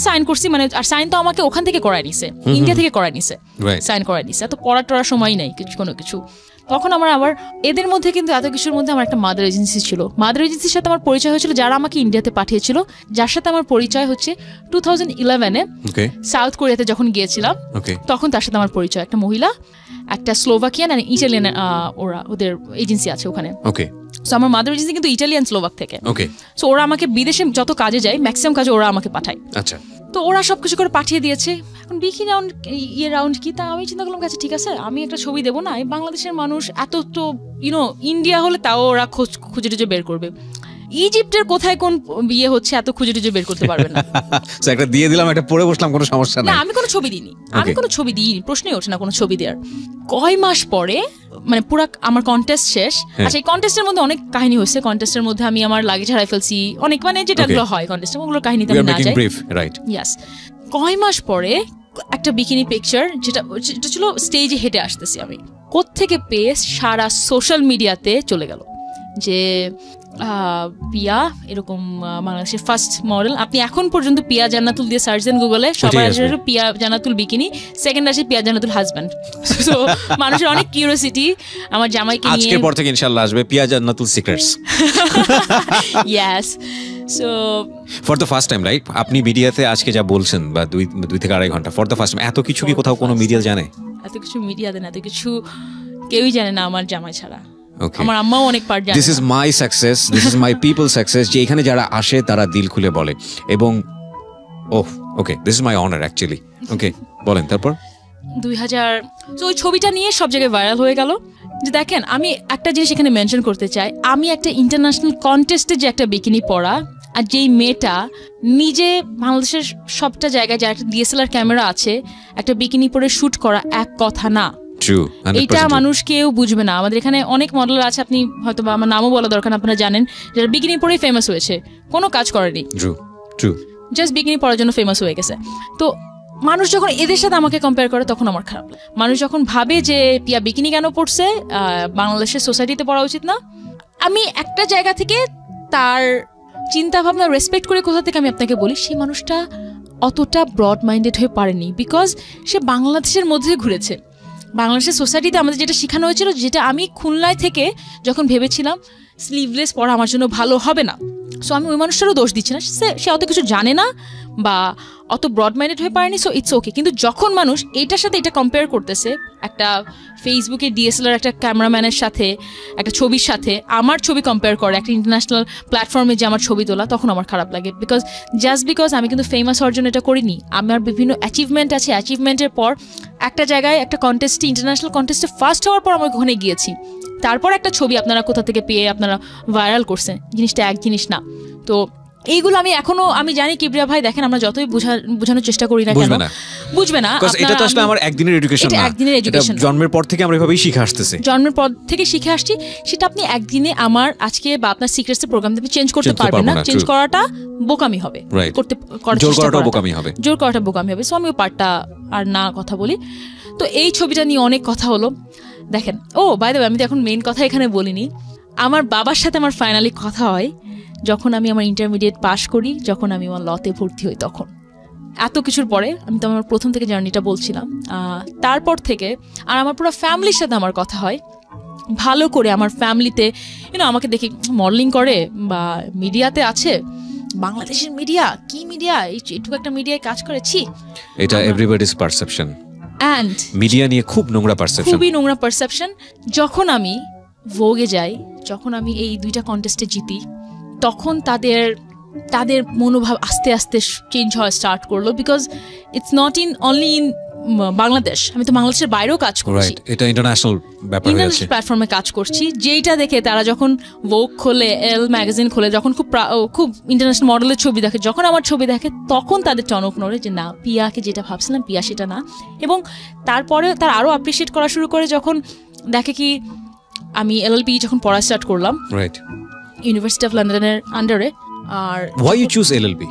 সাইন করছি, মানে আর সাইন তো আমাকে ওখান থেকে করায় নিছে, ইন্ডিয়া থেকে করায় নিছে, সাইন করায় নিছে, এত পড়ার সময় নাই কোনো কিছু। তখন আবার এদের মধ্যে কিন্তু এত কিছুর মধ্যে আমার একটা মাদার এজেন্সি ছিল। মাদার এজেন্সির সাথে আমার পরিচয় হয়েছিল, যারা আমাকে ইন্ডিয়াতে পাঠিয়েছিল, যার সাথে আমার পরিচয় হচ্ছে 2011-এ সাউথ কোরিয়াতে যখন গিয়েছিলাম, তখন তার সাথে আমার পরিচয়। একটা মহিলা, একটা স্লোভাকিয়ান আর ইটালিয়ান, ওদের এজেন্সি আছে ওখানে। সো আমার মাদার এজেন্সি কিন্তু ইটালিয়ান স্লোভাক থেকে। সো ওরা আমাকে বিদেশে যত কাজে যায় ম্যাক্সিমাম কাজে ওরা আমাকে পাঠায়। আচ্ছা, তো ওরা সবকিছু করে পাঠিয়ে দিয়েছে। এখন বিকি রাউন্ড কি, তা আমি চিন্তা করলাম, কাছে ঠিক আছে, আমি একটা ছবি দেবো না, এই বাংলাদেশের মানুষ এত তো ইন্ডিয়া হলে তাও ওরা খুঁজে টুজে বের করবে, ইজিপ্টের কোথায় কোন বিয়ে হচ্ছে এত খুঁজে টুজে বের করতে পারবে না। একটা দিয়ে দিলাম, একটা পরে বসলাম, কোনো সমস্যা না। আমি কোনো ছবি দিইনি, প্রশ্নই ওঠে না কোনো ছবি দেওয়ার। কয় মাস পরে মানে পুরো আমার কন্টেস্ট শেষ। আচ্ছা, এই কন্টেস্টের মধ্যে অনেক কাহিনী হয়েছে। কন্টেস্টের মধ্যে আমি আমার লাগেজ হারাই ফেলছি অনেক, মানে যেটাগুলো হয় কন্টেস্টে, ওগুলোর কাহিনীতে আমি না যাই। ইয়াস, কয় মাস পরে একটা বিকিনি পিকচার, যেটা ছিল স্টেজে হেঁটে আসতেছি আমি, কোত্থেকে পেয়ে সারা সোশ্যাল মিডিয়াতে চলে গেল যে পিয়া এরকম বাংলাদেশের ফার্স্ট মডেল। আপনি এখন পর্যন্ত পিয়া জান্নাতুল দিয়ে সার্চ দেন গুগলে, সবার আসে পিয়া জান্নাতুল বিকিনি, সেকেন্ড আসে পিয়া জান্নাতুল হাজব্যান্ড। সো মানুষের অনেক কিউরিওসিটি আমার জামাইকে নিয়ে। আজকের পর থেকে ইনশাআল্লাহ আসবে Piya Jannatul secrets. Yes, so for the first time, right? আপনি মিডিয়াতে আজকে যা বলছেন বা 2 থেকে 2.5 ঘন্টা, ফর দ্য ফার্স্ট টাইম এত কিছু কি কোথাও কোনো মিডিয়া জানে? এত কিছু মিডিয়া দেন, এত কিছু কেউই জানে না আমার জামাই ছাড়া। আমার আম্মাও অনেক পার্ট জানে। This is my success, this is my people success, যে এখানে যারা আসে তারা দিল খুলে বলে। এবং okay, this is my honour actually. Okay, বলেন তারপর। 2000 তো ওই ছবিটা নিয়ে সব জায়গায় ভাইরাল হয়ে গেল। যে দেখেন, আমি একটা জিনিস এখানে মেনশন করতে চাই, আমি একটা ইন্টারন্যাশনাল কন্টেস্টে যে একটা বিকিনি পরা, আর যেই মেয়েটা নিজে বাংলাদেশের সবটা জায়গায় যার একটা ডিএসএলআর ক্যামেরা আছে, একটা বিকিনি পরে শুট করা এক কথা না। এটা মানুষ কেউ বুঝবে না। আমাদের এখানে অনেক মডেলার আছে, আপনি হয়তো বা আমার নামও বলা দরকার, আপনারা জানেন, যারা বিকিনি পরেই ফেমাস হয়েছে, কোনো কাজ করেনি, জাস্ট বিকিনি পরার জন্য ফেমাস হয়ে গেছে। তো মানুষ যখন এদের সাথে আমাকে কম্পেয়ার করে তখন আমার খারাপ লাগে। মানুষ যখন ভাবে যে পিয়া বিকিনি কেন পড়ছে, বাংলাদেশের সোসাইটিতে পড়া উচিত না, আমি একটা জায়গা থেকে তার চিন্তা ভাবনা রেসপেক্ট করে কোথা থেকে আমি আপনাকে বলি, সেই মানুষটা অতটা ব্রড মাইন্ডেড হয়ে পারেনি, বিকজ সে বাংলাদেশের মধ্যে ঘুরেছে। বাংলাদেশের সোসাইটিতে আমাদের যেটা শেখানো হয়েছিল, যেটা আমি খুলনায় থেকে যখন ভেবেছিলাম স্লিভলেস পরা আমার জন্য ভালো হবে না, সো আমি ওই মানুষটারও দোষ দিচ্ছি না, সে অত কিছু জানে না বা অত ব্রড মাইন্ডেড হয়ে পারেনি, সো ইটস ওকে। কিন্তু যখন মানুষ এটার সাথে এটা কম্পেয়ার করতেছে, একটা ফেসবুকে ডিএসএলআর একটা ক্যামেরাম্যানের সাথে, একটা ছবির সাথে আমার ছবি কম্পেয়ার করে একটা ইন্টারন্যাশনাল প্ল্যাটফর্মে যে আমার ছবি তোলা, তখন আমার খারাপ লাগে। বিকজ আমি কিন্তু ফেমাস হওয়ার জন্য এটা করিনি, আমার বিভিন্ন অ্যাচিভমেন্ট আছে। অ্যাচিভমেন্টের পর একটা জায়গায় একটা কন্টেস্টে, ইন্টারন্যাশনাল কন্টেস্টে ফার্স্ট হওয়ার পর আমরা ওখানে গিয়েছি, তারপর একটা ছবি আপনারা কোথা থেকে পেয়ে আপনারা ভাইরাল করছেন, জিনিসটা এক জিনিস না। তো এইগুলো আমি এখনো আমি জানি কিবরিয়া ভাই, দেখেন আমরা যতই বোঝানোর চেষ্টা করি না কেন বুঝবে না। এটা তো আসলে আমার একদিনের এডুকেশন না, একদিনের এডুকেশন। জন্মের পর থেকে আমরা এভাবেই শিখে আসতেছি, জন্মের পর থেকে শিখে আসছি। সেটা আপনি একদিনে আমার আজকে বা আপনার সিক্রেটস প্রোগ্রাম আপনি চেঞ্জ করতে পারবেন না। চেঞ্জ করাটা বোকামি হবে, জোর করাটা বোকামি হবে, জোর করাটা বোকামি হবে। সো আমি ওই পার্টটা আর না কথা বলি। তো এই ছবিটা নিয়ে অনেক কথা হলো। দেখেন, বাই দ্য ওয়ে, আমি তো এখন মেইন কথা এখানে বলিনি। আমার বাবার সাথে আমার ফাইনালি কথা হয় যখন আমি আমার ইন্টারমিডিয়েট পাশ করি, যখন আমি আমার লতে ভর্তি হই। তখন এত কিছুর পরে আমি তো আমার প্রথম থেকে জার্নিটা বলছিলাম, তারপর থেকে আর আমার পুরো ফ্যামিলির সাথে আমার কথা হয় ভালো করে। আমার ফ্যামিলিতে আমাকে দেখি মডেলিং করে বা মিডিয়াতে আছে, বাংলাদেশের মিডিয়া কি মিডিয়া, এইটুকু একটা মিডিয়ায় কাজ করেছি, এটা এভরিবডিজ পারসেপশন। অ্যান্ড মিডিয়া নিয়ে খুব নোংরা পারসেপশন, খুবই নোংরা পারসেপশন। যখন আমি ভোগে যাই, যখন আমি এই 2টা কন্টেস্টে জিতি, তখন তাদের মনোভাব আস্তে আস্তে চেঞ্জ হওয়া স্টার্ট করলো। Because it's not only in Bangladesh, আমি তো বাংলাদেশের বাইরেও কাজ করছি, এটা ইন্টারন্যাশনাল ব্যাপার হয়ে যাচ্ছে, প্ল্যাটফর্মে কাজ করছি। যেইটা দেখে তারা যখন ভোগ খোলে, এল ম্যাগাজিন খোলে, যখন খুব ইন্টারন্যাশনাল মডেলের ছবি দেখে, যখন আমার ছবি দেখে, তখন তাদের টনক নড়ে যে না, পিয়াকে যেটা ভাবছিলাম পিয়া সেটা না। এবং তারপরে তারা আরো অ্যাপ্রিসিয়েট করা শুরু করে যখন দেখে কি আমি এলএলবি যখন পড়া স্টার্ট করলাম, রাইট, ইউনিভার্সিটি অফ লন্ডনের আন্ডারে। আর why you choose LLB?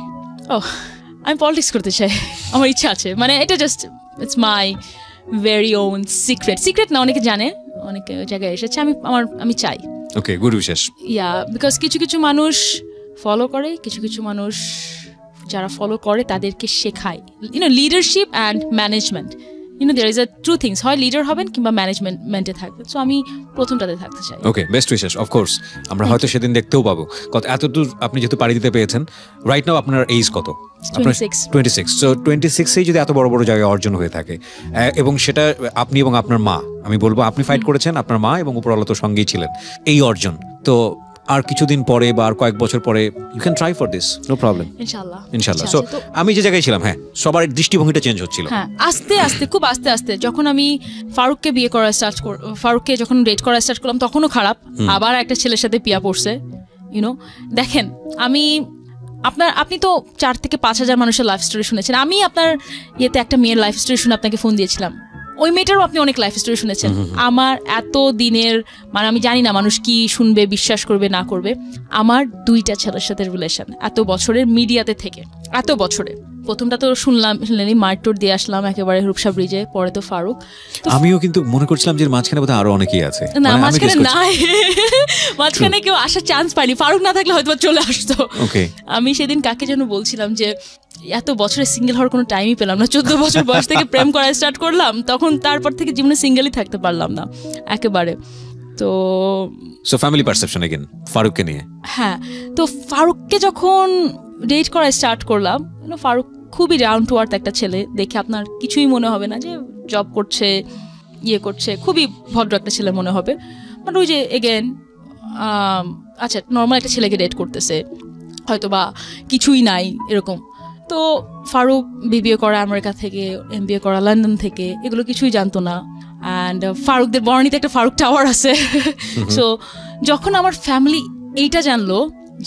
আমি পলিটিক্স করতে চাই, আমার ইচ্ছা আছে। মানে এটা just it's my very on secret না, অনেকে জানে, অনেক জায়গায় এসেছে, আমি চাই। ওকে, গুড উইশেস। বিকজ কিছু মানুষ ফলো করে, কিছু মানুষ যারা ফলো করে তাদেরকে শেখায় leadership and management. there is a two things, হয় লিডার হবেন কিংবা ম্যানেজমেন্টে থাকবেন। সো আমি প্রথমটাতে থাকতে চাই। ওকে, বেস্ট উইশেস। অফ কোর্স আমরা হয়তো সেদিন দেখতেও পাবো। এতদূর আপনি যেহেতু পাড়ি দিতে পেয়েছেন, রাইট নাও আপনার এজ কত? 26। সো 26এই যদি এত বড় বড় জায়গায় অর্জন হয়ে থাকে, এবং সেটা আপনি এবং আপনার মা, আমি বলবো আপনি ফাইট করেছেন, আপনার মা এবং উপরওয়ালা তো সঙ্গেই ছিলেন, এই অর্জন তো আর কিছুদিন পরে বা আর কয়েক বছর পরে you can try for this, no problem, ইনশাআল্লাহ। সো আমি যে জায়গায় ছিলাম, সবার দৃষ্টিভঙ্গিটা চেঞ্জ হচ্ছিল, আস্তে আস্তে, খুব আস্তে আস্তে। যখন আমি ফারুককে ফারুককে যখন ডেট করা স্টার্ট করলাম, তখনও খারাপ, আবার একটা ছেলের সাথে পিয়া পড়ছে। দেখেন, আপনি তো 4 থেকে 5 হাজার মানুষের লাইফ স্টোরি শুনেছেন। আমি আপনার একটা মেয়ের লাইফ স্টোরি শুনে আপনাকে ফোন দিয়েছিলাম, ওই মেয়েটারও আপনি অনেক লাইফ স্টোরি শুনেছেন। আমার এত দিনের মানে আমি জানি না মানুষ কি শুনবে, বিশ্বাস করবে না করবে, আমার 2টা ছেলের সাথে রিলেশন এত বছরের মিডিয়াতে থেকে, এত বছরে। প্রথমটা তো শুনলেনি মারটোর দিয়ে আসলাম একেবারে রূপসা ব্রিজে, পরে তো ফারুক। আমিও কিন্তু মনে করছিলাম যে মাঝখানে বোধহয় আরো অনেকেই আছে। না মাঝখানে নাই, মাঝখানে কেউ আসার চান্স পাইনি, ফারুক না থাকলে হয়তো চলে আসতো। আমি সেদিন কাকে যেন বলছিলাম যে এত বছরে সিঙ্গেল হওয়ার কোনো টাইমই পেলাম না, 14 বছর বয়স থেকে প্রেম করা স্টার্ট করলাম, তখন তারপর থেকে জীবনে সিঙ্গেলই থাকতে পারলাম না একেবারে। তো ফ্যামিলি পারসেপশন अगेन ফারুককে নিয়ে। হ্যাঁ, তো ফারুককে যখন ডেট করা স্টার্ট করলাম, ফারুক খুবই ডাউন টু আর্থ একটা ছেলে, দেখে আপনার কিছুই মনে হবে না যে জব করছে, ইয়ে করছে, খুবই ভদ্র একটা ছেলে মনে হবে। বাট ওই যে এগেন আচ্ছা নর্মাল একটা ছেলেকে ডেট করতেছে, হয়তো বা কিছুই নাই এরকম। তো ফারুক বিবিএ করা আমেরিকা থেকে, এমবিএ করা লন্ডন থেকে, এগুলো কিছুই জানতো না। অ্যান্ড ফারুকদের বর্ণিতে একটা ফারুক টাওয়ার আছে। সো যখন আমার ফ্যামিলি এইটা জানলো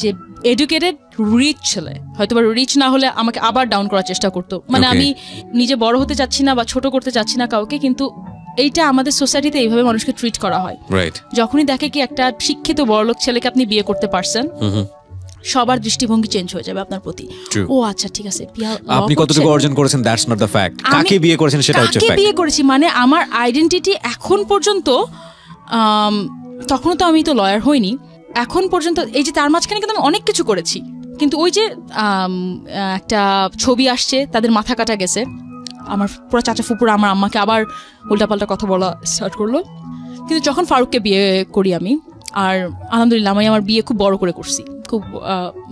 যে এডুকেটেড রিচ ছেলে, হয়তো বা রিচ না হলে আমাকে আবার ডাউন করার চেষ্টা করতো। মানে আমি নিজে বড় হতে চাচ্ছি না বা ছোট করতে চাচ্ছি না কাউকে, কিন্তু এইটা আমাদের সোসাইটিতে এইভাবে মানুষকে ট্রিট করা হয়। যখনই দেখে কি একটা শিক্ষিত বড়লোক ছেলেকে আপনি বিয়ে করতে পারছেন, সবার দৃষ্টিভঙ্গি চেঞ্জ হয়ে যাবে আপনার প্রতি। ও আচ্ছা ঠিক আছে, আপনি কতটুকু অর্জন করেছেন দ্যাটস নট দ্য ফ্যাক্ট, কাকে বিয়ে করেছেন সেটা হচ্ছে ফ্যাক্ট। কাকে বিয়ে করেছি মানে আমার আইডেন্টিটি এখন পর্যন্ত, তখনও তো আমি তো লয়ার হইনি, এখন পর্যন্ত এই যে তার মাঝখানে কিন্তু আমি অনেক কিছু করেছি, কিন্তু ওই যে একটা ছবি আসছে তাদের মাথা কাটা গেছে, আমার পুরো চাচা ফুপুরা আমার আম্মাকে আবার উল্টাপাল্টা কথা বলা স্টার্ট করলো। কিন্তু যখন ফারুককে বিয়ে করি আমি, আর আলহামদুলিল্লাহ আমি আমার বিয়ে খুব বড় করে করছি, খুব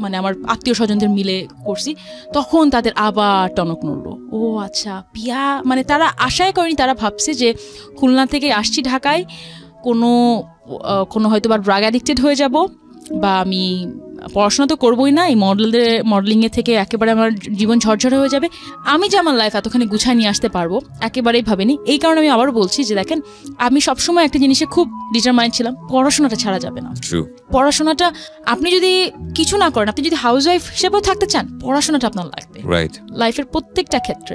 মানে আমার আত্মীয় স্বজনদের মিলে করছি, তখন তাদের আবার টনক নড়লো। ও আচ্ছা বিয়া, মানে তারা আশাই করেনি, তারা ভাবছে যে খুলনা থেকে আসছি ঢাকায়, কোনো হয়তো বা ড্রাগ অ্যাডিক্টেড হয়ে যাব, বা আমি পড়াশোনা তো করবোই না, এই মডেলিংয়ের থেকে একেবারে আমার জীবন ঝরঝরে হয়ে যাবে, আমি যে আমার লাইফ এতখানি গুছায় নিয়ে আসতে পারবো একেবারেই ভাবিনি। এই কারণে আমি আবারও বলছি যে দেখেন, আমি সবসময় একটা জিনিসে খুব ডিটারমাইন্ড ছিলাম, পড়াশোনাটা ছাড়া যাবে না। পড়াশোনাটা আপনি যদি কিছু না করেন, আপনি যদি হাউস ওয়াইফ হিসেবেও থাকতে চান, পড়াশোনাটা আপনার লাগবে লাইফের প্রত্যেকটা ক্ষেত্রে।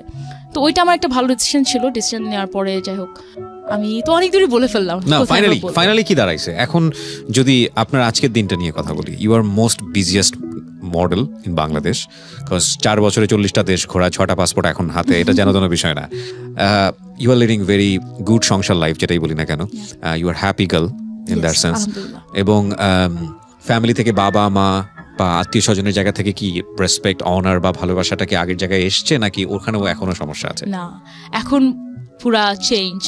তো ওইটা আমার একটা ভালো ডিসিশন ছিল। ডিসিশন নেওয়ার পরে যাই হোক, আমি তো অনেক দূরই বলে ফেললাম না। ফাইনালি কি দাঁড়াইছে এখন? যদি আপনার আজকের দিনটা নিয়ে কথা বলি, you are most busiest model in Bangladesh, because 4 বছরে 40টা দেশ ঘোরা, 6টা পাসপোর্ট এখন হাতে, এটা যেন কোনো বিষয় না। You are leading very good sansar life, যেটাই বলি না কেন, you are happy girl in that sense. এবং ফ্যামিলি থেকে বাবা মা বা আত্মীয় স্বজনের জায়গা থেকে কি রেসপেক্ট, অনার বা ভালোবাসাটা কি আগের জায়গায় এসছে, নাকি ওখানেও এখনো সমস্যা আছে? না, এখন পুরা চেঞ্জ।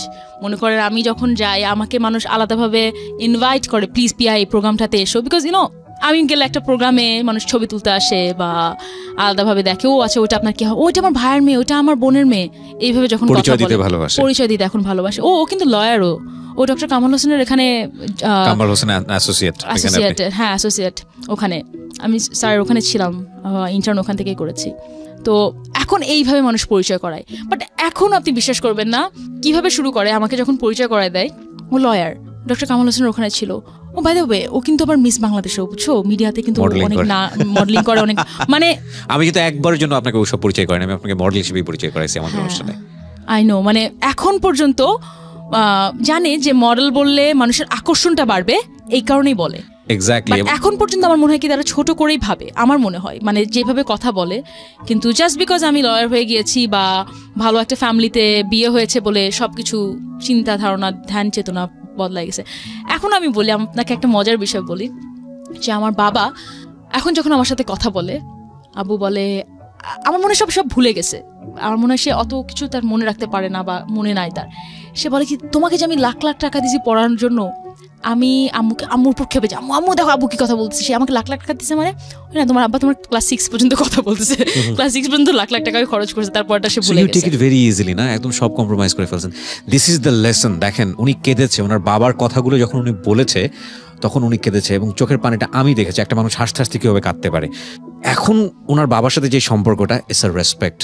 মনে করেন আমি যখন যাই, আমাকে মানুষ আলাদাভাবে ইনভাইট করে, প্লিজ পিয়া এই প্রোগ্রামটাতে এসো, বিকজ আমি গেলে একটা প্রোগ্রামে মানুষ ছবি তুলতে আসে বা আলাদাভাবে দেখে, ও আচ্ছা ওইটা আপনার কি হয়, ওইটা আমার ভাইয়ের মেয়ে, ওইটা আমার বোনের মেয়ে, এইভাবে যখন পরিচয় দিতে এখন ভালোবাসে। ও কিন্তু লয়ারও, ও ডক্টর কামাল হোসেনের এখানে অ্যাসোসিয়েট, হ্যাঁ অ্যাসোসিয়েট, ওখানে আমি স্যার ওখানে ছিলাম, ইন্টার্ন ওখান থেকেই করেছি। তো এখন এইভাবে মানুষ পরিচয় করায়। বাট এখন আপনি বিশ্বাস করবেন না কিভাবে শুরু করে, আমাকে যখন পরিচয় করায় দেয়, ও লয়ার, ডক্টর কামাল হোসেনের ওখানে ছিল, ও বাই দ্য ওয়ে ও কিন্তু আবার মিস বাংলাদেশও, বুঝছো, মিডিয়াতে কিন্তু অনেক মডেলিং করে অনেক, মানে আমি কিন্তু একবারের জন্য আপনাকে ওসব পরিচয় করাই না, আমি আপনাকে মডেল হিসেবে পরিচয় করাইছি আমার অনুষ্ঠানে। আই নো, মানে এখন পর্যন্ত জানে যে মডেল বললে মানুষের আকর্ষণটা বাড়বে, এই কারণেই বলে। এক্স্যাক্টলি। এখন পর্যন্ত আমার মনে হয় কি তারা ছোট করেই ভাবে, আমার মনে হয়, মানে যেভাবে কথা বলে। কিন্তু জাস্ট বিকজ আমি লয়ার হয়ে গিয়েছি বা ভালো একটা ফ্যামিলিতে বিয়ে হয়েছে বলে সবকিছু চিন্তা ধারণা ধ্যান চেতনা বদলাই গেছে। এখন আমি বলি, আপনাকে একটা মজার বিষয় বলি, যে আমার বাবা এখন যখন আমার সাথে কথা বলে, আবু বলে, আমার মনে সব ভুলে গেছে, আমার মনে হয় সে অত কিছু তার মনে রাখতে পারে না বা মনে নাই তার। সে বলে কি, তোমাকে যে আমি লাখ লাখ টাকা দিয়েছি পড়ানোর জন্য, আমি আম্মুর উপর খেপে যাই, আম্মু দেখো আব্বু কি কথা বলতেছে, সে আমাকে লাখ লাখ টাকা দিচ্ছে, মানে না তোমার আব্বা তোমার ক্লাস 6 পর্যন্ত কথা বলতেছে, ক্লাস 6 পর্যন্ত লাখ লাখ টাকা খরচ করেছে, তারপরটা সে ভুলে গেছে। You take it very easily না, একদম সব কম্প্রোমাইজ করে ফেলছেন। This is the lesson. দেখেন উনি কেঁদেছে, ওনার বাবার কথাগুলো যখন উনি বলেছে তখন উনি কেঁদেছে, এবং চোখের পানিটা আমি দেখেছি, একটা মানুষ হাসতে হাসতে কীভাবে কাঁদতে পারে। এখন ওনার বাবার সাথে যে সম্পর্কটা, ইটস আ রেসপেক্ট।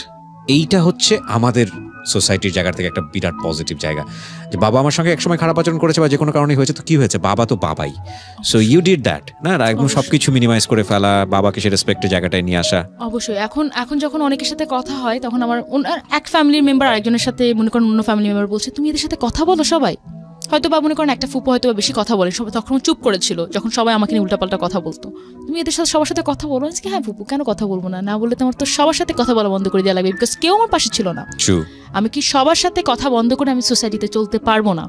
এইটা হচ্ছে আমাদের সোসাইটির জায়গা থেকে একটা বিরাট পজিটিভ জায়গা, যে বাবা আমার সঙ্গে একসময় খারাপ আচরণ করেছে বা যে কোনো কারণে হয়েছে, তো কি হয়েছে, বাবা তো বাবাই, সো ইউ ডিড দ্যাট, না একদম সবকিছু মিনিমাইজ করে ফেলা, বাবাকে সে রেসপেক্টের জায়গাটায় নিয়ে আসা। অবশ্যই এখন যখন অনেকের সাথে কথা হয়, তখন আমার এক ফ্যামিলির মেম্বার আরেকজনের সাথে মনে করেন অন্য ফ্যামিলি মেম্বার বলছে তুমি এদের সাথে কথা বলো সবাই, হয়তো বা মনে করেন একটা ফুপু হয়তো বেশি কথা বলে, সবাই তখন চুপ করেছিল যখন সবাই আমাকে নিয়ে উল্টাপাল্টা কথা বলতো, তুমি এদের সাথে সবার সাথে কথা বলো, হ্যাঁ ফুপু কেন কথা বলবো না, না বললে তো আমার তো সবার সাথে কথা বলা বন্ধ করে দেওয়া লাগবে, বিকজ কেউ আমার পাশে ছিল না। আমি কি সবার সাথে কথা বন্ধ করে আমি সোসাইটিতে চলতে পারবো না,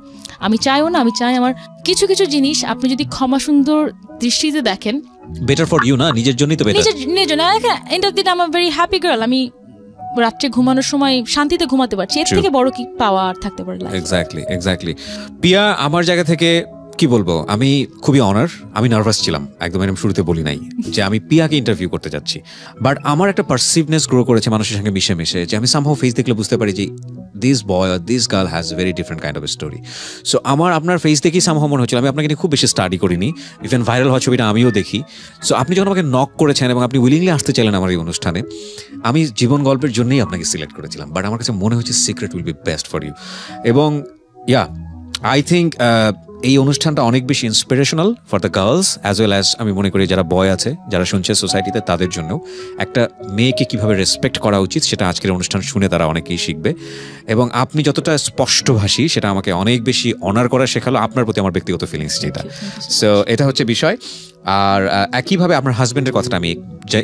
আমি চাইও না। আমি চাই আমার কিছু কিছু জিনিস আপনি যদি ক্ষমা সুন্দর দৃষ্টিতে দেখেন, বেটার ফর ইউ, না নিজের জন্যই তো বেটার, নিজের জন্য। End of the day I am very happy girl, আমি রাত্রে ঘুমানোর সময় শান্তিতে ঘুমাতে পারছি, এর থেকে বড় কি পাওয়া আর থাকতে পারে? এক্স্যাক্টলি। পিয়া, আমার জায়গা থেকে কি বলবো, আমি খুবই অনার, আমি নার্ভাস ছিলাম একদম, এরকম শুরুতে বলি নাই যে আমি পিয়াকে ইন্টারভিউ করতে যাচ্ছি, বাট আমার একটা পারসিভনেস গ্রো করেছে মানুষের সঙ্গে মিশে মিশে, যে আমি সামহাউ ফেস দেখলে বুঝতে পারি যে দিস বয় আর this girl has very different kind of story. So আপনার ফেস দেখেই সামহাউ মনে হচ্ছিল, আমি আপনাকে নিয়ে খুব বেশি স্টাডি করিনি, ইভেন ভাইরাল হওয়া ছবিটা আমিও দেখি। সো আপনি যখন আমাকে নক করেছেন এবং আপনি উইলিংলি আসতে চাইলেন আমার এই অনুষ্ঠানে, আমি জীবন গল্পের জন্যই আপনাকে সিলেক্ট করেছিলাম, বাট আমার কাছে মনে হচ্ছে secret will be best for you. এবং আই থিঙ্ক এই অনুষ্ঠানটা অনেক বেশি inspirational for the girls as well as আমি মনে করি যারা বয় আছে, যারা শুনছে সোসাইটিতে, তাদের জন্যও একটা মেয়েকে কিভাবে রেসপেক্ট করা উচিত সেটা আজকের অনুষ্ঠান শুনে তারা অনেকেই শিখবে। এবং আপনি যতটা স্পষ্টভাষী সেটা আমাকে অনেক বেশি অনার করা শেখালো, আপনার প্রতি আমার ব্যক্তিগত ফিলিংস যেটা। সো এটা হচ্ছে বিষয়। আর একইভাবে আপনার হাজব্যান্ডের কথাটা আমি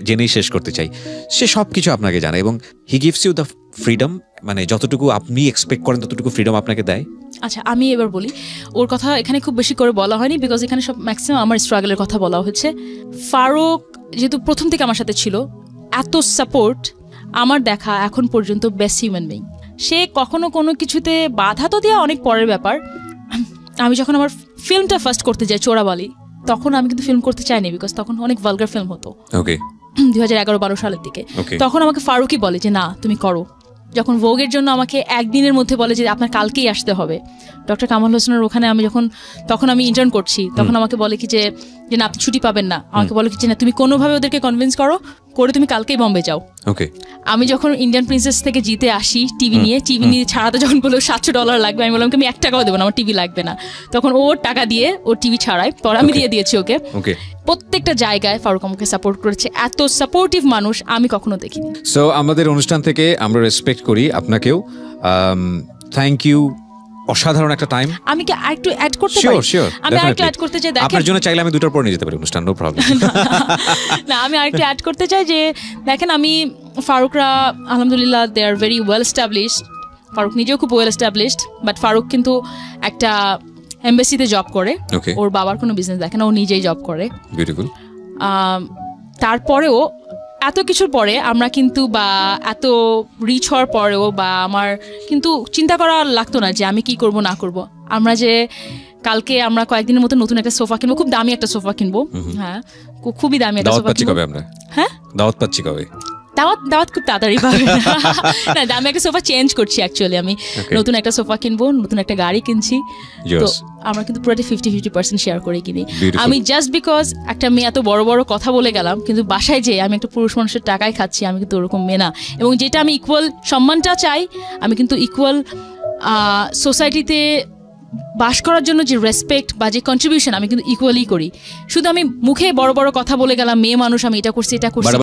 জেনেই শেষ করতে চাই, সে সব কিছু আপনাকে জানে এবং he gives you the freedom, মানে যতটুকু আপনি এক্সপেক্ট করেন ততটুকু ফ্রিডম আপনাকে দেয়। আচ্ছা, আমি এবার বলি, ওর কথা এখানে খুব বেশি করে বলা হয়নি, বিকজ এখানে সব ম্যাক্সিমাম আমার স্ট্রাগলের কথা বলা হয়েছে। ফারুক যেহেতু প্রথম থেকে আমার সাথে ছিল, এত সাপোর্ট আমার দেখা এখন পর্যন্ত বেস্ট হিউম্যান বিং। সে কখনো কোনো কিছুতে বাধা তো দেওয়া অনেক পরের ব্যাপার। আমি যখন আমার ফিল্মটা ফার্স্ট করতে যাই চোরাবালি, তখন আমি কিন্তু ফিল্ম করতে চাইনি, বিকজ তখন অনেক ভালগার ফিল্ম হতো, 2011-12 সালের দিকে। তখন আমাকে ফারুকই বলে যে না তুমি করো। যখন ভোগের জন্য আমাকে একদিনের মধ্যে বলে যে আপনার কালকেই আসতে হবে, ডক্টর কামাল হোসেনের ওখানে আমি তখন আমি ইন্টার্ন করছি, তখন আমাকে বলে কি যে না আপনি ছুটি পাবেন না, আমাকে বলে কি যে না তুমি কোনোভাবে ওদেরকে কনভিন্স করো করে তুমি কালকেই বম্বে যাও। আমি যখন ইন্ডিয়ান প্রিন্সেস থেকে জিতে আসি টিভি নিয়ে ছাড়াতে যখন বললো $700 লাগবে, আমি বললাম আমি 1 টাকাও দেবো না, আমার টিভি লাগবে না। তখন ওর টাকা দিয়ে ওর টিভি ছাড়াই, পরে আমি দিয়ে দিয়েছি ওকে। প্রত্যেকটা জায়গায় ফারুক আমাকে সাপোর্ট করেছে, এত সাপোর্টিভ মানুষ আমি কখনো দেখিনি। সো আমাদের অনুষ্ঠান থেকে আমরা রেসপেক্ট করি আপনাকেও, থ্যাংক ইউ, অসাধারণ একটা টাইম। আমি কি আরেকটু অ্যাড করতে পারি? আমি আরেকটু অ্যাড করতে চাই, দেখেন আপনার জন্য চাইলে আমি 2টার পর নিয়ে যেতে পারি অনুষ্ঠান, নো প্রবলেম। না, আমি আরেকটু অ্যাড করতে চাই যে দেখেন আমি ফারুকরা আলহামদুলিল্লাহ they are very well established, Faruk নিজেও খুব ওয়েল এস্টাবলিশড, বাট ফারুক কিন্তু একটা এমবাসিতে জব করে, ওর বাবার কোনো বিজনেস দেখে না, ও নিজেই জব করে। বিউটিফুল। তারপরেও এত কিছুর পরে আমরা কিন্তু, বা এত রিচ হওয়ার পরেও, বা আমার কিন্তু চিন্তা করা লাগতো না যে আমি কি করব না করব। আমরা যে কালকে আমরা কয়েকদিনের মতো নতুন একটা সোফা কিনবো, খুব দামি একটা সোফা কিনবো। হ্যাঁ, খুবই দামি একটা সোফা কিনবো। হ্যাঁ, দাওয়াত পাচ্ছি কবে? দাওয়াত খুব তাড়াতাড়ি পাবে না, দামি একটা সোফা চেঞ্জ করছি অ্যাকচুয়ালি, আমি নতুন একটা সোফা কিনবো, নতুন একটা গাড়ি কিনছি। তো আমরা কিন্তু পুরোটা 50-50% শেয়ার করে কিনি। আমি জাস্ট বিকজ একটা মেয়ে এত বড় বড় কথা বলে গেলাম, কিন্তু বাসায় যে আমি একটা পুরুষ মানুষের টাকায় খাচ্ছি, আমি কিন্তু ওরকম মেয়ে না। এবং যেটা আমি ইকুয়াল সম্মানটা চাই, আমি কিন্তু ইকুয়াল সোসাইটিতে বাস করার জন্য যে রেসপেক্ট বা যে কন্ট্রিবিউশন আমি কিন্তু ইকুয়ালি করি। শুধু আমি মুখে বড় বড় কথা বলে গেলাম, মেয়ে মানুষ আমি এটা করছি